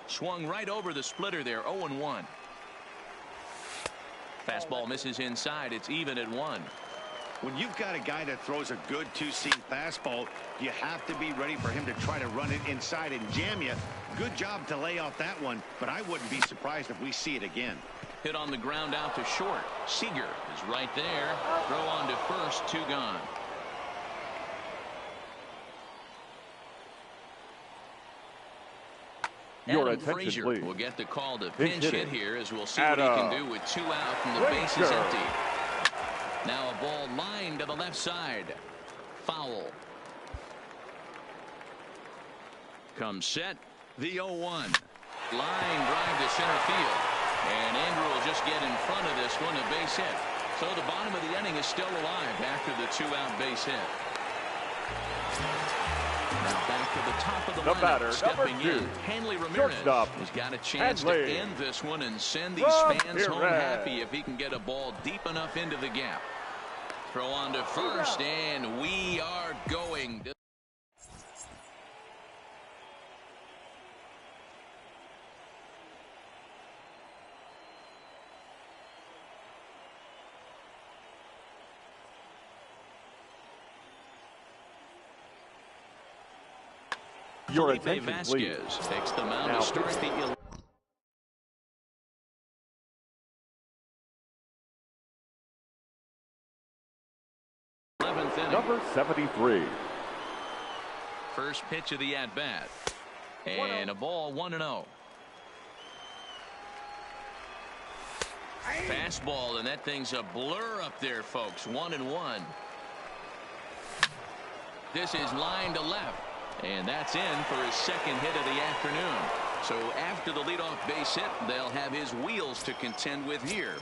Swung right over the splitter there, 0-1. Fastball misses inside. It's even at 1. When you've got a guy that throws a good two-seam fastball, you have to be ready for him to try to run it inside and jam you. Good job to lay off that one, but I wouldn't be surprised if we see it again. Hit on the ground out to short. Seager is right there. Throw on to first. 2 gone. Your Adam attention, Frazier please. will get the call to Pinch pinch hit hitting. here as we'll see what he can do with 2 out and the base is empty. Now a ball lined to the left side. Foul. Comes set. The 0-1. Line drive to center field. And Andrew will just get in front of this one, a base hit. So the bottom of the inning is still alive after the 2-out base hit. Now back to the top of the lineup, batter, stepping number 2, in. Hanley Ramirez shortstop, has got a chance Hanley. to end this one and send these fans home Ramirez. happy if he can get a ball deep enough into the gap. Throw on to first, and we are going. Your Felipe attention, Vasquez please. takes the mound Now to start the 11th inning. Number 73. First pitch of the at-bat. And a ball 1-0. Fastball, and that thing's a blur up there, folks. 1-1. This is line to left. And that's in for his second hit of the afternoon. So after the leadoff base hit, they'll have his wheels to contend with here.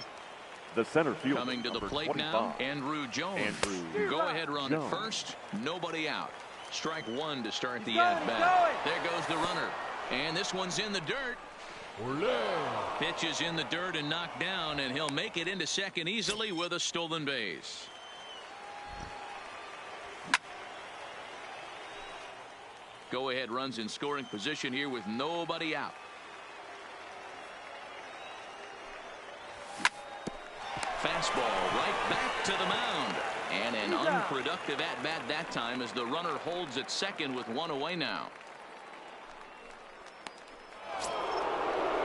The center fielder. Coming to the number plate 25. now, Andrew Jones. Andrew Go ahead run at Jones. first. Nobody out. Strike 1 to start the at-bat. There goes the runner. And this one's in the dirt. Pitch is in the dirt and knocked down, and he'll make it into second easily with a stolen base. Go ahead runs in scoring position here with nobody out. Fastball right back to the mound. And an unproductive at-bat that time as the runner holds at second with 1 away now.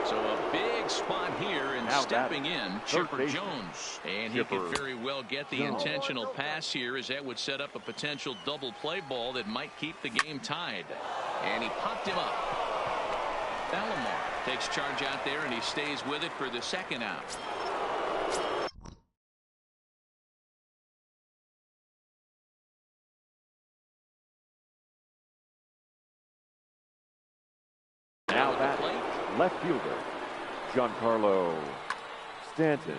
So a big spot here, and Now stepping in, Chipper baseman. Jones. And Chipper he could very well get the Jones. intentional pass here, as that would set up a potential double play ball that might keep the game tied. And he popped him up. Alomar takes charge out there, and he stays with it for the second out. Now that left fielder, Giancarlo Stanton.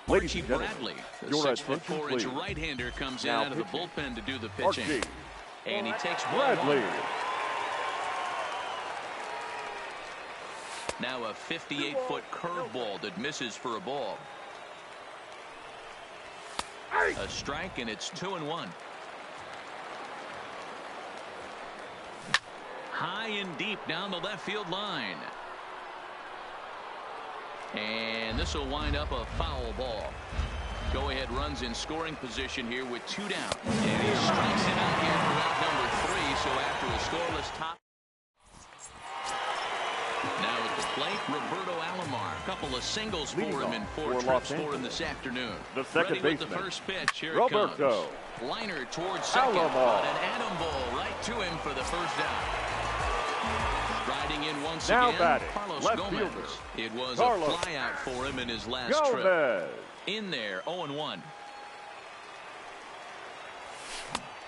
Ladies Archie and gentlemen, Bradley, the your 6'4" attention, please. right-hander, comes in Now out of the pitching. bullpen to do the pitching. Archie And he takes ball Bradley. 1. Now a 58-foot curveball that misses for a ball. A strike, and it's 2-1. High and deep down the left field line. And this will wind up a foul ball. Go ahead runs in scoring position here with 2 down. And he strikes it out here for out number 3. So after a scoreless top. Now at the plate, Roberto Alomar. A couple of singles for him in 4 for trips Los for him Angeles. this afternoon. The second Ready with the baseman, first pitch. Here Roberto it comes. Liner towards second. Alomar. But an atom ball right to him for the first out. Riding in once Now again, batting, Carlos left Gomez. fielder, It was Carlos a flyout for him in his last trip. Gomez. In there, 0-1.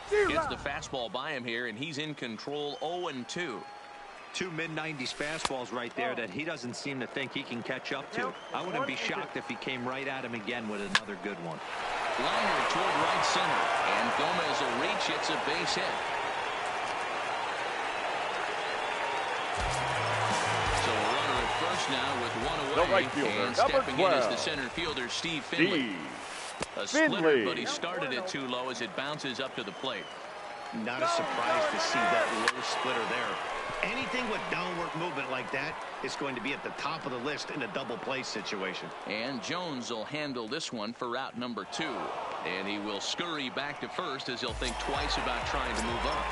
Gets the fastball by him here, and he's in control, 0-2. 2 mid-90s fastballs right there that he doesn't seem to think he can catch up to. I wouldn't be shocked if he came right at him again with another good one. Liner toward right center, and Gomez will reach. It's a base hit. So a runner at first now with 1 away. The right fielder, and number stepping in is the 12. center fielder, Steve Finley. A Finley. splitter, but he started it too low as it bounces up to the plate. Not a surprise to see that low splitter there. Anything with downward movement like that is going to be at the top of the list in a double play situation. And Jones will handle this one for route number 2. And he will scurry back to first as he'll think twice about trying to move up.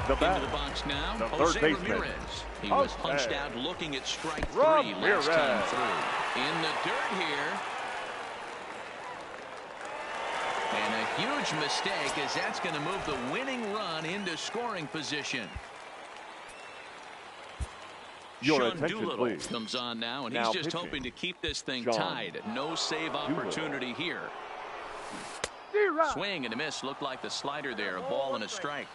Into the box now, Jose Ramirez. He was punched out looking at strike 3 last time through. In the dirt here. And a huge mistake as that's going to move the winning run into scoring position. Sean Doolittle comes on now, and he's just hoping to keep this thing tied. No save opportunity here. Swing and a miss. Looked like the slider there. A ball and a strike.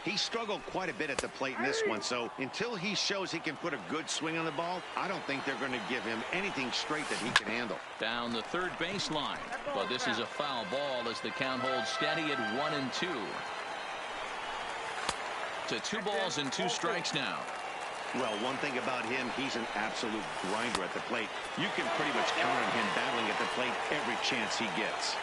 He struggled quite a bit at the plate in this one, so until he shows he can put a good swing on the ball, I don't think they're going to give him anything straight that he can handle. Down the third baseline, but this is a foul ball as the count holds steady at 1-2. To 2 balls and 2 strikes now. Well, one thing about him, he's an absolute grinder at the plate. You can pretty much count on him battling at the plate every chance he gets.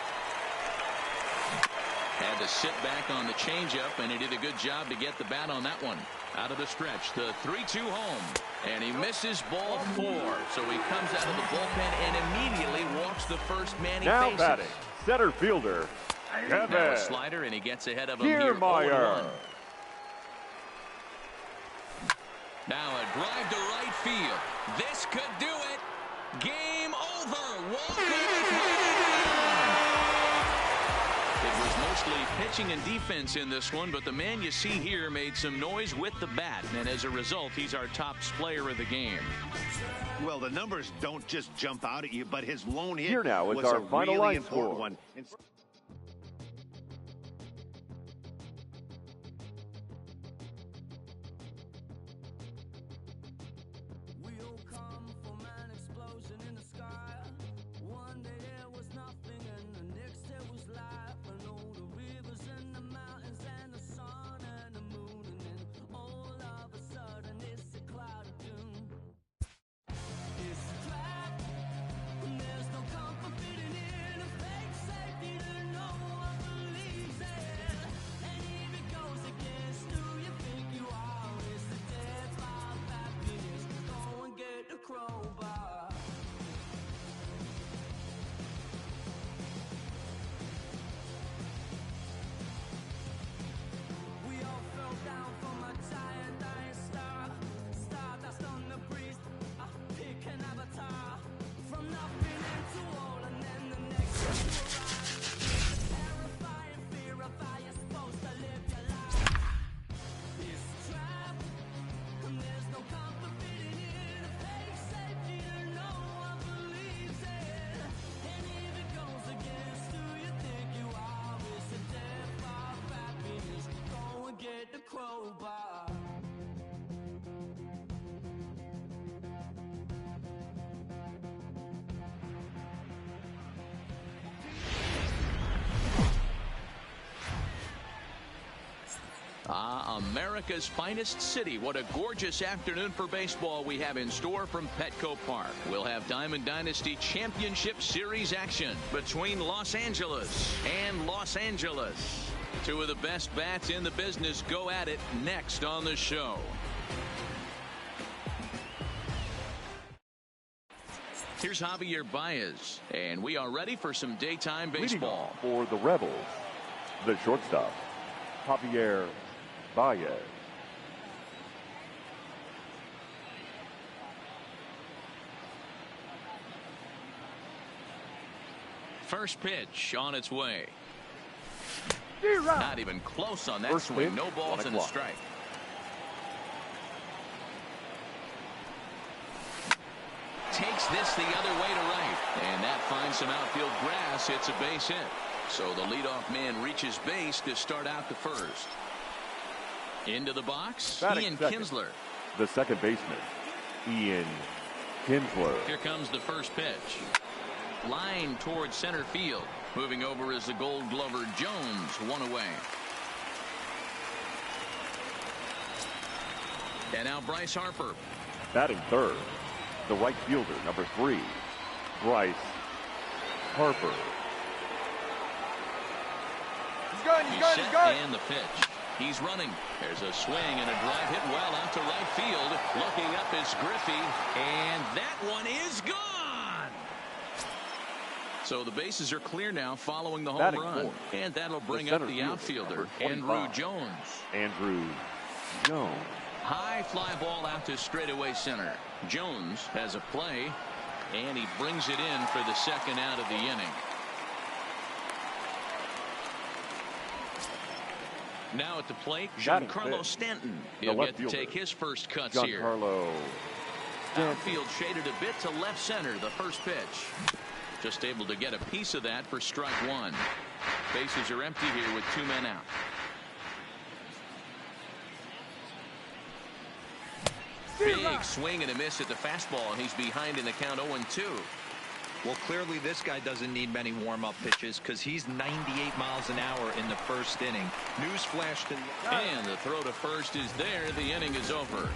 Had to sit back on the changeup, and he did a good job to get the bat on that one. Out of the stretch, the 3-2 home. And he misses ball 4. So he comes out of the bullpen and immediately walks the first man he faces. Now batting, center fielder, Kevin. Now a slider, and he gets ahead of him here 0-1. Now a drive to right field. This could do it. Game over. It was mostly pitching and defense in this one, but the man you see here made some noise with the bat, and as a result, he's our top player of the game. Well, the numbers don't just jump out at you, but his lone hit here now is was our a final really line important score. one. America's finest city. What a gorgeous afternoon for baseball we have in store from Petco Park. We'll have Diamond Dynasty Championship Series action between Los Angeles and Los Angeles. 2 of the best bats in the business go at it next on the show. Here's Javier Baez, and we are ready for some daytime baseball. For the Rebels, the shortstop, Javier Baez. First pitch on its way. Zero. Not even close on that First swing. pitch, No balls and a 1 o'clock. strike. Takes this the other way to right. And that finds some outfield grass. It's a base hit. So the leadoff man reaches base to start out the first. Into the box, Batting Ian second, Kinsler. the second baseman, Ian Kinsler. Here comes the first pitch. Line towards center field. Moving over is the Gold Glover Jones. 1 away. And now Bryce Harper. Batting third, the right fielder, number 3, Bryce Harper. He's good. He's set, and the pitch. He's running. There's a swing and a drive hit well out to right field. Looking up is Griffey, and that one is gone. So the bases are clear now following the home run. And that'll bring up the outfielder, Andrew Jones. Andrew Jones. High fly ball out to straightaway center. Jones has a play, and he brings it in for the second out of the inning. Now at the plate, Giancarlo Stanton. He'll get to take his first cuts here. Outfield shaded a bit to left center, the first pitch. Just able to get a piece of that for strike one. Bases are empty here with 2 men out. Big swing and a miss at the fastball, and he's behind in the count 0-2. Well, clearly this guy doesn't need many warm-up pitches because he's 98 miles an hour in the first inning. Newsflash to the... And the throw to first is there. The inning is over.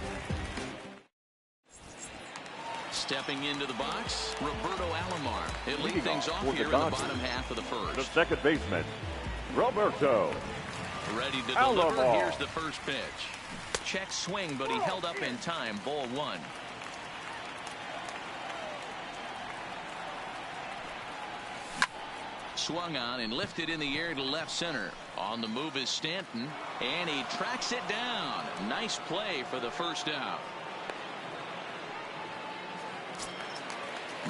Stepping into the box, Roberto Alomar. He'll lead things off here in the bottom half of the first. The second baseman, Roberto. Ready to deliver. Here's the first pitch. Check swing, but he held up in time. Ball one. Swung on and lifted in the air to left center. On the move is Stanton, and he tracks it down. Nice play for the first out.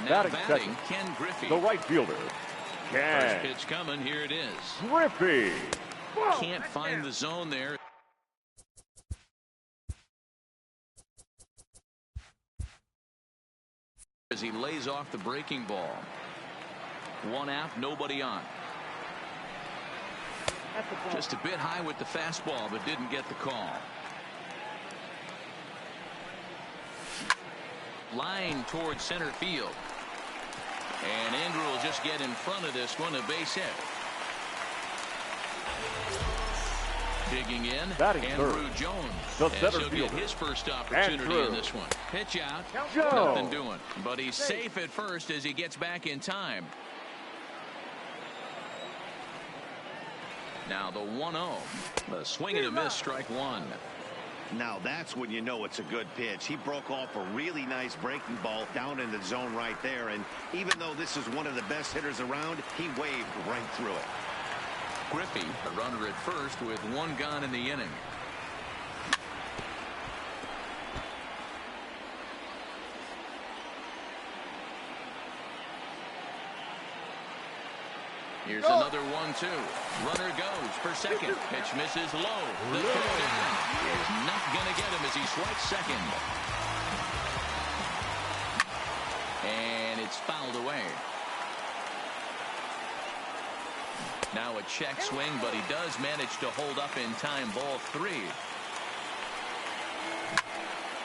Now batting, Ken Griffey. The right fielder. First pitch coming. Here it is. Griffey. Can't find the zone there. As he lays off the breaking ball. 1 out, nobody on. Just a bit high with the fastball, but didn't get the call. Line towards center field. And Andrew will just get in front of this one, a base hit. Digging in, Andrew Jones. As he'll get his first opportunity in this one. Pitch out, nothing doing. But he's safe at first as he gets back in time. Now the 1-0. The swing and a miss, strike one. Now that's when you know it's a good pitch. He broke off a really nice breaking ball down in the zone right there. And even though this is one of the best hitters around, he waved right through it. Griffey, a runner at first with 1 gone in the inning. Here's another 1-2. Runner goes for second. Pitch misses low. The throw down is not going to get him as he swipes second. And it's fouled away. Now a check swing, but he does manage to hold up in time. Ball 3.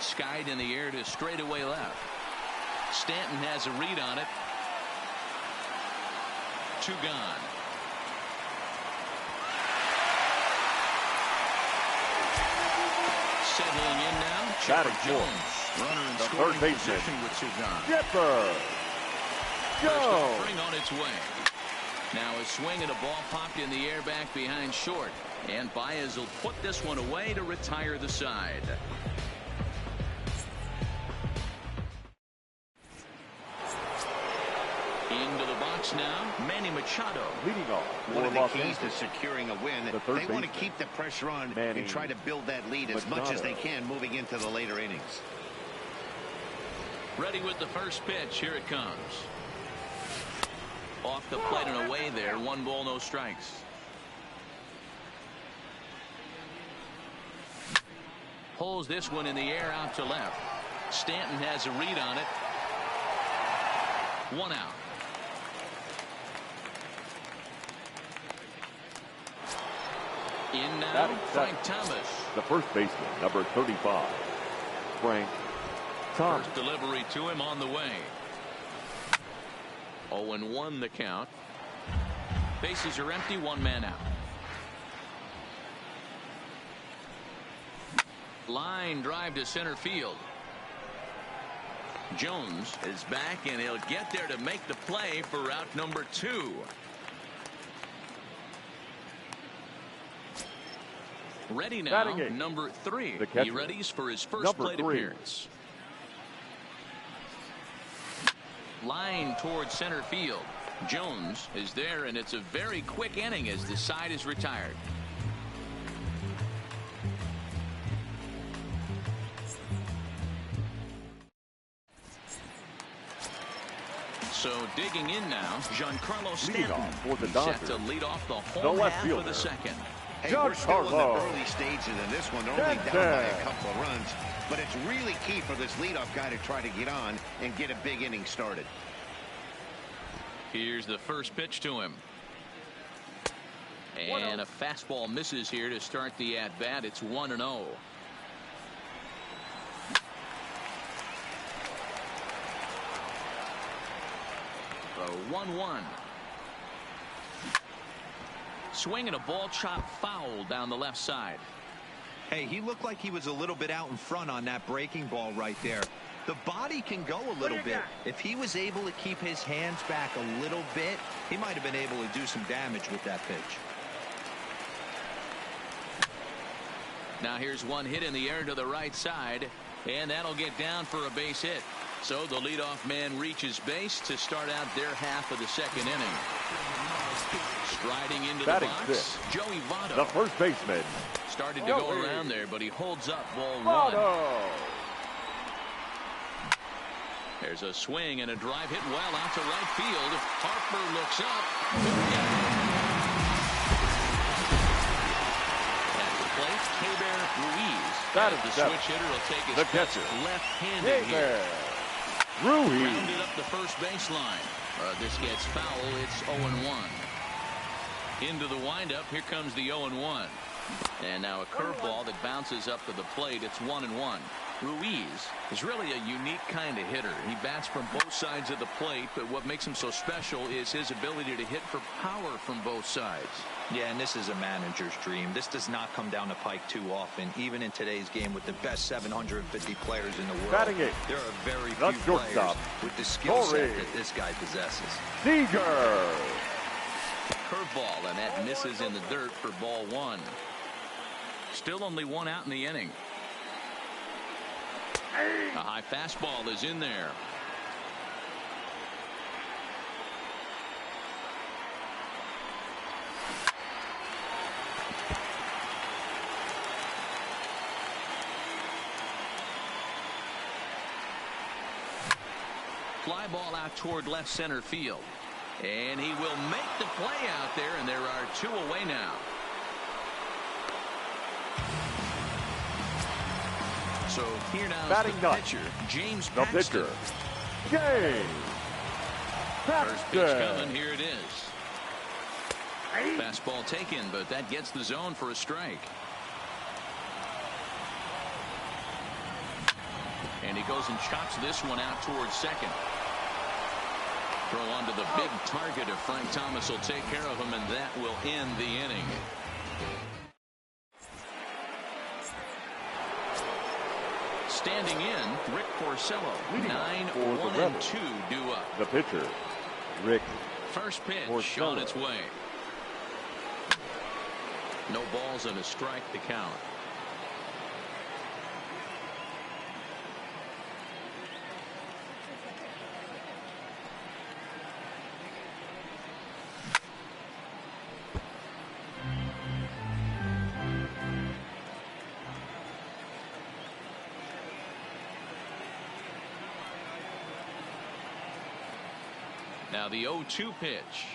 Skied in the air to straightaway left. Stanton has a read on it. 2 gone. Settling in now, Chipper Jones. Runner in scoring position with 2 gone. Chipper Jones. First spring on its way. Now a swing and a ball popped in the air back behind short. And Baez will put this one away to retire the side. Into the box now, Manny Machado. Leading off. One of the keys to securing a win, they want to keep the pressure on and try to build that lead as much as they can moving into the later innings. Ready with the first pitch. Here it comes. Off the plate and away there. 1 ball, no strikes. Pulls this one in the air out to left. Stanton has a read on it. 1 out. In now, Frank Thomas. The first baseman, number 35, Frank Thomas. First delivery to him on the way. 0-1 the count. Bases are empty, 1 man out. Line drive to center field. Jones is back, and he'll get there to make the play for route number 2. Ready now, Batting eighth, number 3. the catcher. He readies for his first Number plate 3. appearance. Line towards center field. Jones is there, and it's a very quick inning as the side is retired. So digging in now, Giancarlo Stanton. For the He's Dodgers, set to lead off the the home left half fielder, of the second. Hey, we're still in the Giancarlo early stages of this one. They're only down by a couple of runs, but it's really key for this leadoff guy to try to get on and get a big inning started. Here's the first pitch to him. And a fastball misses here to start the at-bat. It's 1-0. The 1-1. Swinging a ball chop foul down the left side. Hey, he looked like he was a little bit out in front on that breaking ball right there. The body can go a little bit. If he was able to keep his hands back a little bit, he might have been able to do some damage with that pitch. Now here's one hit in the air to the right side, and that'll get down for a base hit. So the leadoff man reaches base to start out their half of the second inning. Striding into the box, sixth, Joey Votto. the first baseman. Started to go around there, but he holds up ball 1. There's a swing and a drive hit well out to right field. Harper looks up. At the plate, Keber Ruiz. That is the seven. switch hitter will take his The pitch catcher, left-handed here. Ruiz. Rounded up the first baseline. This gets foul. It's 0-1. Into the windup. Here comes the 0-1. And now a curveball that bounces up to the plate. It's 1-1. Ruiz is really a unique kind of hitter. He bats from both sides of the plate, but what makes him so special is his ability to hit for power from both sides. Yeah, and this is a manager's dream. This does not come down the pike too often. Even in today's game with the best 750 players in the world, Batting eighth, there are very the few players shortstop, with the skill set Torrey. that this guy possesses. Seager. Curveball, and that misses in the dirt for ball 1. Still only 1 out in the inning. A high fastball is in there. Fly ball out toward left center field. And he will make the play out there, and there are 2 away now. So here now is the pitcher, James Paxton. The pitcher, James Paxton. First pitch coming, here it is. Fastball taken, but that gets the zone for a strike. And he goes and chops this one out towards second. Throw onto the big target of Frank Thomas will take care of him, and that will end the inning. Standing in, Rick Porcello. 9-1-2 due up. The pitcher, Rick. First pitch Porcello. on its way. No balls and a strike to count. Now the 0-2 pitch.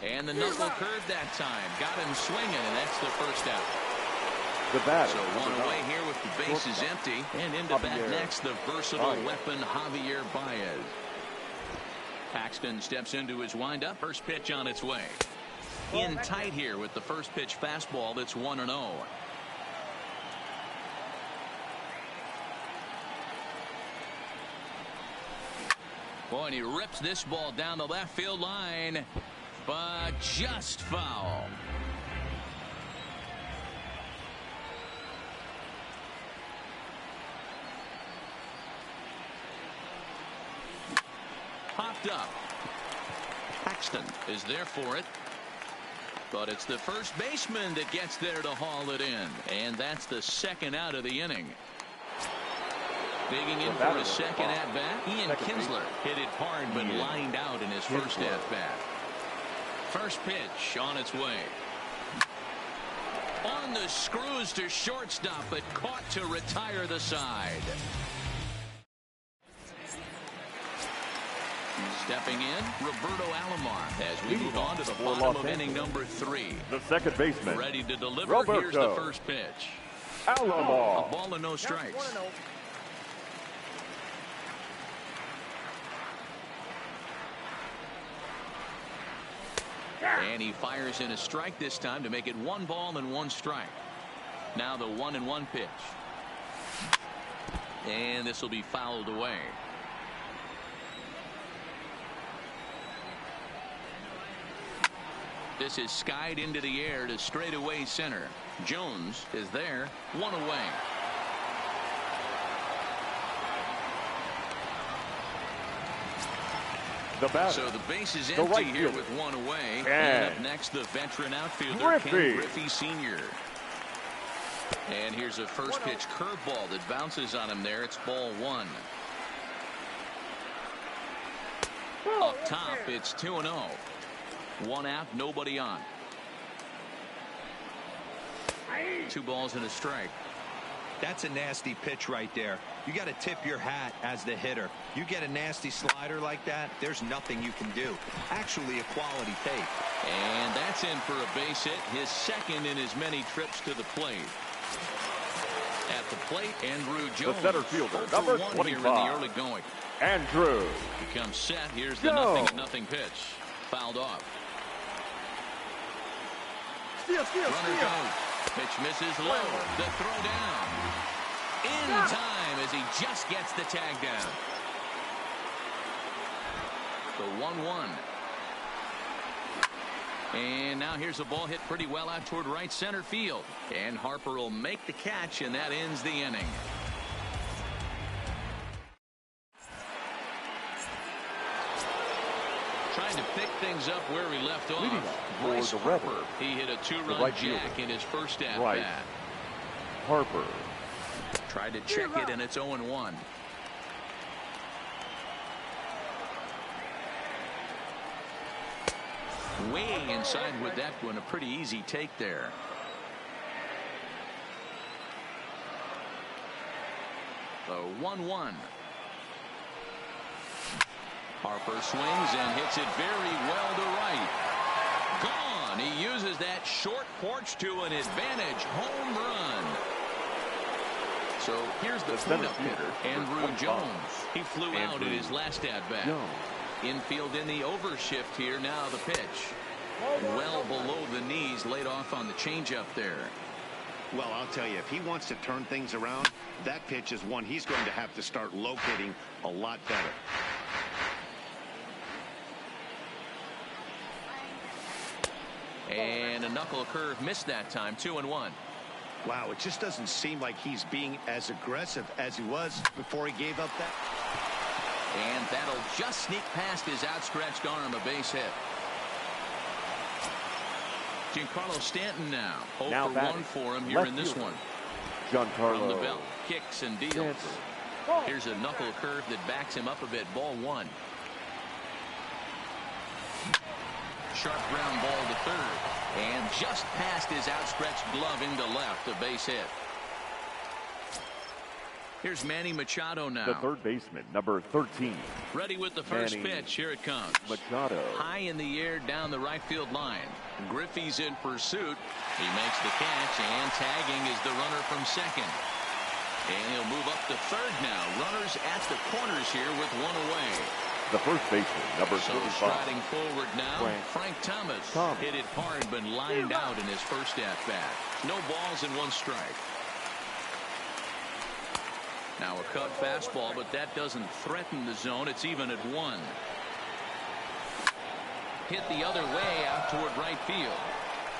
And the knuckle curve that time. Got him swinging, and that's the first out. The batter. So 1 away here with the bases empty. And into bat next, the versatile weapon, Javier Baez. Paxton steps into his windup. First pitch on its way. In tight here with the first pitch fastball. That's 1-0. Boy, and he rips this ball down the left field line, but just foul. Popped up. Paxton is there for it. But it's the first baseman that gets there to haul it in. And that's the second out of the inning. Digging in for his second at-bat, Ian Kinsler hit it hard but lined out in his first at-bat. First pitch on its way. On the screws to shortstop, but caught to retire the side. Stepping in, Roberto Alomar as we move on to the bottom of inning number 3. The second baseman. Ready to deliver. Roberto. Here's the first pitch. Alomar. A ball and no strikes. And he fires in a strike this time to make it 1 ball and 1 strike. Now the 1-1 pitch. And this will be fouled away. This is skied into the air to straightaway center. Jones is there, 1 away. So the base is empty here with 1 away. And up next, the veteran outfielder, Ken Griffey Sr. And here's a first pitch curveball that bounces on him there. It's ball 1. Up top, it's 2-0. 1 out, nobody on. 2 balls and a strike. That's a nasty pitch right there. You got to tip your hat as the hitter. You get a nasty slider like that, there's nothing you can do. Actually a quality take. And that's in for a base hit, his second in as many trips to the plate. At the plate, Andrew Jones. The center fielder, number 25. Here in the early going. Andrew. He comes set. Here's the 0-0 pitch. Fouled off. Runner goes. Pitch misses low. The throw down. In time as he just gets the tag down. The 1-1. And now here's a ball hit pretty well out toward right center field. And Harper will make the catch, and that ends the inning. Trying to pick things up where he left off. Bryce Harper. He hit a 2-run jack in his first at-bat. Harper. Tried to check it, and it's 0-1. Way inside with that one. A pretty easy take there. The 1-1. Harper swings and hits it very well to right. Gone. He uses that short porch to an advantage home run. So here's the cleanup hitter, Andrew Jones. He flew out in his last at-bat. Infield in the overshift here. Now the pitch. Well below the knees, laid off on the changeup there. Well, I'll tell you, if he wants to turn things around, that pitch is one he's going to have to start locating a lot better. And a knuckle curve missed that time. 2-1. Wow, it just doesn't seem like he's being as aggressive as he was before he gave up that. And that'll just sneak past his outstretched arm, a base hit. Giancarlo Stanton now. 0 for 1 for him here in this one. Giancarlo. From the belt, kicks and deals. Here's a knuckle curve that backs him up a bit. Ball 1. Sharp ground ball to third. And just past his outstretched glove into left, a base hit. Here's Manny Machado now. The third baseman, number 13. Ready with the first pitch. Here it comes. Machado. High in the air down the right field line. Griffey's in pursuit. He makes the catch, and tagging is the runner from second. And he'll move up to third now. Runners at the corners here with 1 away. The first baseman, number 35. Striding forward now, Frank Thomas. Hit it hard but lined out in his first at-bat. No balls and 1 strike. Now a cut fastball, but that doesn't threaten the zone. It's even at 1. Hit the other way out toward right field.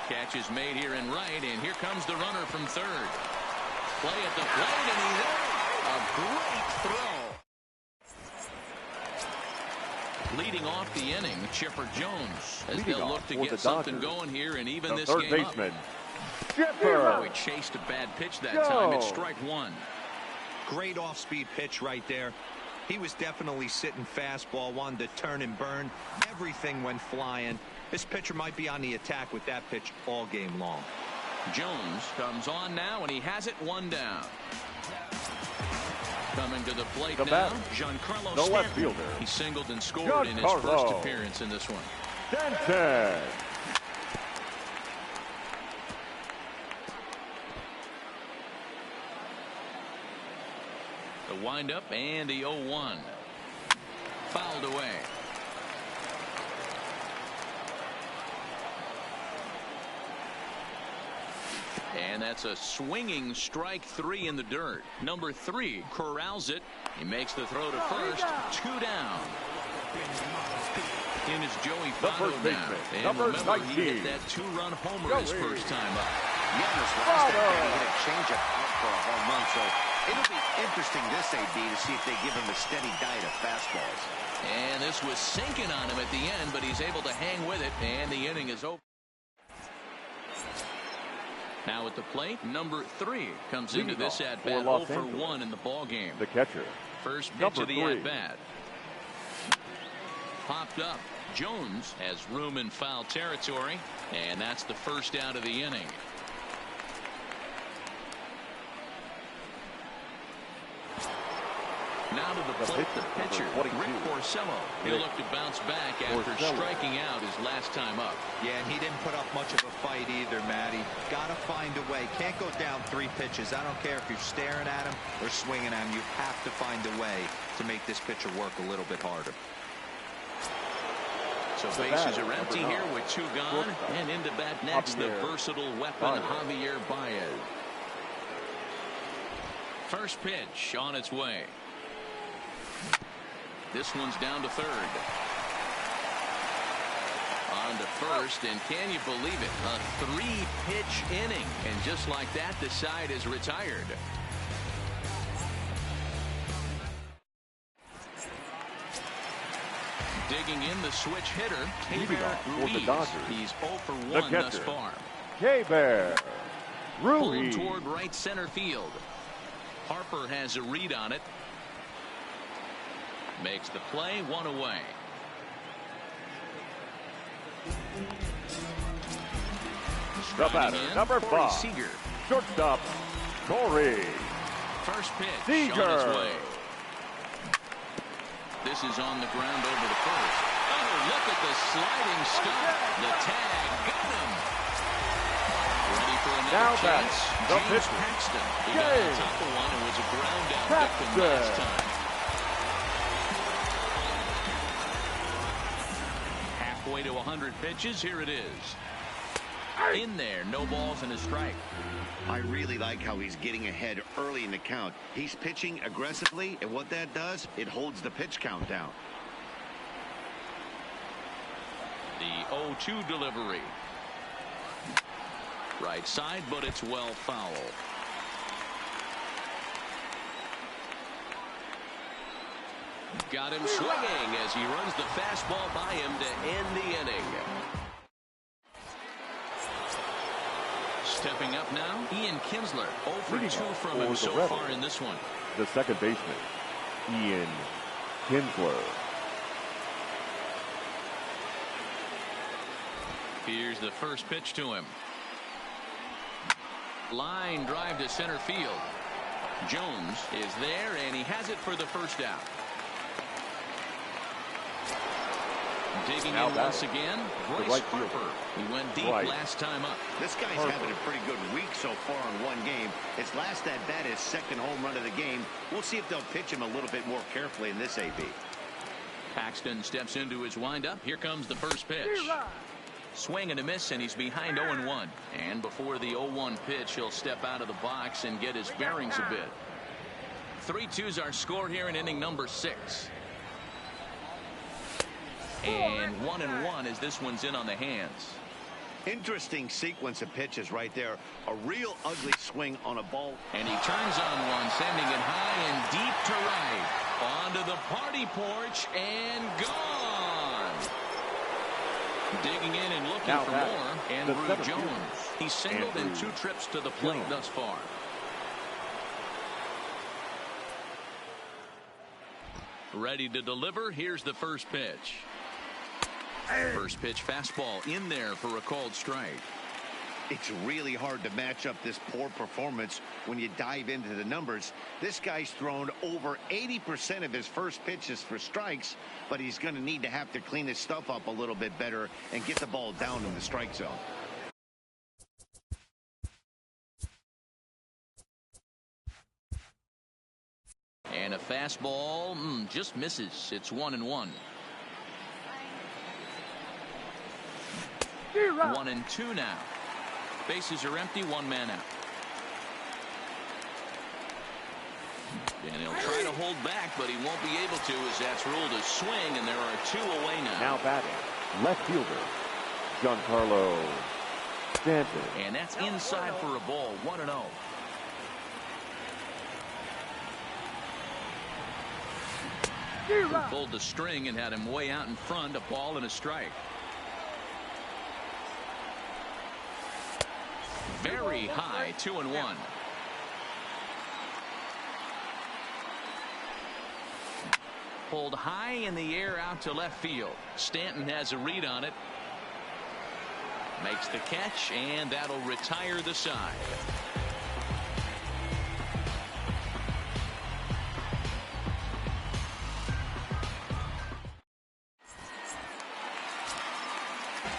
Catch is made here in right, and here comes the runner from third. Play at the plate, and he's there. A great throw. Leading off the inning, Chipper Jones, as Leading they'll look off to for get the something Dodgers, going here and even the this third game baseman, up. Chipper. He chased a bad pitch that time. It's strike one. Great off-speed pitch right there. He was definitely sitting fastball, wanted to turn and burn. Everything went flying. This pitcher might be on the attack with that pitch all game long. Jones comes on now, and he has it one down. Coming to the plate now, Giancarlo the left Stanton. fielder. He singled and scored in his first appearance in this one. Stanton. The windup and the 0-1. Fouled away. And that's a swinging strike three in the dirt. Number 3 corrals it. He makes the throw to first. 2 down. In is Joey Votto now. And remember, he hit that 2-run homer his first time up. Yeah, this last at bat, he hit a changeup out for a home run. So it'll be interesting this AB to see if they give him a steady diet of fastballs. And this was sinking on him at the end, but he's able to hang with it, and the inning is over. Now at the plate, number 3 comes into this at-bat 0 for 1 in the ball game. The catcher. First pitch of the at-bat. Popped up. Jones has room in foul territory, and that's the first out of the inning. Now to the plate, the pitcher, Rick Porcello. He'll look to bounce back after striking out his last time up. Yeah, and he didn't put up much of a fight either, Matty. Got to find a way. Can't go down 3 pitches. I don't care if you're staring at him or swinging at him. You have to find a way to make this pitcher work a little bit harder. So bases are empty here with 2 gone, and into bat next, the versatile weapon, Javier Baez. First pitch on its way. This one's down to third. On to first, and can you believe it? A 3-pitch inning, and just like that, the side is retired. Digging in the switch hitter, Ruiz. He's 0 for 1 thus far. K-Bear. Pulled Ruiz. toward right center field. Harper has a read on it. Makes the play, 1 away. The batter, number 5. Seager. Shortstop, Corey. First pitch Seager. on its way. This is on the ground over to first. Oh, look at the sliding stop. The tag got him. Ready for another chance. James Paxton. He got on top of one and was a ground out victim last time. Halfway to 100 pitches. Here it is. In there, no balls and a strike. I really like how he's getting ahead early in the count. He's pitching aggressively, and what that does, it holds the pitch count down. The 0-2 delivery. Right side, but it's well foul. Got him swinging as he runs the fastball by him to end the inning. Stepping up now, Ian Kinsler. 0 for 2 from him so far in this one. The second baseman, Ian Kinsler. Here's the first pitch to him. Line drive to center field. Jones is there, and he has it for the first out. Digging in once again, Bryce Harper. He went deep last time up. This guy's having a pretty good week so far in one game. His last at bat, his second home run of the game. We'll see if they'll pitch him a little bit more carefully in this AB. Paxton steps into his windup. Here comes the first pitch. Swing and a miss, and he's behind 0-1. And before the 0-1 pitch, he'll step out of the box and get his bearings a bit. 3-2's our score here in inning number 6. And 1-1 as this one's in on the hands. Interesting sequence of pitches right there. A real ugly swing on a ball. And he turns on one, sending it high and deep to right. Onto the party porch and gone. Digging in and looking Now for batting, more, the Andrew center Jones. fielder, He's singled in Andrew 2 trips to the plate Jones. thus far. Ready to deliver. Here's the first pitch. First pitch fastball in there for a called strike. It's really hard to match up this poor performance when you dive into the numbers. This guy's thrown over 80% of his first pitches for strikes, but he's going to have to clean his stuff up a little bit better and get the ball down in the strike zone. And a fastball just misses. It's 1-1. 1-2 now. Bases are empty, 1 man out. And he'll try to hold back, but he won't be able to, as that's ruled a swing, and there are 2 away now. Now batting, left fielder, Giancarlo Stanton. And that's inside for a ball, 1-0. Pulled the string and had him way out in front, a ball and a strike. Very high, 2-1. Pulled high in the air out to left field. Stanton has a read on it. Makes the catch, and that'll retire the side.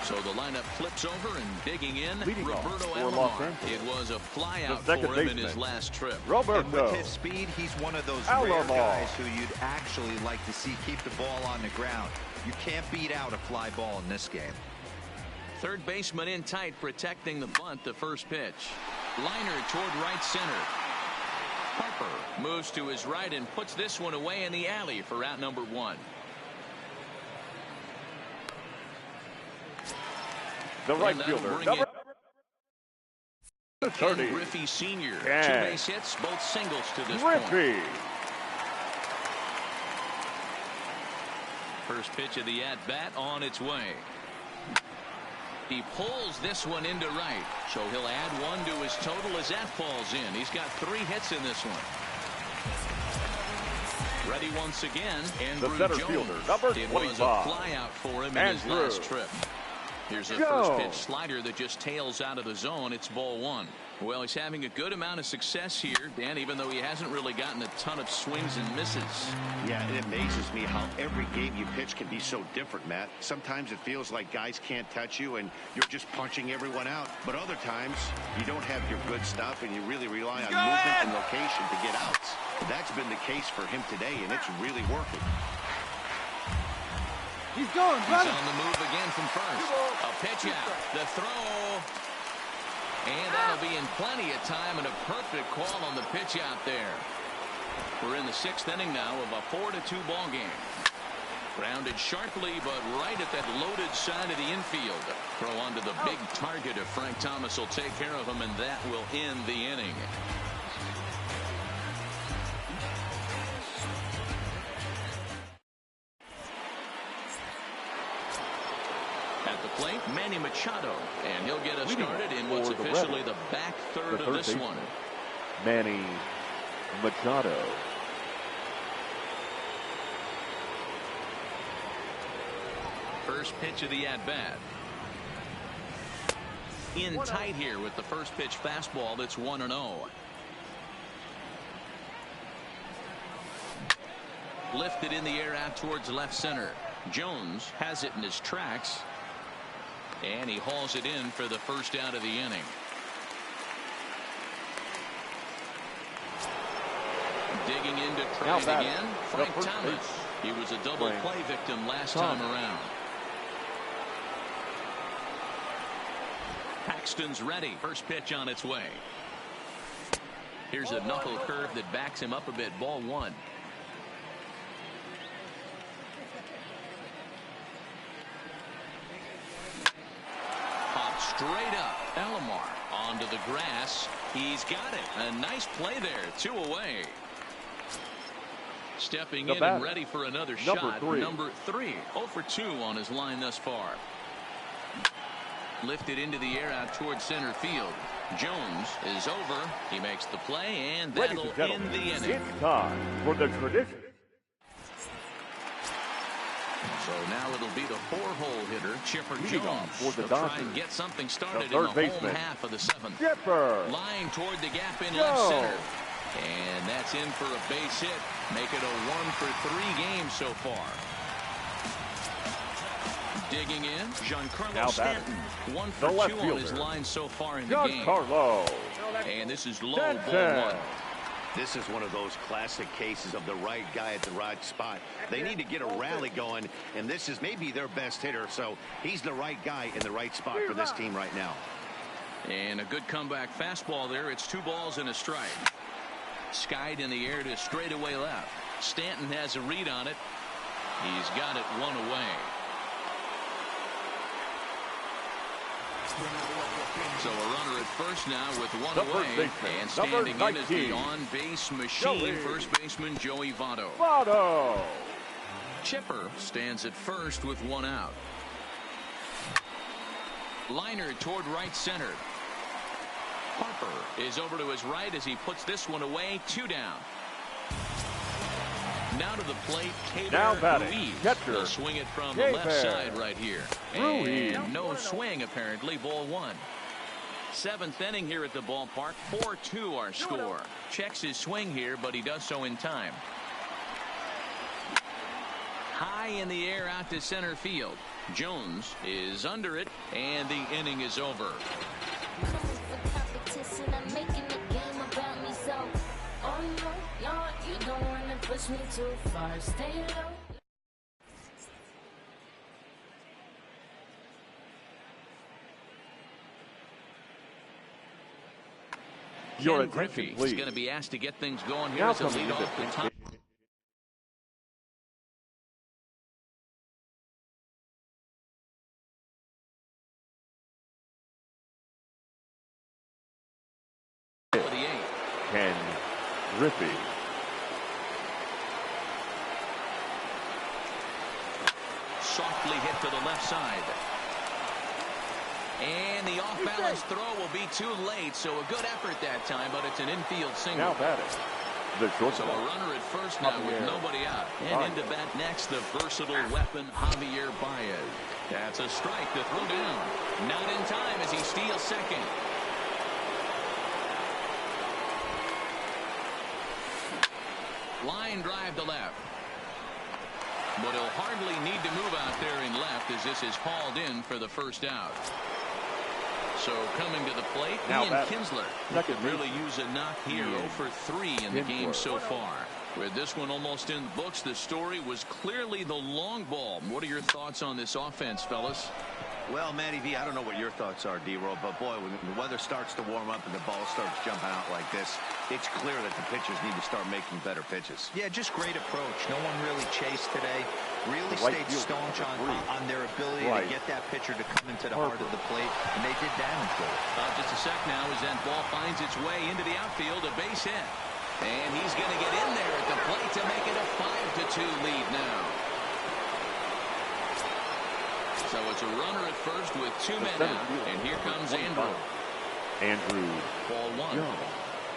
So the lineup flips over, and digging in, Leading Roberto off for Los Alomar. Angeles, It was a flyout the for second him in his baseman, last trip. And Roberto with his speed, he's one of those rare Alomar. guys who you'd actually like to see keep the ball on the ground. You can't beat out a fly ball in this game. Third baseman in tight, protecting the bunt. The first pitch. Liner toward right center. Harper moves to his right and puts this one away in the alley for out number 1. The right And that'll fielder, bring number in 30, Ken Griffey Sr. Ken 2 base hits, both singles to this point. Griffey. First pitch of the at-bat on its way. He pulls this one into right, so he'll add 1 to his total as that falls in. He's got 3 hits in this one. Ready once again, Andrew center Jones. fielder, number It was a 25, flyout for him in his Andrew last trip. Here's a Jones. first pitch slider that just tails out of the zone. It's ball 1. Well, he's having a good amount of success here, Dan, even though he hasn't really gotten a ton of swings and misses. Yeah, it amazes me how every game you pitch can be so different, Matt. Sometimes it feels like guys can't touch you and you're just punching everyone out. But other times you don't have your good stuff and you really rely on movement and location to get outs. That's been the case for him today, and it's really working. He's going, brother. He's on the move again from first. A pitch out. The throw. And that'll be in plenty of time, and a perfect call on the pitch out there. We're in the 6th inning now of a 4-2 ball game. Grounded sharply, but right at that loaded side of the infield. Throw onto the big target if Frank Thomas will take care of him, and that will end the inning. At the plate, Manny Machado, and he'll get us started in what's officially the back third of this one. Manny Machado. First pitch of the at-bat. In tight here with the first pitch fastball. That's 1-0. Lifted in the air out towards left center. Jones has it in his tracks. And he hauls it in for the first out of the inning. Digging in to try it again. Frank Thomas. He was a double play victim last time around. Paxton's ready. First pitch on its way. Here's a knuckle curve that backs him up a bit. Ball 1. Pop straight up. Alomar onto the grass. He's got it. A nice play there. 2 away. Stepping in and ready for another shot. Number 3. 0 for 2 on his line thus far. Lifted into the air out towards center field. Jones is over. He makes the play, and Ladies that'll and gentlemen, end the inning. it's time for the tradition. So now it'll be the 4-hole hitter, Chipper Leading Jones. off for the He'll try Dodgers, and get something started in third the home baseman, half of the 7th. Chipper Lying toward the gap in Jones. left center. And that's in for a base hit. Make it a 1-for-3 game so far. Digging in, Giancarlo Stanton. 1 for 2 on his line so far in the game. Giancarlo. And this is low, Stanton. ball 1. This is one of those classic cases of the right guy at the right spot. They need to get a rally going, and this is maybe their best hitter, so he's the right guy in the right spot for this team right now. And a good comeback fastball there. It's 2 balls and a strike. Skied in the air to straightaway left. Stanton has a read on it. He's got it 1 away. So a runner at first now with 1 away. And standing in is the on-base machine, first baseman Joey Votto. Chipper stands at first with 1 out. Liner toward right center. Harper is over to his right as he puts this one away. 2 down. Now to the plate, Ruiz will swing it from the left side right here. And no swing apparently, ball 1. 7th inning here at the ballpark. 4-2 our score. Checks his swing here, but he does so in time. High in the air out to center field. Jones is under it, and the inning is over. Push me too far, stay low. Your Ken attention, Griffey please. is going to be asked to get things going here Now as a coming lead into off the top. For the 8th. Ken Griffey. Softly hit to the left side. And the off-balance throw will be too late, so a good effort that time, but it's an infield single. Now batting, the So shortstop. a runner at first now with nobody out. And into bat next, the versatile weapon, Javier Baez. That's a strike to throw down. Not in time as he steals second. Line drive to left. But he'll hardly need to move out there in left as this is hauled in for the first out. So coming to the plate, Ian Kinsler. Could really use a knock here. 0 for 3 in the game so far. With this one almost in the books, the story was clearly the long ball. What are your thoughts on this offense, fellas? Well, Matty V, I don't know what your thoughts are, D-Roll, but boy, when the weather starts to warm up and the ball starts jumping out like this, it's clear that the pitchers need to start making better pitches. Yeah, just great approach. No one really chased today. Really stayed staunch on their ability to get that pitcher to come into the heart of the plate, and they did damage with it. Just a sec now as that ball finds its way into the outfield, a base hit. And he's going to get in there at the plate to make it a 5-2 lead now. So it's a runner at first with 2 men out, and here comes Andrew. Ball 1.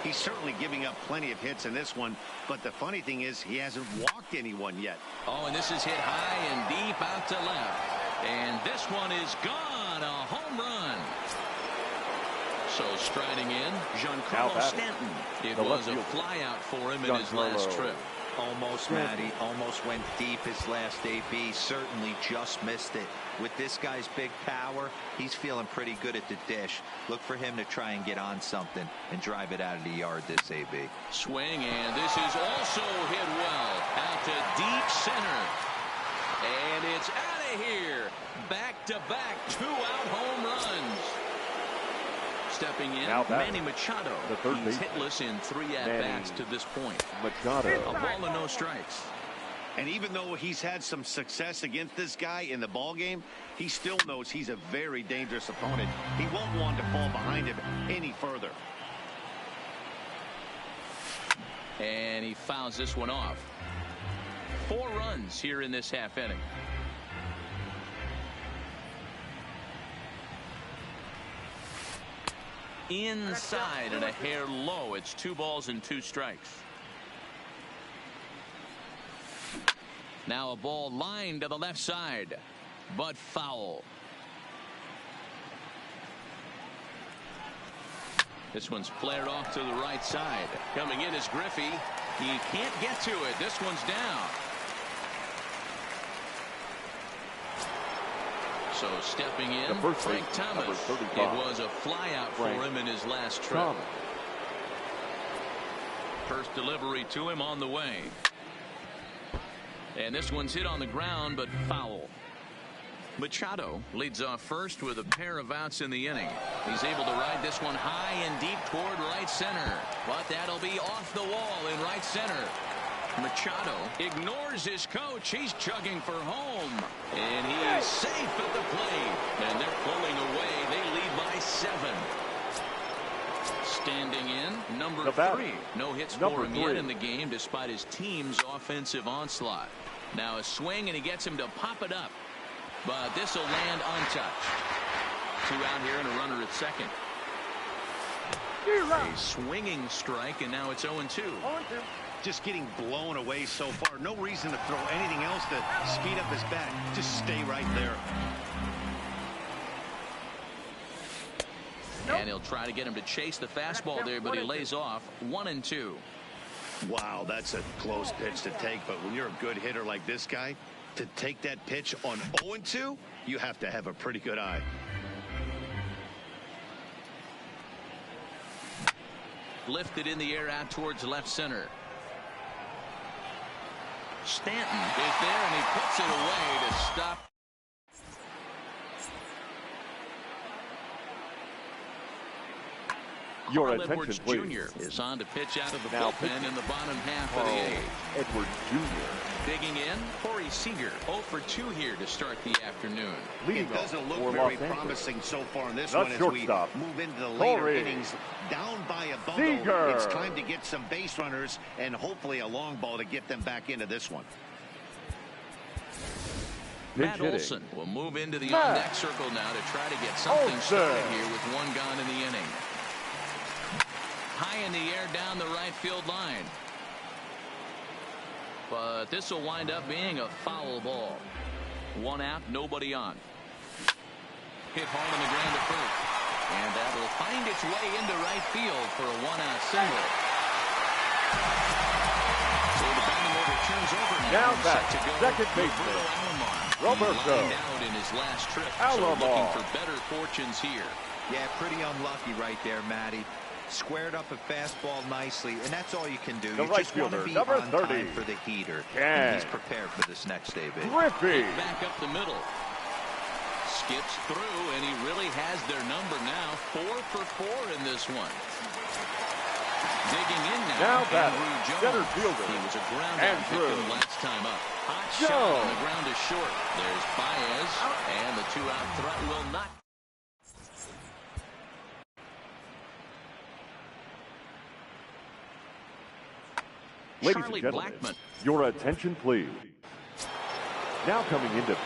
He's certainly giving up plenty of hits in this one, but the funny thing is he hasn't walked anyone yet. Oh, and this is hit high and deep out to left. And this one is gone. A home run. So striding in, Giancarlo Stanton. It was a fly out for him in his last trip. Almost, Matty. Almost went deep his last AB. Certainly just missed it. With this guy's big power, he's feeling pretty good at the dish. Look for him to try and get on something and drive it out of the yard this AB. Swing, and this is also hit well. Out to deep center. And it's out of here. Back-to-back 2-out home runs. Stepping in, Manny Machado. He's hitless in 3 at-bats to this point. Machado. A ball and no strikes. And even though he's had some success against this guy in the ball game, he still knows he's a very dangerous opponent. He won't want to fall behind him any further. And he fouls this one off. 4 runs here in this half inning. inside and a hair low. It's 2 balls and 2 strikes. Now a ball lined to the left side, but foul. This one's flared off to the right side. Coming in is Griffey. He can't get to it. This one's down. So stepping in, Frank Thomas. It was a flyout for him in his last trip. First delivery to him on the way. And this one's hit on the ground, but foul. Machado leads off first with a pair of outs in the inning. He's able to ride this one high and deep toward right center. But that'll be off the wall in right center. Machado ignores his coach. He's chugging for home. And he's safe at the plate. And they're pulling away. They lead by 7. Standing in, number 3. No hits for him yet in the game despite his team's offensive onslaught. Now a swing, and he gets him to pop it up. But this will land untouched. 2 out here and a runner at second. A swinging strike, and now it's 0-2. Just getting blown away so far. No reason to throw anything else to speed up his bat. Just stay right there. And he'll try to get him to chase the fastball there, but he lays off. 1-2. Wow, that's a close pitch to take. But when you're a good hitter like this guy, to take that pitch on 0-2, you have to have a pretty good eye. Lifted in the air out towards left center. Stanton is there, and he puts it away to stop. Your Carl attention, Edwards please. Jr. is on to pitch out of the Now bullpen in the bottom half of the 8th. Edwards Jr. Digging in, Corey Seager, 0 for 2 here to start the afternoon. It doesn't look very promising so far in this one as we move into the later innings. Down by a bundle, it's time to get some base runners and hopefully a long ball to get them back into this one. Matt Olson will move into the on-deck circle now to try to get something started here with 1 gone in the inning. High in the air down the right field line. But this will wind up being a foul ball. 1 out, nobody on. Hit hard on the ground to first. And that will find its way into right field for a 1-out single. So the batting order turns over now. Back, second baseman, Roberto. Out in his last trip. So looking for better fortunes here. Yeah, pretty unlucky right there, Matty. Squared up a fastball nicely, and that's all you can do. You just want to be on time for the heater. And he's prepared for this next day, baby. Griffey. Back up the middle. Skips through, and he really has their number now. 4 for 4 in this one. Digging in now. Center fielder. He was a ground out victim last time up. Hot shot on the ground is short. There's Baez, and the 2-out threat will not. Ladies and gentlemen, your attention please. Now coming into